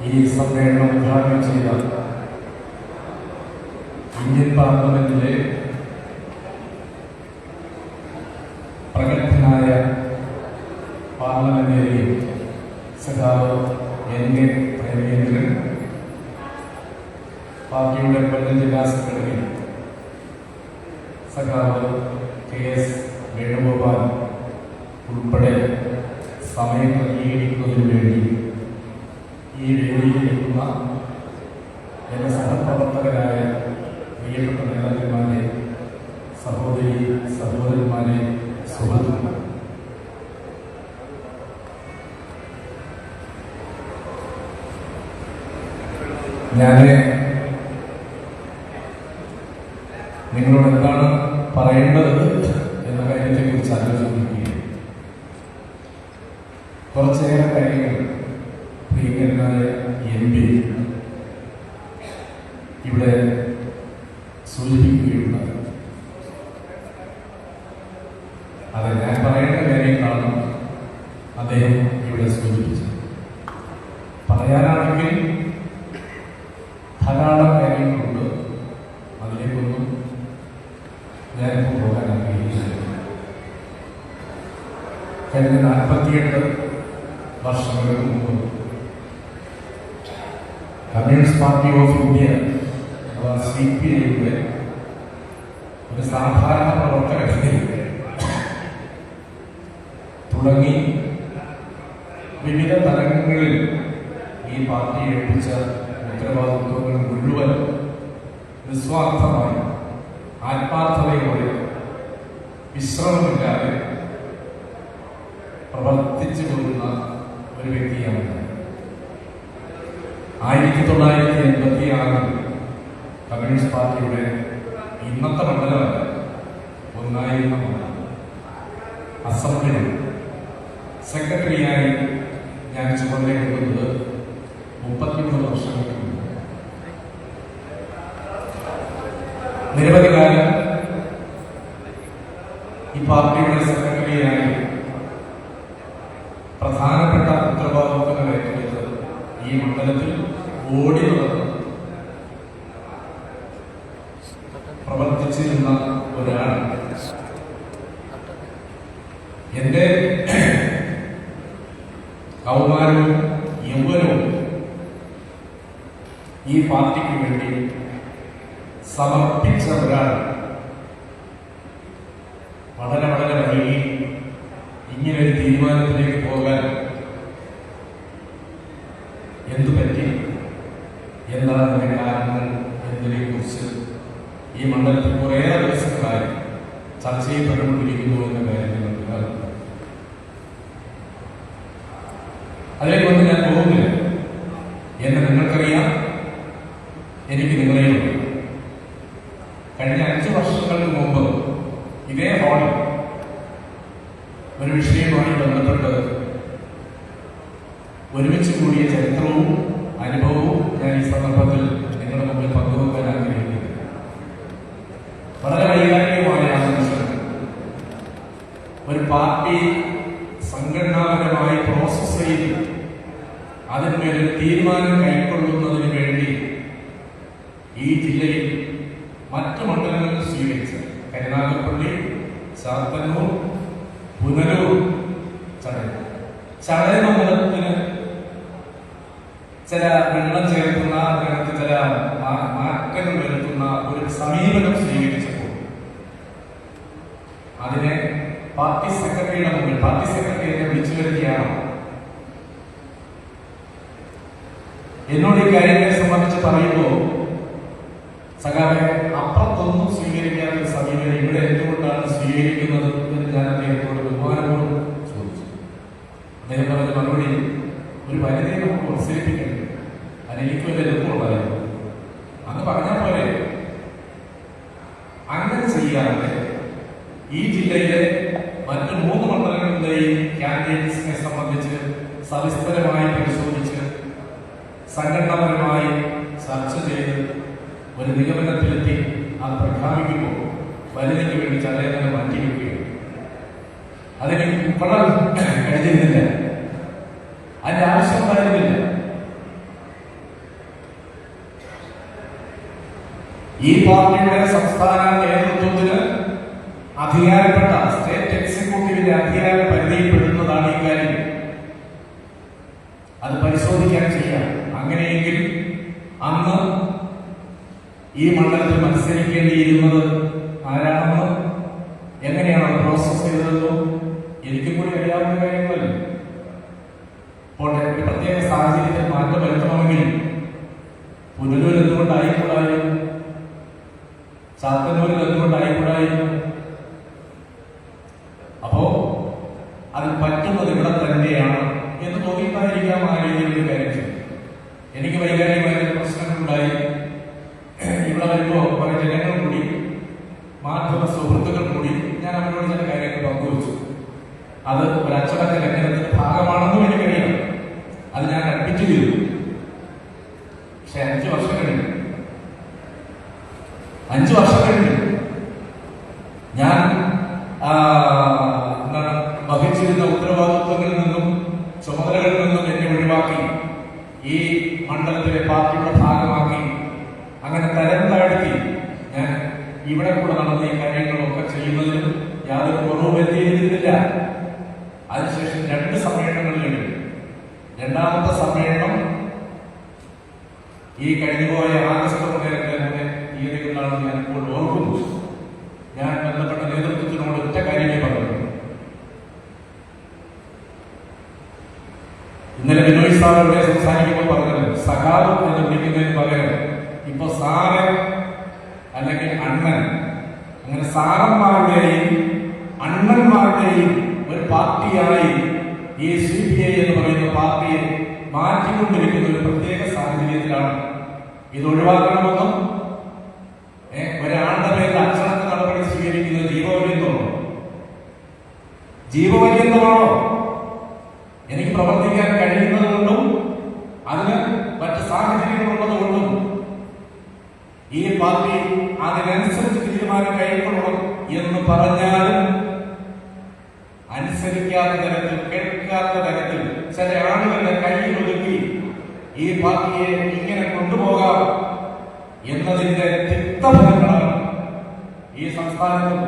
ഈ സമ്മേളനം ഉദ്ഘാടനം ചെയ്ത ഇന്ത്യൻ പാർലമെന്റിലെ പ്രഗത്ഭനായ പാർലമെന്ററി സഖാവ് NK പ്രേമേന്ദ്രൻ, പാർട്ടിയുടെ കൊല്ലം ജില്ലാ സെക്രട്ടറി സഖാവ് KS വേണുഗോപാൽ ഉൾപ്പെടെ സമയം ക്രമീകരിക്കുന്നതിനു വേണ്ടി ഈ വേദിയിലെത്തുന്ന എൻ്റെ സഹപ്രവർത്തകരായ പ്രിയപ്പെട്ട നേതാക്കന്മാരെ, സഹോദരി സഹോദരന്മാരെ, സുഹൃത്തുക്കൾ, ഞാൻ നിങ്ങളോട് എന്താണ് പറയേണ്ടത് എന്ന കാര്യത്തെക്കുറിച്ച് ആലോചിക്കുകയും കുറച്ചേറെ കാര്യങ്ങൾ പ്രിയങ്കരനായ MP ഇവിടെ സൂചിപ്പിക്കുകയുണ്ടായി. അത് ഞാൻ പറയേണ്ട കാര്യങ്ങളാണ് അദ്ദേഹം ഇവിടെ സൂചിപ്പിച്ചത്. പറയാനാണെങ്കിൽ ധാരാളം കാര്യങ്ങളുണ്ട്. അതിലേക്കൊന്നും ഞാനിപ്പോൾ പോകാൻ ആഗ്രഹിക്കുന്നില്ല. കഴിഞ്ഞ 48 വർഷങ്ങൾക്ക് മുമ്പ് കമ്മ്യൂണിസ്റ്റ് പാർട്ടി ഓഫ് ഇന്ത്യ അഥവാ CPIയുടെ ഒരു സാധാരണ പ്രവർത്തകരെ തുടങ്ങി വിവിധ തലങ്ങളിൽ ഈ പാർട്ടി ഏൽപ്പിച്ച ഉത്തരവാദിത്വങ്ങൾ മുഴുവൻ നിസ്വാർത്ഥമായി ആത്മാർത്ഥതയോടെ വിശ്രമമില്ലാതെ പ്രവർത്തിച്ചു പോകുന്ന ഒരു വ്യക്തിയാണ്. 1986 കമ്മ്യൂണിസ്റ്റ് പാർട്ടിയുടെ ഇന്നത്തെ മണ്ഡലമല്ല, ഒന്നായിരുന്ന മണ്ഡലം അസംബ്ലിയിൽ സെക്രട്ടറിയായി ഞാൻ ചുമതലയെടുക്കുന്നത് 33 വർഷങ്ങൾക്ക് മുമ്പ്. നിരവധി കാലം ഈ പാർട്ടിയുടെ സെക്രട്ടറിയായി പ്രധാനപ്പെട്ട ഉത്തരവാദിത്വങ്ങൾ ഏറ്റെടുത്ത് ഈ മണ്ഡലത്തിൽ ഓടി നടന്ന് പ്രവർത്തിച്ചിരുന്ന ഒരാൾ. എന്റെ കൗമാരവും യൗവനവും ഈ പാർട്ടിക്ക് വേണ്ടി സമർപ്പിച്ച ഒരാൾ വളരെ വളരെ വൈകി ഇങ്ങനെ ഒരു തീരുമാനത്തിലേക്ക് പോകാൻ എന്തു പറ്റി, എന്താണ് അതിന്റെ കാരണങ്ങൾ എന്നതിനെ കുറിച്ച് ഈ മണ്ഡലത്തിൽ കുറേയേറെ ദിവസങ്ങളായി ചർച്ച ചെയ്യപ്പെട്ടുകൊണ്ടിരിക്കുന്നു എന്ന കാര്യം നിങ്ങൾക്ക് അതിലേക്കൊന്നും ഞാൻ പോകുന്നില്ല. എന്നെ നിങ്ങൾക്കറിയാം, എനിക്ക് നിങ്ങളെയുണ്ട്. കഴിഞ്ഞ 5 വർഷങ്ങൾക്ക് മുമ്പ് ഇതേ ഹാളിൽ ഒരു വിഷയവുമായി ബന്ധപ്പെട്ട് ഒരുമിച്ച് കൂടിയ ചരിത്രവും അനുഭവവും ഞാൻ ഈ സന്ദർഭത്തിൽ നിങ്ങളുടെ മുമ്പിൽ പങ്കുവെക്കാൻ ആഗ്രഹിക്കുന്നു. വളരെ വൈകാരികമായ ആശംസകൾ. ഒരു പാർട്ടി സംഘടനാപരമായി പ്രോസസ് ചെയ്ത് അതിന്മേലൊരു തീരുമാനം കൈക്കൊള്ളുന്നതിന് വേണ്ടി ഈ ജില്ലയിൽ മറ്റ് മണ്ഡലങ്ങളിൽ സ്വീകരിച്ച കരുനാഗപ്പള്ളി, ചാത്തന്നൂർ, പുനലൂർ, ചടയ മണ്ഡലത്തിന് ചില വെള്ളം ചേർക്കുന്ന അതിനകത്ത് ചില മാറ്റങ്ങൾ വരുത്തുന്ന ഒരു സമീപനം സ്വീകരിച്ചപ്പോൾ അതിനെ പാർട്ടി സെക്രട്ടറിയുടെ മുമ്പിൽ പാർട്ടി സെക്രട്ടറിയെ വിളിച്ചു വരുത്തിയാണ് എന്നോട് ഈ കാര്യങ്ങളെ സംബന്ധിച്ച് പറയുമ്പോൾ സഖാവെ അപ്പുറത്തൊന്നും സ്വീകരിക്കാത്ത ഒരു സമീപനം ഇവിടെ എന്തുകൊണ്ടാണ് സ്വീകരിക്കുന്നത് എന്ന് ഞാൻ അദ്ദേഹത്തോട് ബഹുമാനപൂർവ്വം ചോദിച്ചു. അദ്ദേഹം പറഞ്ഞ മറുപടി, ഒരു പരിധിയെ നമുക്ക് പ്രോത്സാഹിപ്പിക്കണം, അതെനിക്ക് വലിയ എളുപ്പമുണ്ടായിരുന്നു. അന്ന് പറഞ്ഞാൽ പോലെ അങ്ങനെ ചെയ്യാതെ ഈ ജില്ലയിലെ മറ്റ് 3 മണ്ഡലങ്ങളിലെയും കാൻഡിഡേറ്റ്സിനെ സംബന്ധിച്ച് സവിസ്തരമായി പരിശോധിച്ച് സംഘടനാപരമായി ചർച്ച ചെയ്ത് ഒരു നിഗമനത്തിലെത്തി അത് പ്രഖ്യാപിക്കുമ്പോൾ വലുതിക്ക് വേണ്ടി ചടയങ്ങളെ മാറ്റിവെക്കുകയാണ്. അതെനിക്ക് ഉൾക്കൊള്ളാൻ കഴിഞ്ഞിരുന്നില്ല, അതിന്റെ ആവശ്യം ഉണ്ടായിരുന്നില്ല. ഈ പാർട്ടിയുടെ സംസ്ഥാന നേതൃത്വത്തിന് അധികാരപ്പെട്ട സ്റ്റേറ്റ് എക്സിക്യൂട്ടീവിന്റെ അധികാര പരിധിയിൽപ്പെടുന്നതാണ് ഈ കാര്യം. അത് പരിശോധിക്കാൻ ചെയ്യാം. അങ്ങനെയെങ്കിൽ അന്ന് ഈ മണ്ഡലത്തിൽ മത്സരിക്കേണ്ടിയിരുന്നത് ആരാണെന്ന്, എങ്ങനെയാണ് അത് പ്രോസസ് ചെയ്തതെന്നോ എനിക്കും കൂടി അറിയാവുന്ന കാര്യങ്ങളല്ലേ. അപ്പോൾ പ്രത്യേക സാഹചര്യത്തിൽ മാറ്റം വരുത്തണമെങ്കിൽ പുനലൂർ എന്തുകൊണ്ടായിക്കൂടായിരുന്നു, ചാത്തന്നൂരിൽ എന്തുകൊണ്ടായിക്കൂടായിരുന്നു? അപ്പോ അത് പറ്റുന്നത് ഇവിടെ തന്നെയാണ് എന്ന് തോന്നിയിട്ടായിരിക്കാം ആ രീതിയിലൊരു കാര്യം ചെയ്തു. എനിക്ക് വൈകാരികമായ പ്രശ്നങ്ങളുണ്ടായി. ഇവിടെ വരുമ്പോൾ കുറെ ജനങ്ങൾ കൂടി, മാധ്യമ സുഹൃത്തുക്കൾ കൂടി ഞാൻ അവരോട് ചില കാര്യങ്ങൾ പങ്കുവച്ചു. അത് ഒരു അച്ചടക്ക ലംഘനത്തിന്റെ ഭാഗമാണെന്നും എനിക്കറിയാം. അത് ഞാൻ അഡ്മിറ്റ് ചെയ്തു. പക്ഷെ 5 വർഷം കഴിഞ്ഞു 5 വർഷം കഴിഞ്ഞു. ഞാൻ എന്താണ് വഹിച്ചിരുന്ന ഉത്തരവാദിത്വങ്ങളിൽ നിന്നും ചുമതലകളിൽ നിന്നും എന്നെ ഒഴിവാക്കി ഈ മണ്ഡലത്തിലെ പാർട്ടിയുടെ ഭാഗമാക്കി അങ്ങനെ തരം താഴ്ത്തി ഞാൻ ഇവിടെ കൂടെ നടന്ന ഈ കാര്യങ്ങളൊക്കെ ചെയ്യുന്നതിനും യാതൊരു കുറവ് വരുത്തിയിരുന്നില്ല. അതിനുശേഷം 2 സമ്മേളനങ്ങളിലും രണ്ടാമത്തെ സമ്മേളനം ഈ കഴിഞ്ഞുപോയ ആഗസ്റ്റ് 13 തീയതികളിലാണെന്ന് ഞാൻ ഇപ്പോൾ ഓർക്കുന്നു. ഞാൻ ബന്ധപ്പെട്ട നേതൃത്വത്തിനോട് ഒറ്റ കാര്യമേ പറഞ്ഞു. ഇന്നലെ ബിനോയ് സാർ ഇവിടെ സംസാരിക്കുമ്പോൾ പറഞ്ഞത് സഖാവ് എന്ന് വിളിക്കുന്നതിന് പകരം ഇപ്പൊ സാറ് അല്ലെങ്കിൽ അണ്ണൻ, അങ്ങനെ സാറന്മാരുടെയും അണ്ണന്മാരുടെയും ഒരു പാർട്ടിയായി ഈ CPI എന്ന് പറയുന്ന പാർട്ടിയെ മാറ്റിക്കൊണ്ടിരിക്കുന്ന ഒരു പ്രത്യേക സാഹചര്യത്തിലാണ്. ഇത് ഒഴിവാക്കണമെന്നും ഒരാളുടെ പേരിൽ അച്ചടക്ക നടപടി സ്വീകരിക്കുന്നത് ജീവപര്യന്തമാണോ? എനിക്ക് പ്രവർത്തിക്കാൻ കഴിയുന്നത് കൊണ്ടും അതിന് മറ്റ് സാഹചര്യങ്ങളുള്ളതുകൊണ്ടും ഈ പാർട്ടി അതിനനുസരിച്ച് തീരുമാനം കൈക്കൊള്ളണം എന്ന് പറഞ്ഞാലും അനുസരിക്കാത്ത തരത്തിൽ, കേൾക്കാത്ത തരത്തിൽ ചില ആളുകളുടെ കയ്യിൽ ഒതുക്കി ഈ പാർട്ടിയെ ഇങ്ങനെ കൊണ്ടുപോകാം എന്നതിന്റെ തിക്തഫലങ്ങളാണ് ഈ സംസ്ഥാനത്തും.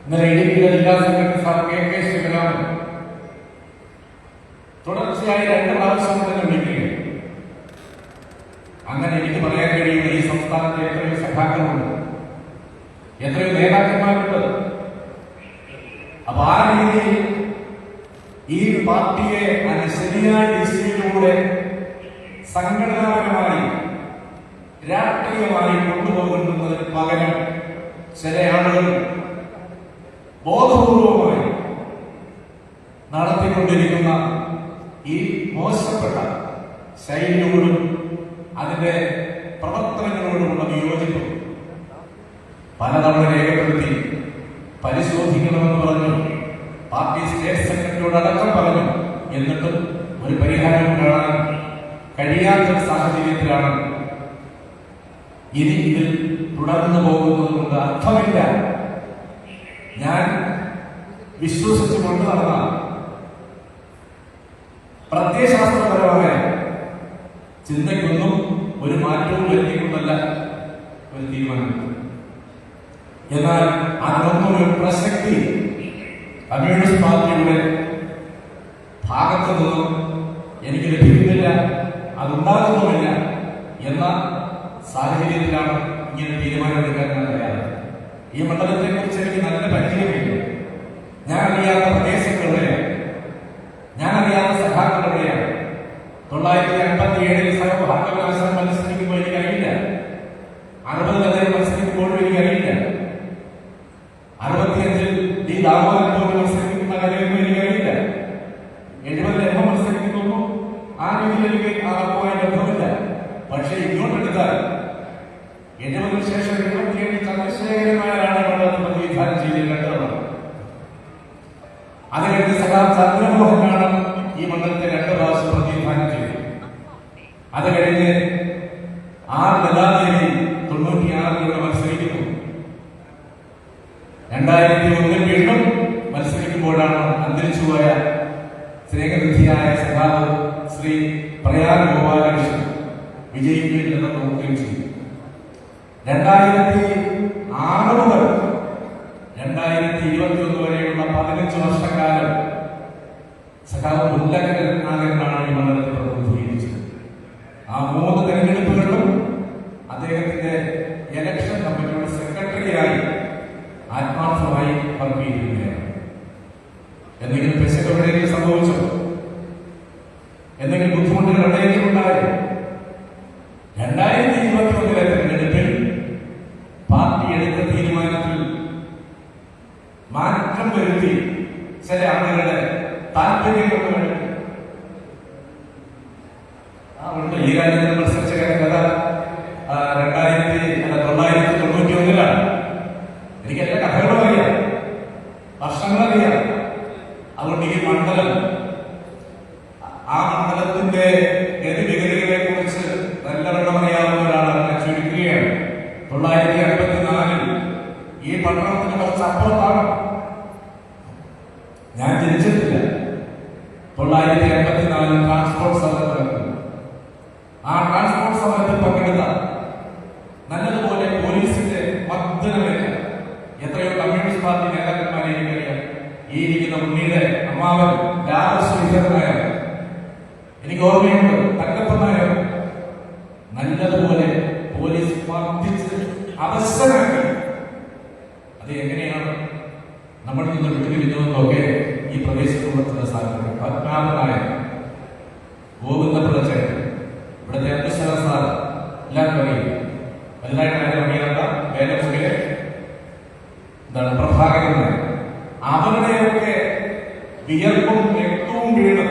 ഇന്നലെ ഇടുക്കിയിലെ ജില്ലാ സെക്രട്ടറി സാർ KK ശിവരാമൻ തുടർച്ചയായി 2 പ്രാവശ്യം തന്നെ വിളിക്കുകയാണ്. അങ്ങനെ എനിക്ക് പറയാൻ കഴിയുന്ന ഈ സംസ്ഥാനത്ത് എത്രയോ സഖാക്കളുണ്ട്, എത്രയോ നേതാക്കന്മാരുണ്ട്. അപ്പൊ ആ രീതിയിൽ ഈ പാർട്ടിയെ ശരിയായ ദിശയിലൂടെ സംഘടനാപരമായി രാഷ്ട്രീയമായി കൊണ്ടുപോകുന്നതിന് പകരം ചില ആളുകൾ ബോധപൂർവമായി നടത്തിക്കൊണ്ടിരിക്കുന്ന ഈ മോശപ്പെട്ട ശൈലിയോടും അതിന്റെ പ്രവർത്തനങ്ങളോടുമുള്ള വിയോജിപ്പ് പലതവണ രേഖപ്പെടുത്തി പരിശോധിക്കണമെന്ന് പറഞ്ഞു. പാർട്ടി സ്റ്റേറ്റ് സെക്രട്ടറിയോട് അടക്കം പറഞ്ഞു. എന്നിട്ടും ഒരു പരിഹാരം കാണാൻ കഴിയാത്ത സാഹചര്യത്തിലാണ്. ഇനി ഇതിൽ തുടർന്നു പോകുന്നത് കൊണ്ട് അർത്ഥമില്ല. ഞാൻ വിശ്വസിച്ചു കൊണ്ട് നടന്ന പ്രത്യയശാസ്ത്രപരമായ ചിന്തയ്ക്കൊന്നും ഒരു മാറ്റവും വരുത്തിക്കൊണ്ടല്ല ഒരു തീരുമാനം. എന്നാൽ അതിനൊന്നും ഒരു പ്രസക്തി കമ്മ്യൂണിസ്റ്റ് പാർട്ടിയുടെ ഭാഗത്തു നിന്നും എനിക്ക് ലഭിക്കുന്നില്ല, അതുണ്ടാകുന്നുമില്ല എന്ന സാഹചര്യത്തിലാണ് ഇങ്ങനെ തീരുമാനമെടുക്കാൻ ഞാൻ തയ്യാറ്. ഈ മണ്ഡലത്തെ കുറിച്ച് എനിക്ക് നല്ല പരിചയമില്ല. ഞാൻ അറിയാത്ത പ്രദേശങ്ങളുടെയാണ്, ഞാൻ അറിയാത്ത സഖാക്കളുടെയാണ്. 957 സഹഭാഗവകാശം മത്സരിക്കുമ്പോൾ എനിക്ക് അറിയില്ല. 60 മത്സരിക്കുമ്പോഴും എനിക്ക് അറിയില്ല. 65 D ദാമോദരൻ പോലും മത്സരിക്കുന്ന കാര്യമൊന്നും എനിക്കറിയില്ല. 70 മത്സരിക്കുന്നു. ആ രീതിയിൽ എനിക്ക് ആർക്കുമായി ബന്ധമില്ല. പക്ഷെ ഇങ്ങോട്ടെടുത്താൽ 70 ശേഷം 77 ചന്ദ്രശേഖരനായാണ് മണ്ഡലത്തിൽ പ്രതിനിധാനം ചെയ്തിട്ടുള്ളത്. അത് കഴിഞ്ഞ് സഖാവ് ചന്ദ്രമോഹനാണ് ഈ മണ്ഡലത്തെ 2 പ്രാവശ്യം പ്രതിനിധാനം ചെയ്തത്. അത് കഴിഞ്ഞ് ലതാദേവി 96 മത്സരിക്കുന്നു. 2001 വീണ്ടും മത്സരിക്കുമ്പോഴാണ് അന്തരിച്ചുപോയ സ്നേഹനിധിയായ സഖാവ് ശ്രീ പ്രയാർ ഗോപാലകൃഷ്ണൻ വിജയിക്കുകയില്ലെന്ന് നോക്കുകയും ചെയ്തു. 2006 മുതൽ 2021 വരെയുള്ള 15 വർഷക്കാലം സഖാവ് മുല്ലക്കരനാണ് ഈ മണ്ഡലത്തെ പ്രതിനിധീകരിച്ചത്. ആ 3 തെരഞ്ഞെടുപ്പുകളിലും അദ്ദേഹത്തിന്റെ ഇലക്ഷൻ കമ്മിറ്റിയുടെ സെക്രട്ടറിയായി ആത്മാർത്ഥമായി വർക്ക് ചെയ്തിരിക്കുകയാണ്. എന്തെങ്കിലും പെശക് എവിടെയെങ്കിലും സംഭവിച്ചോ? എന്തെങ്കിലും ബുദ്ധിമുട്ടുകൾ എവിടെയെങ്കിലും ഉണ്ടായോ? 2021 തെരഞ്ഞെടുപ്പിൽ പാർട്ടി എടുത്ത തീരുമാനത്തിൽ മാറ്റം വരുത്തി ചില ആളുകളുടെ താല്പര്യങ്ങൾക്ക് വേണ്ടി ഈ രാജ്യത്ത് മത്സരിച്ച കഥ 1991 എനിക്ക് എല്ലാ കഥകളും അറിയാം, വർഷങ്ങളറിയാം. അതുകൊണ്ട് ഈ മണ്ഡലം, ആ മണ്ഡലത്തിന്റെ ഗതിവിഗതികളെ കുറിച്ച് നല്ലവണ്ണം അറിയാവുന്ന ഒരാളാണ്. ഞാൻ ചുരുക്കുകയാണ്. 1954 ഈ പട്ടണത്തിന് കുറച്ച് അപ്പുറത്താണ്. ഞാൻ ജനിച്ചിട്ടില്ല. 1954 ട്രാൻസ്പോർട്ട് സമരം നടക്കുന്നു. ആ ട്രാൻസ്പോർട്ട് സമരത്തിൽ പങ്കെടുത്ത നല്ലതുപോലെ പോലീസിന്റെ മർദ്ദനമേറ്റ എത്രയോ കമ്മ്യൂണിസ്റ്റ് പാർട്ടി നേതാക്കന്മാരെ എനിക്കറിയാം. ഈ ഇരിക്കുന്ന ഉണ്ണിയുടെ അമ്മാവൻ രാമശ്രീധരനായ, എനിക്ക് ഓർമ്മയുണ്ട്, തങ്കപ്പൻ നായർ നല്ലതുപോലെ പോലീസ് മർദ്ദിച്ച് അവസരമാക്കി. അത് എങ്ങനെയാണ് നമ്മൾ നിന്ന് വിട്ടുപിരിഞ്ഞതെന്നൊക്കെ ഈ പ്രദേശത്തുള്ള ചില സാധനങ്ങൾ. പത്മനാഭനായ, ഗോവിന്ദപിള്ളച്ചേട്ടൻ, ഇവിടുത്തെ അബ്ദുസല സാർ എല്ലാവരും അറിയും. വലുതായിട്ട് അറിയാത്ത വേലപ്പുഴയെ പ്രഭാകരൻ, അവരുടെയൊക്കെ വിയർപ്പും രക്തവും വീണ്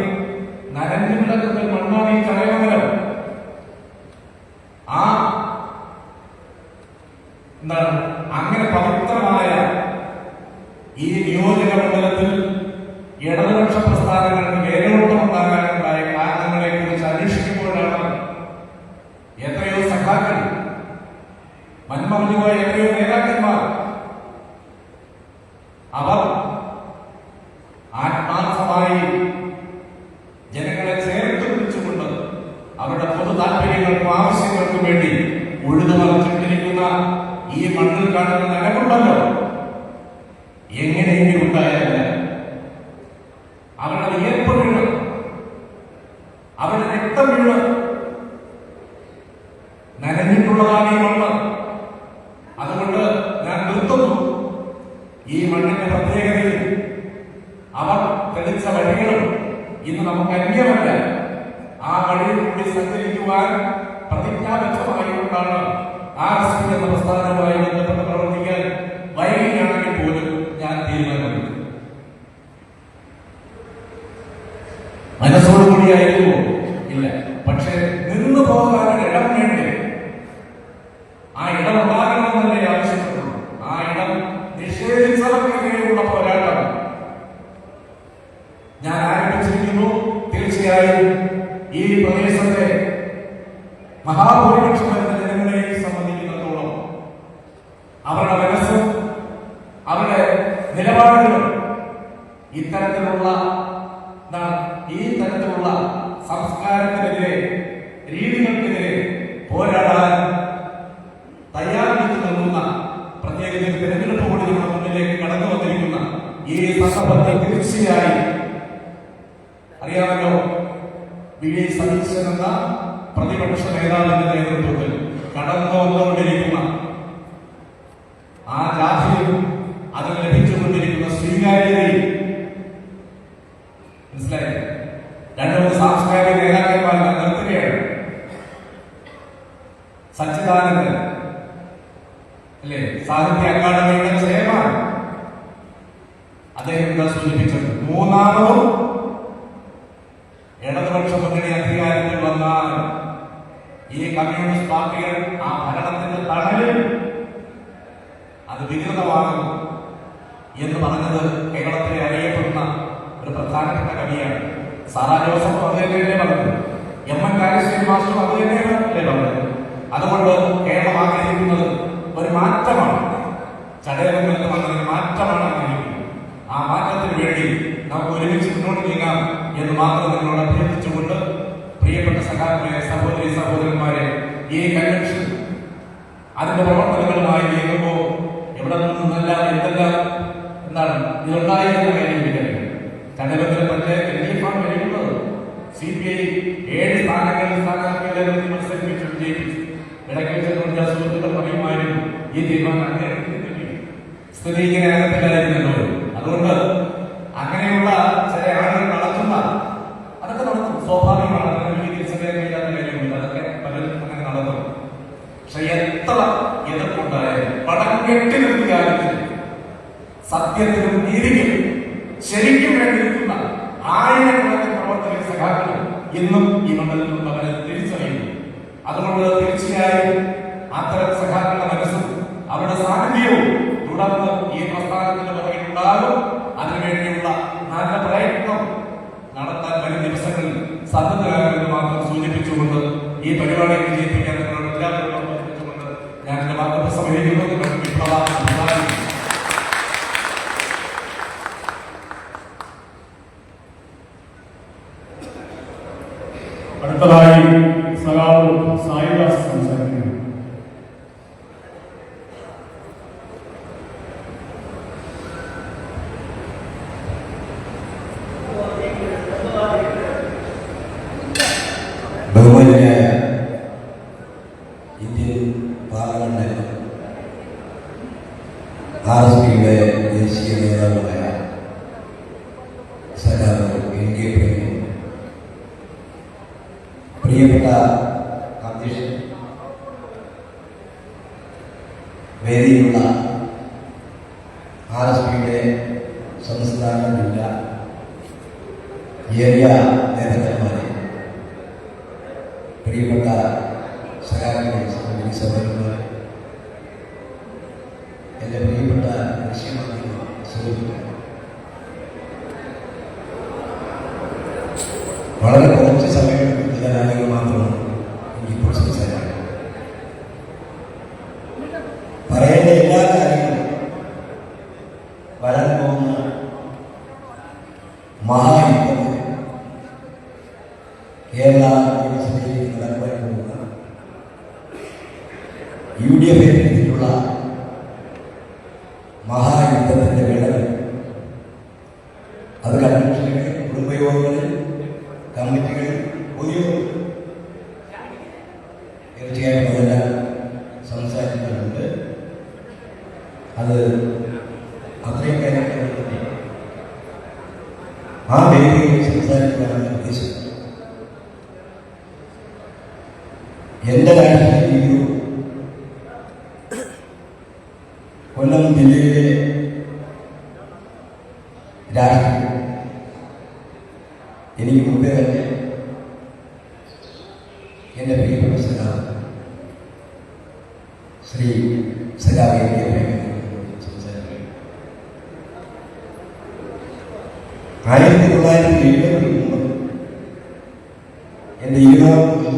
നരഞ്ഞു കിടക്കുന്ന മണ്ണാണി കരയമംഗലം. ആ അങ്ങനെ പവിത്രമായ ഈ നിയോജക മണ്ഡലത്തിൽ ഇടതുപക്ഷ പ്രസ്ഥാനങ്ങൾക്ക് വേരോട്ടമുണ്ടാകാനുണ്ടായ കാരണങ്ങളെ കുറിച്ച് അന്വേഷിക്കുമ്പോഴാണ് എത്രയോ സഖാക്കൾ, മന്മറിഞ്ഞുപോയ എത്രയോ നേതാക്കന്മാർ, അവർ ആത്മാർത്ഥമായി ജനങ്ങളെ ചേർത്ത് പിടിച്ചുകൊണ്ട് അവരുടെ പൊതു താല്പര്യങ്ങൾക്കും ആവശ്യങ്ങൾക്കും വേണ്ടി ഉഴുതുമറിച്ചിട്ടിരിക്കുന്ന ഈ മണ്ണിൽ കാണുന്ന നനവുണ്ടല്ലോ, എങ്ങനെയെങ്കിലും ഉണ്ടായതല്ല. അവരുടെ വിയർപ്പ് വീണ്, അവരുടെ രക്തം വീണ് നനഞ്ഞിട്ടുള്ളതാണ് ഈ മണ്ണ്. അതുകൊണ്ട് ഞാൻ നിർത്തുന്നു. ഈ മണ്ണിന്റെ പ്രത്യേകതയിൽ അവർ തെളിച്ച വഴികളും ഇന്ന് നമുക്ക് അന്യമല്ല. ആ വഴിയിൽ കൂടി സഞ്ചരിക്കുവാൻ പ്രതിജ്ഞാബദ്ധമായിക്കൊണ്ടാണ് RSP എന്ന പ്രസ്ഥാനവുമായി ബന്ധപ്പെട്ട് പ്രവർത്തിക്കാൻ വൈകിയാണെങ്കിൽ പോലും ഞാൻ തീരുമാനമെടുത്തു. മനസ്സോടുകൂടിയായിരുന്നു ഇല്ല, പക്ഷെ നിന്നു പോകാൻ ഇടം വേണ്ടി. ആ ഇടം ഉണ്ടാകണമെന്നല്ലേ ആവശ്യപ്പെട്ടുള്ളൂ. ആ ഇടം നിഷേധിച്ചവർക്കെതിരെയുള്ള പോരാട്ടം ഞാൻ ആരംഭിച്ചിരിക്കുന്നു. തീർച്ചയായും ഈ പ്രദേശത്തെ മഹാഭൂരിപക്ഷം വരുന്ന ജനങ്ങളെ സംബന്ധിക്കുന്നിടത്തോളം അവരുടെ മനസ്സും അവരുടെ നിലപാടുകളും ഇത്തരത്തിലുള്ള സംസ്കാരത്തിനെതിരെ, രീതികൾക്കെതിരെ പോരാടാൻ തയ്യാറെടുത്ത് നിൽക്കുന്ന, പ്രത്യേകിച്ച് തിരഞ്ഞെടുപ്പ് കൂടി നമ്മുടെ മുന്നിലേക്ക് കടന്നു വന്നിരിക്കുന്ന ഈ സന്ദർഭത്തിൽ തീർച്ചയായും അറിയാമല്ലോ, വി. സതീശൻ എന്ന പ്രതിപക്ഷ നേതാവിന്റെ നേതൃത്വത്തിൽ കടന്നു വന്നുകൊണ്ടിരിക്കുന്ന ആ ജാഥയും അതിന് ലഭിച്ചുകൊണ്ടിരിക്കുന്ന സ്വീകാര്യതയും മനസ്സിലായി. രണ്ടു സാംസ്കാരിക നേതാക്കന്മാർ നിർത്തുകയാണ്. സച്ചിദാനന്ദൻ അല്ലേ, സാഹിത്യ അക്കാദമിയുടെ ചെയർമാൻ, അദ്ദേഹം സൂചിപ്പിച്ചത് മൂന്നാമതും ഇടതുപക്ഷ മുന്നണി അധികാരത്തിൽ വന്നാൽ ഈ കമ്മ്യൂണിസ്റ്റ് പാർട്ടികൾ ആ ഭരണത്തിന്റെ തണലിൽ അത് വികൃതമാകും എന്ന് പറഞ്ഞത് കേരളത്തിലെ അറിയപ്പെടുന്ന ഒരു പ്രധാനപ്പെട്ട കവിയാണ്. സാറാ ജോസഫ് അത് തന്നെയല്ലേ പറഞ്ഞത്, M.N. കാരശ്ശേരി മാസ്റ്റർ അത് തന്നെയല്ലേ പറഞ്ഞത്. അതുകൊണ്ട് കേരളം ആഗ്രഹിക്കുന്നത് ഒരു മാറ്റമാണ്. ചടയമംഗലത്ത് വന്നൊരു മാറ്റമാണ് ആഗ്രഹിക്കുന്നത്. ആ മാറ്റത്തിന് വേണ്ടി നമുക്ക് ഒരുമിച്ച് മുന്നോട്ട് നീങ്ങാം എന്ന് മാത്രം നിങ്ങളോട് അഭ്യർത്ഥിച്ചുകൊണ്ട്, പ്രിയപ്പെട്ട സഖാക്കളെ, സഹോദരി സഹോദരന്മാരെ, ഈ കൺവെൻഷൻ അതിന്റെ പ്രവർത്തനങ്ങളുമായി നീങ്ങുമ്പോൾ എവിടെ നിന്നല്ല എന്തെല്ലാം ഇതുണ്ടായിരുന്ന കാര്യം ചടയമംഗലം പഞ്ചായത്ത് LDF-ആണ് കഴിയുന്നത്. CPI 7 സ്ഥാനങ്ങളിൽ സ്ഥാനാർത്ഥികളെ മത്സരിപ്പിച്ച് വിജയിപ്പിച്ചു. ഇടയ്ക്ക് വെച്ച സുഹൃത്തുക്കൾ പറയുമായിരുന്നു ഈ തീരുമാനം സ്ഥിതി ഇങ്ങനെ ആകത്തില്ലായിരുന്നല്ലോ. അതുകൊണ്ട് അങ്ങനെയുള്ള ചില ആളുകൾ നടത്തുന്ന അതൊക്കെ നടത്തും, സ്വാഭാവികമാണ്. തിരിച്ചറിയാൻ കഴിയാത്ത കാര്യമില്ല, അതൊക്കെ പലരും അങ്ങനെ നടത്തും. പക്ഷെ എത്ര എതിർപ്പുണ്ടായാലും പടം കെട്ടി നിർത്തിയാലും സത്യത്തിനും നീതിക്കും ശരിക്കും വേണ്ടിയിരിക്കുന്ന ആയിരക്കണക്കിന് പ്രവർത്തക സഖാക്കളും ഇന്നും ഈ മണ്ഡലത്തിലുള്ളവരെ തിരിച്ചറിയുന്നു. അതുകൊണ്ട് തീർച്ചയായും അത്തരം സഖാക്കളുടെ മനസ്സും അവരുടെ സാന്നിധ്യവും തുടർന്ന് ഈ പ്രസ്ഥാനത്തിന്റെ പുറകിലുണ്ടാകും. അതിനുവേണ്ടിയുള്ള നല്ല പ്രയത്നം നടത്താൻ വരും ദിവസങ്ങളിൽ സന്നദ്ധരാകുമെന്ന് മാത്രം സൂചിപ്പിച്ചുകൊണ്ട് ഈ പരിപാടി വിജയിപ്പിക്കാൻ നിങ്ങളോട് എല്ലാവരും ഞാൻ എന്റെ വാക്ക് അടുത്തതായി സഖാവ് സായിദാസ് സംസാരിക്കുന്നു. ബഹുമാന്യനായ ഇന്ത്യൻ പാർലമെന്റ് RSPയുടെ ദേശീയ നേതാവുമായ സഖാവ് NK പ്രേമി, പ്രിയപ്പെട്ട അധ്യക്ഷൻ, വേദിയിലുള്ള RSPയുടെ സംസ്ഥാന ജില്ലാ ഏരിയ നേതാക്കന്മാരെ, പ്രിയപ്പെട്ട സഹാക്കളെ, സഹോദരന്മാരെ, എൻ്റെ പ്രിയപ്പെട്ട ദൃശ്യമാധ്യമ സുഹൃത്തുക്കളെ, വളരെ കുറച്ച് സമയം കാര്യങ്ങൾ മാത്രമാണ് എനിക്കിപ്പോൾ സംസാരിക്കുന്നത്. പറയേണ്ട എല്ലാ കാര്യങ്ങളും വരാൻ പോകുന്ന മഹായുദ്ധത്തിൽ കേരള നിയമസഭയിൽ നടക്കുവാൻ പോകുന്ന UDF നേതൃത്വത്തിലുള്ള മഹായുദ്ധത്തിന്റെ വേളകൾ, അത് കൺവെൻഷനുകൾ, കുടുംബയോഗങ്ങളിൽ, കമ്മിറ്റികളിൽ, പൊതുയോഗങ്ങൾ, തീർച്ചയായും അതെല്ലാം സംസാരിക്കുന്നുണ്ട്. അത് അത്രയും കാര്യങ്ങൾ ആ വേദിയിൽ സംസാരിക്കാനാണ് ഉദ്ദേശിച്ചത്. എന്റെ രാഷ്ട്രീയ ജീവിതവും കൊല്ലം ജില്ലയിലെ രാഷ്ട്രീയം എനിക്ക് മുമ്പേ തന്നെ എൻ്റെ പ്രിയപ്പെട്ട സഖാവ് ശ്രീ സഖാവ് NK സംസാരിക്കും. 1979 എൻ്റെ 20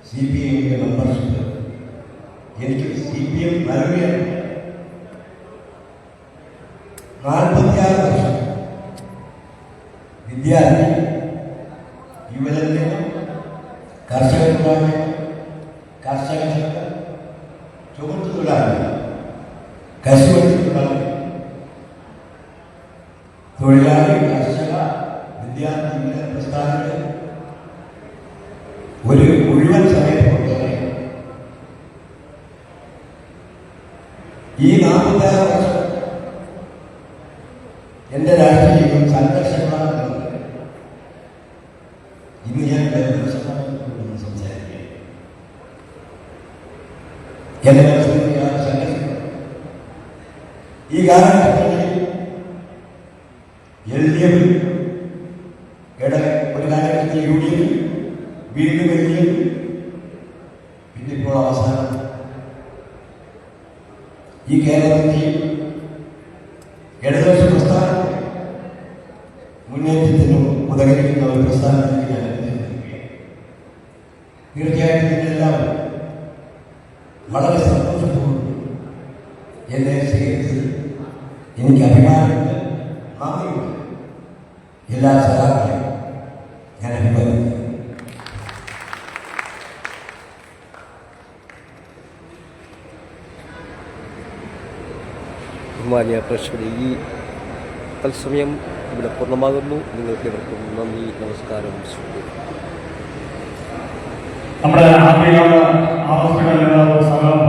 CPM മെമ്പർഷിപ്പ് എനിക്ക് CPM നൽകുകയാണ്. 46 വർഷം വിദ്യാർത്ഥി, യുവജന, കർഷകന്മാർ, കർഷക സംഘം, ചുമട്ടുതൊഴിലാളി, കശുവണ്ടി തൊഴിലാളി, തൊഴിലാളി, കർഷക, വിദ്യാർത്ഥി പ്രസ്ഥാനങ്ങൾ ഒരു മുഴുവൻ സമയത്ത് ഈ 46 വർഷം എന്റെ രാഷ്ട്രീയ ജീവിതം സംഘർഷങ്ങളാണ്. ഇന്ന് ഞാൻ സംസാരിക്കുക എന്റെ മനസ്സിൽ സംഘർഷങ്ങൾ ഈ കാലഘട്ടങ്ങളിൽ LDF, ഒരു കാലഘട്ടത്തിൽ UDF, വീണ്ടും LDF, പിന്നെ ഇപ്പോൾ അവസാനം ഈ കേരളത്തിൽ ഇടതുപക്ഷ പ്രസ്ഥാനത്തെ മുന്നേറ്റത്തിനും ഉദകരിക്കുന്ന ഒരു പ്രസ്ഥാനത്തിലേക്ക് ഞാൻ തീർച്ചയായിട്ടും ഇതിനെല്ലാം വളരെ സന്തോഷത്തോടും എന്നെ സ്വീകരിച്ച് എനിക്ക് അഭിമാനമുണ്ട്, നന്ദിയുണ്ട്. എല്ലാ സഹാക്കളെയും ഞാൻ അഭിമാനിക്കുന്നു. ബഹുമാന്യ പ്രേക്ഷകരെ, ഈ തത്സമയം ഇവിടെ പൂർണ്ണമാകുന്നു. നിങ്ങൾക്ക് ഇവർക്കും നന്ദി, നമസ്കാരം. നമ്മുടെ ആദ്യകാല RSP നേതാവ് സഖാവ്